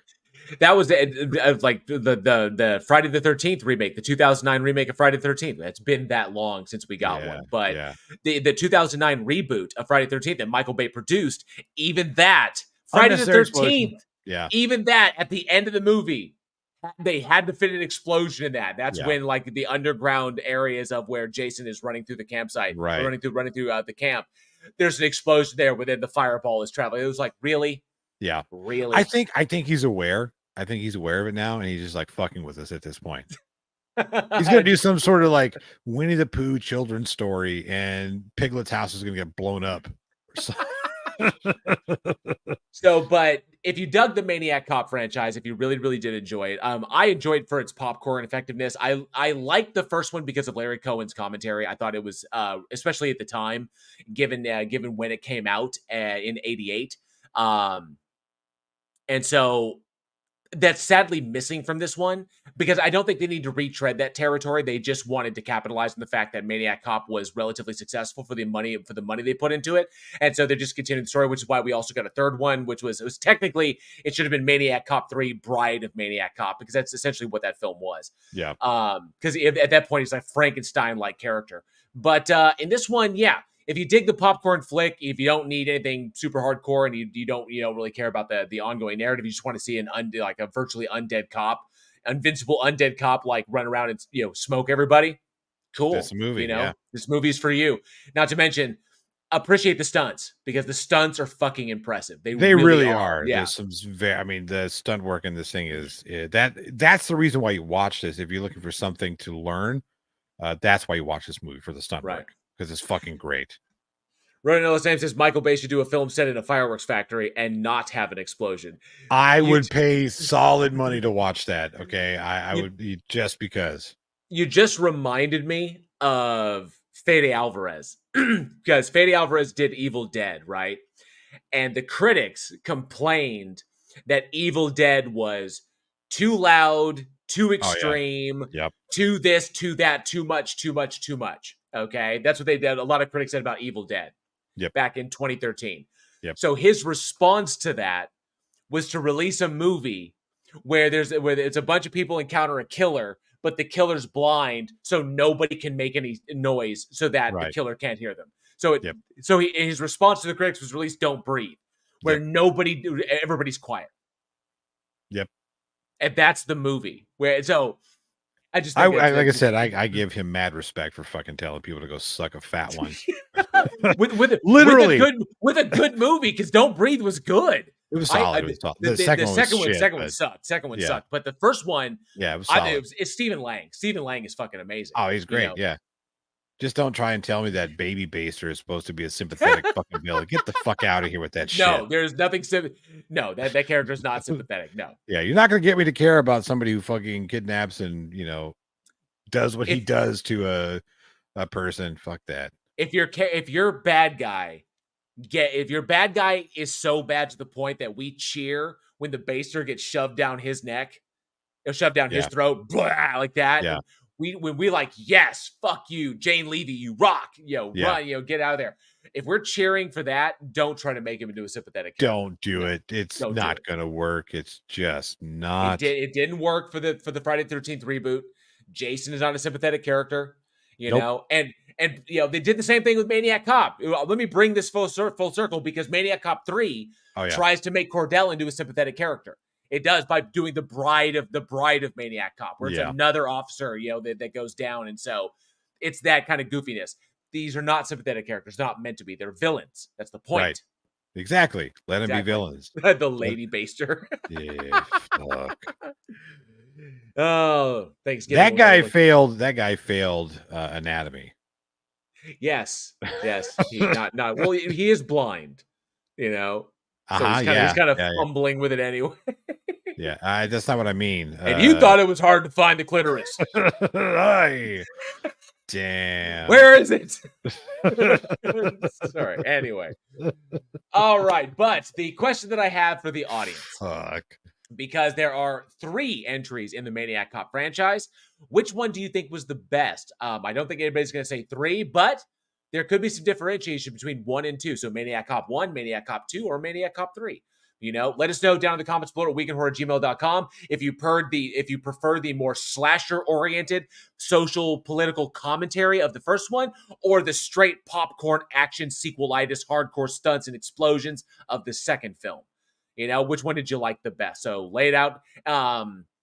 That was like the Friday the 13th remake, the 2009 remake of Friday the 13th. It's been that long since we got one. But the 2009 reboot of Friday the 13th that Michael Bay produced, even that, Friday the 13th, even that, at the end of the movie, they had to fit an explosion in that. That's when like the underground areas of where Jason is running through the campsite, running through the camp. There's an explosion there where then the fireball is traveling. It was like, really? Yeah, really. I think he's aware. I think he's aware of it now, and he's just like fucking with us at this point. He's gonna do some sort of like Winnie the Pooh children's story, and Piglet's house is gonna get blown up. So, but if you dug the Maniac Cop franchise, if you really, really did enjoy it, I enjoyed for its popcorn effectiveness. I liked the first one because of Larry Cohen's commentary. I thought it was, especially at the time, given when it came out in '88, and so that's sadly missing from this one, because I don't think they need to retread that territory. They just wanted to capitalize on the fact that Maniac Cop was relatively successful for the money they put into it. And so they're just continuing the story, which is why we also got a third one, which was technically, it should have been Maniac Cop 3 Bride of Maniac Cop, because that's essentially what that film was. Yeah. Because at that point, he's like Frankenstein-like character. But in this one, if you dig the popcorn flick, if you don't need anything super hardcore, and you don't really care about the ongoing narrative, you just want to see a virtually undead cop, invincible undead cop, like run around and smoke everybody. Cool. This movie, this movie's for you. Not to mention, appreciate the stunts, because the stunts are fucking impressive. They really are. Yeah. There's some the stunt work in this thing is that's the reason why you watch this. If you're looking for something to learn, that's why you watch this movie, for the stunt work. Because it's fucking great. Ronan Ellis says Michael Bay should do a film set in a fireworks factory and not have an explosion. I would pay solid money to watch that. Okay, I would be, just because. You just reminded me of Fede Alvarez because Fede Alvarez did Evil Dead, right? And the critics complained that Evil Dead was too loud, too extreme, too this, too that, too much. Okay, that's what they did. A lot of critics said about Evil Dead back in 2013. So his response to that was to release a movie where it's a bunch of people encounter a killer, but the killer's blind, so nobody can make any noise, so that the killer can't hear them. So his response to the critics was release Don't Breathe, where everybody's quiet. Yep. And that's the movie. Where I just like I said, I give him mad respect for fucking telling people to go suck a fat one. Literally with a good movie, because Don't Breathe was good. It was solid. The second one sucked. Second one sucked. But the first one, it was solid. It's Stephen Lang. Stephen Lang is fucking amazing. Oh, he's great. Yeah. Just don't try and tell me that Baby Baster is supposed to be a sympathetic fucking villain. Get the fuck out of here with that shit. No, there's nothing No, that character is not sympathetic. No. Yeah, you're not going to get me to care about somebody who fucking kidnaps and, does what he does to a person. Fuck that. If your bad guy is so bad to the point that we cheer when the Baster gets shoved down his neck, shoved down his throat, blah, like that. Yeah. When we like, yes, fuck you, Jane Levy, you rock, run, get out of there. If we're cheering for that, don't try to make him into a sympathetic character. Don't do it. It's not going to work. It's just not. It didn't work for the Friday the 13th reboot. Jason is not a sympathetic character, know, and they did the same thing with Maniac Cop. Let me bring this full circle, because Maniac Cop 3 tries to make Cordell into a sympathetic character. It does by doing the bride of Maniac Cop, where it's another officer, that goes down. And so it's that kind of goofiness. These are not sympathetic characters, not meant to be. They're villains. That's the point. Right. Exactly. Let them be villains. The Lady Baster. Yeah. Fuck. Oh, Thanksgiving. That guy failed anatomy. Yes. He is blind, So he's kind of fumbling with it anyway. Yeah, that's not what I mean. And you thought it was hard to find the clitoris. Damn. Where is it? Sorry. Anyway. All right. But the question that I have for the audience. Fuck. Because there are 3 entries in the Maniac Cop franchise. Which one do you think was the best? I don't think anybody's going to say 3, but there could be some differentiation between 1 and 2. So Maniac Cop 1, Maniac Cop 2, or Maniac Cop 3. Let us know down in the comments below at weekinhorror@gmail.com if you prefer the more slasher-oriented social political commentary of the first one, or the straight popcorn action sequelitis hardcore stunts and explosions of the second film. Which one did you like the best? So lay it out.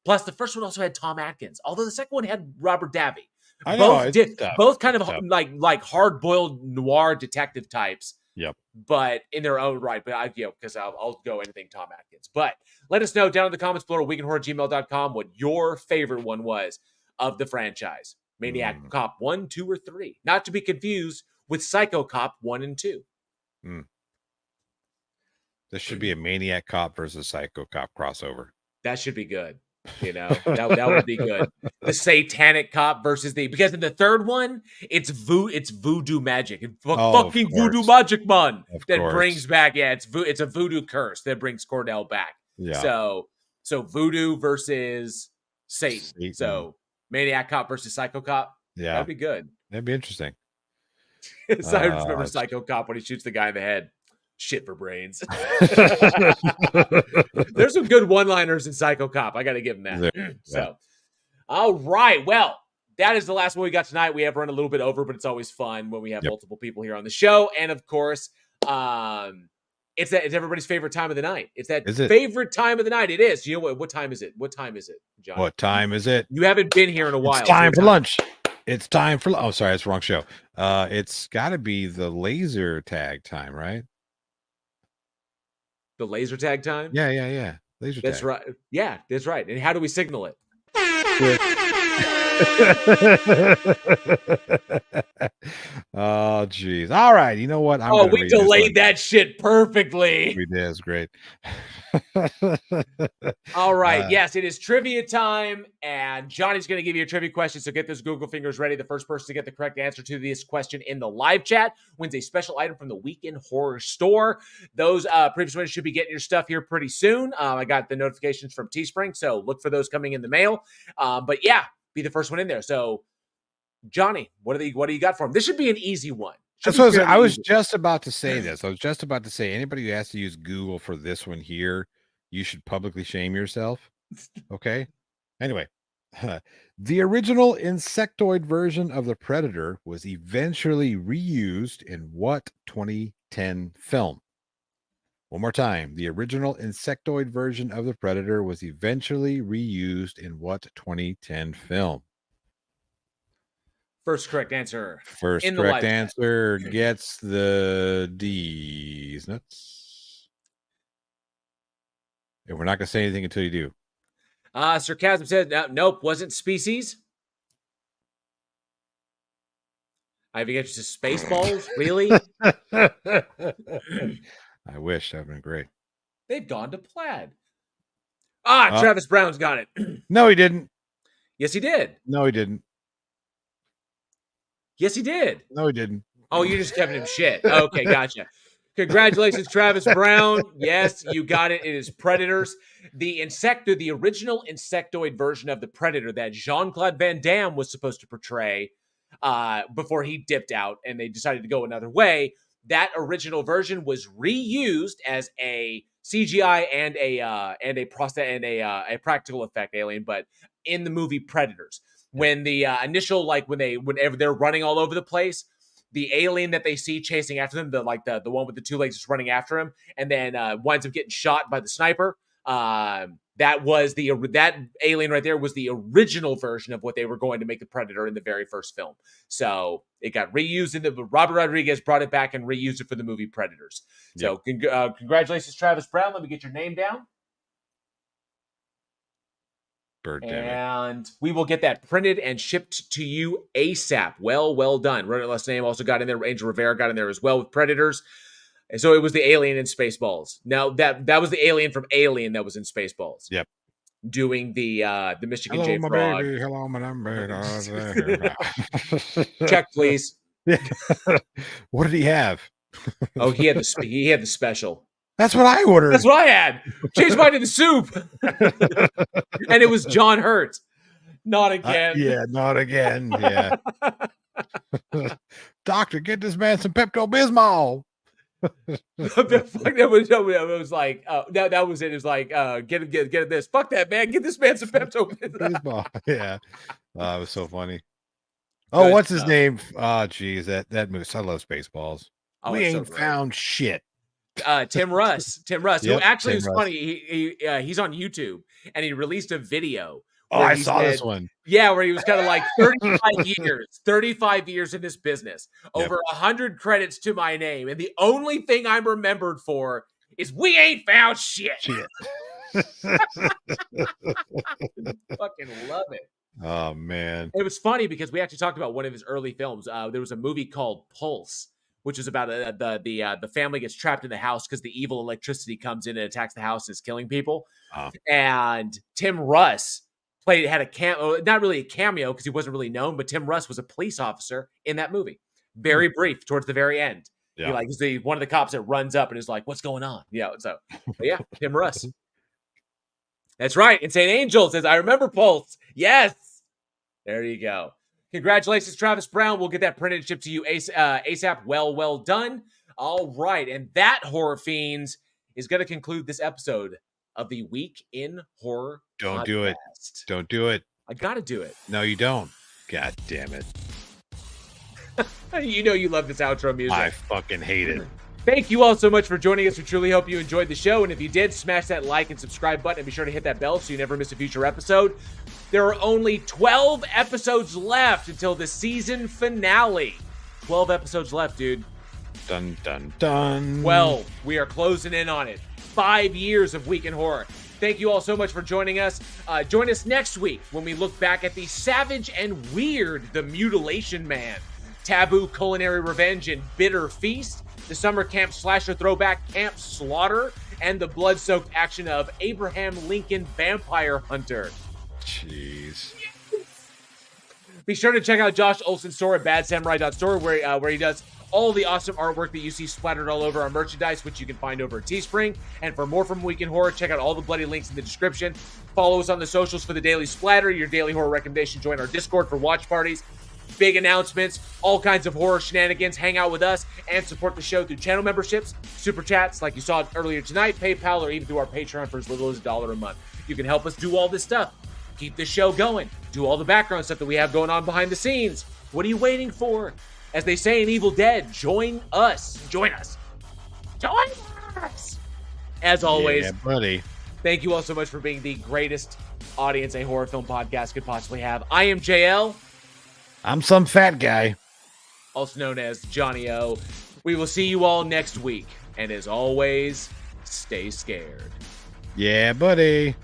Plus, the first one also had Tom Atkins, although the second one had Robert Davi. Both kind of like hard-boiled noir detective types. Yep. But in their own right. But because I'll go anything Tom Atkins. But let us know down in the comments below at weekinhorror@gmail.com what your favorite one was of the franchise. Maniac Cop 1, 2, or 3. Not to be confused with Psycho Cop 1 and 2. This should be a Maniac Cop versus Psycho Cop crossover. That should be good. That would be good. The Satanic Cop versus because in the third one, it's voodoo magic. Fucking voodoo magic, man. Brings back, it's a voodoo curse that brings Cordell back. Yeah. So voodoo versus Satan. So Maniac Cop versus Psycho Cop. Yeah. That'd be good. That'd be interesting. So I remember Psycho Cop when he shoots the guy in the head. Shit for brains. There's some good one-liners in Psycho Cop. I got to give him that. So, all right. Well, that is the last one we got tonight. We have run a little bit over, but it's always fun when we have multiple people here on the show. And of course, it's everybody's favorite time of the night. It's that favorite time of the night. It is. You know what? What time is it? What time is it, John? What time is it? You haven't been here in a while. It's time for lunch. It's time for. Oh, sorry, it's the wrong show. It's got to be the laser tag time, right? The laser tag time? Yeah. Laser tag. That's right. Yeah, that's right. And how do we signal it? Oh, geez. All right. You know what? I'm Oh, gonna we read this one. delayed that shit perfectly. We did. It's great. All right. Yes, it is trivia time, and Johnny's going to give you a trivia question. So get those Google fingers ready. The first person to get the correct answer to this question in the live chat wins a special item from the Weekend Horror Store. Those previous winners should be getting your stuff here pretty soon. I got the notifications from Teespring, so look for those coming in the mail. But yeah, be the first one in there. So, Johnny, what do you got for him? This should be an easy one. I was just about to say this. I was just about to say anybody who has to use Google for this one here, you should publicly shame yourself. Okay. Anyway, the original insectoid version of the Predator was eventually reused in what 2010 film? One more time. The original insectoid version of the Predator was eventually reused in what 2010 film? First correct answer. First correct answer gets the D's nuts. And we're not going to say anything until you do. Sarcasm said, nope, wasn't Species. I have to get you to Spaceballs? Really? I wish. That would have been great. They've gone to plaid. Travis Brown's got it. No, he didn't. Yes, he did. No, he didn't. Yes, he did. No, he didn't. Oh, you're just giving him shit. Okay, gotcha. Congratulations, Travis Brown. Yes, you got it. It is Predators. The original insectoid version of the Predator that Jean-Claude Van Damme was supposed to portray before he dipped out and they decided to go another way. That original version was reused as a CGI and a practical effect alien, but in the movie Predators. When the initial, whenever they're running all over the place, the alien that they see chasing after them, the one with the two legs is running after him, and then winds up getting shot by the sniper. That alien right there was the original version of what they were going to make the Predator in the very first film. So it got reused Robert Rodriguez brought it back and reused it for the movie Predators. So congratulations, Travis Brown. Let me get your name down. And we will get that printed and shipped to you ASAP. Well done. Runner Last Name also got in there. Angel Rivera got in there as well with Predators. And so it was the alien in Spaceballs. Now that was the alien from Alien that was in Spaceballs. Yep. Doing the Michigan J my Frog. Baby. Hello, my number. Check, please. What did he have? Oh, he had the special. That's what I ordered. That's what I had. Changed mine to the soup. And it was John Hurt. Not again. Not again. Yeah. Doctor, get this man some Pepto-Bismol. That was like, that was it. It was like, get this. Fuck that, man. Get this man some Pepto-Bismol. Yeah. It was so funny. Oh, what's his name? Oh, geez, that moose. I love Spaceballs. We ain't found shit. Tim Russ, Yep, who actually Tim was Russ. funny. He's on YouTube and he released a video. Oh, I saw this one. Yeah, where he was kind of like 35 years in this business, over 100 credits to my name, and the only thing I'm remembered for is we ain't found shit. Fucking love it. Oh man, it was funny because we actually talked about one of his early films. There was a movie called Pulse, which is about the family gets trapped in the house because the evil electricity comes in and attacks the house and is killing people. And Tim Russ had a not really a cameo because he wasn't really known, but Tim Russ was a police officer in that movie. Very brief towards the very end. Yeah. He's one of the cops that runs up and is like, "What's going on?" Yeah. So yeah, Tim Russ. That's right. Insane Angel says, "I remember Pulse." Yes. There you go. Congratulations, Travis Brown. We'll get that printed and shipped to you ASAP. Well done. All right. And that, Horror Fiends, is going to conclude this episode of the Week in Horror Don't podcast. do it. Don't do it. I got to do it. No, you don't. God damn it. You know you love this outro music. I fucking hate it. Thank you all so much for joining us. We truly hope you enjoyed the show. And if you did, smash that like and subscribe button and be sure to hit that bell so you never miss a future episode. There are only 12 episodes left until the season finale. 12 episodes left, dude. Dun, dun, dun. 12. We are closing in on it. 5 years of Week in Horror. Thank you all so much for joining us. Join us next week when we look back at the savage and weird The Mutilation Man, taboo culinary revenge and bitter feast, the summer camp slasher throwback Camp Slaughter, and the blood-soaked action of Abraham Lincoln Vampire Hunter. Jeez. Be sure to check out Josh Olsen's store at badsamurai.store where he does all the awesome artwork that you see splattered all over our merchandise, which you can find over at Teespring. And for more from Week in Horror, check out all the bloody links in the description. Follow us on the socials for the daily splatter, your daily horror recommendation. Join our Discord for watch parties, big announcements, all kinds of horror shenanigans. Hang out with us and support the show through channel memberships, super chats like you saw earlier tonight, PayPal, or even through our Patreon for as little as $1 a month. You can help us do all this stuff. Keep this show going. Do all the background stuff that we have going on behind the scenes. What are you waiting for? As they say in Evil Dead, join us. Join us. Join us. As always, Yeah, buddy. Thank you all so much for being the greatest audience a horror film podcast could possibly have. I am JL. I'm some fat guy. Also known as Johnny O. We will see you all next week. And as always, stay scared. Yeah, buddy.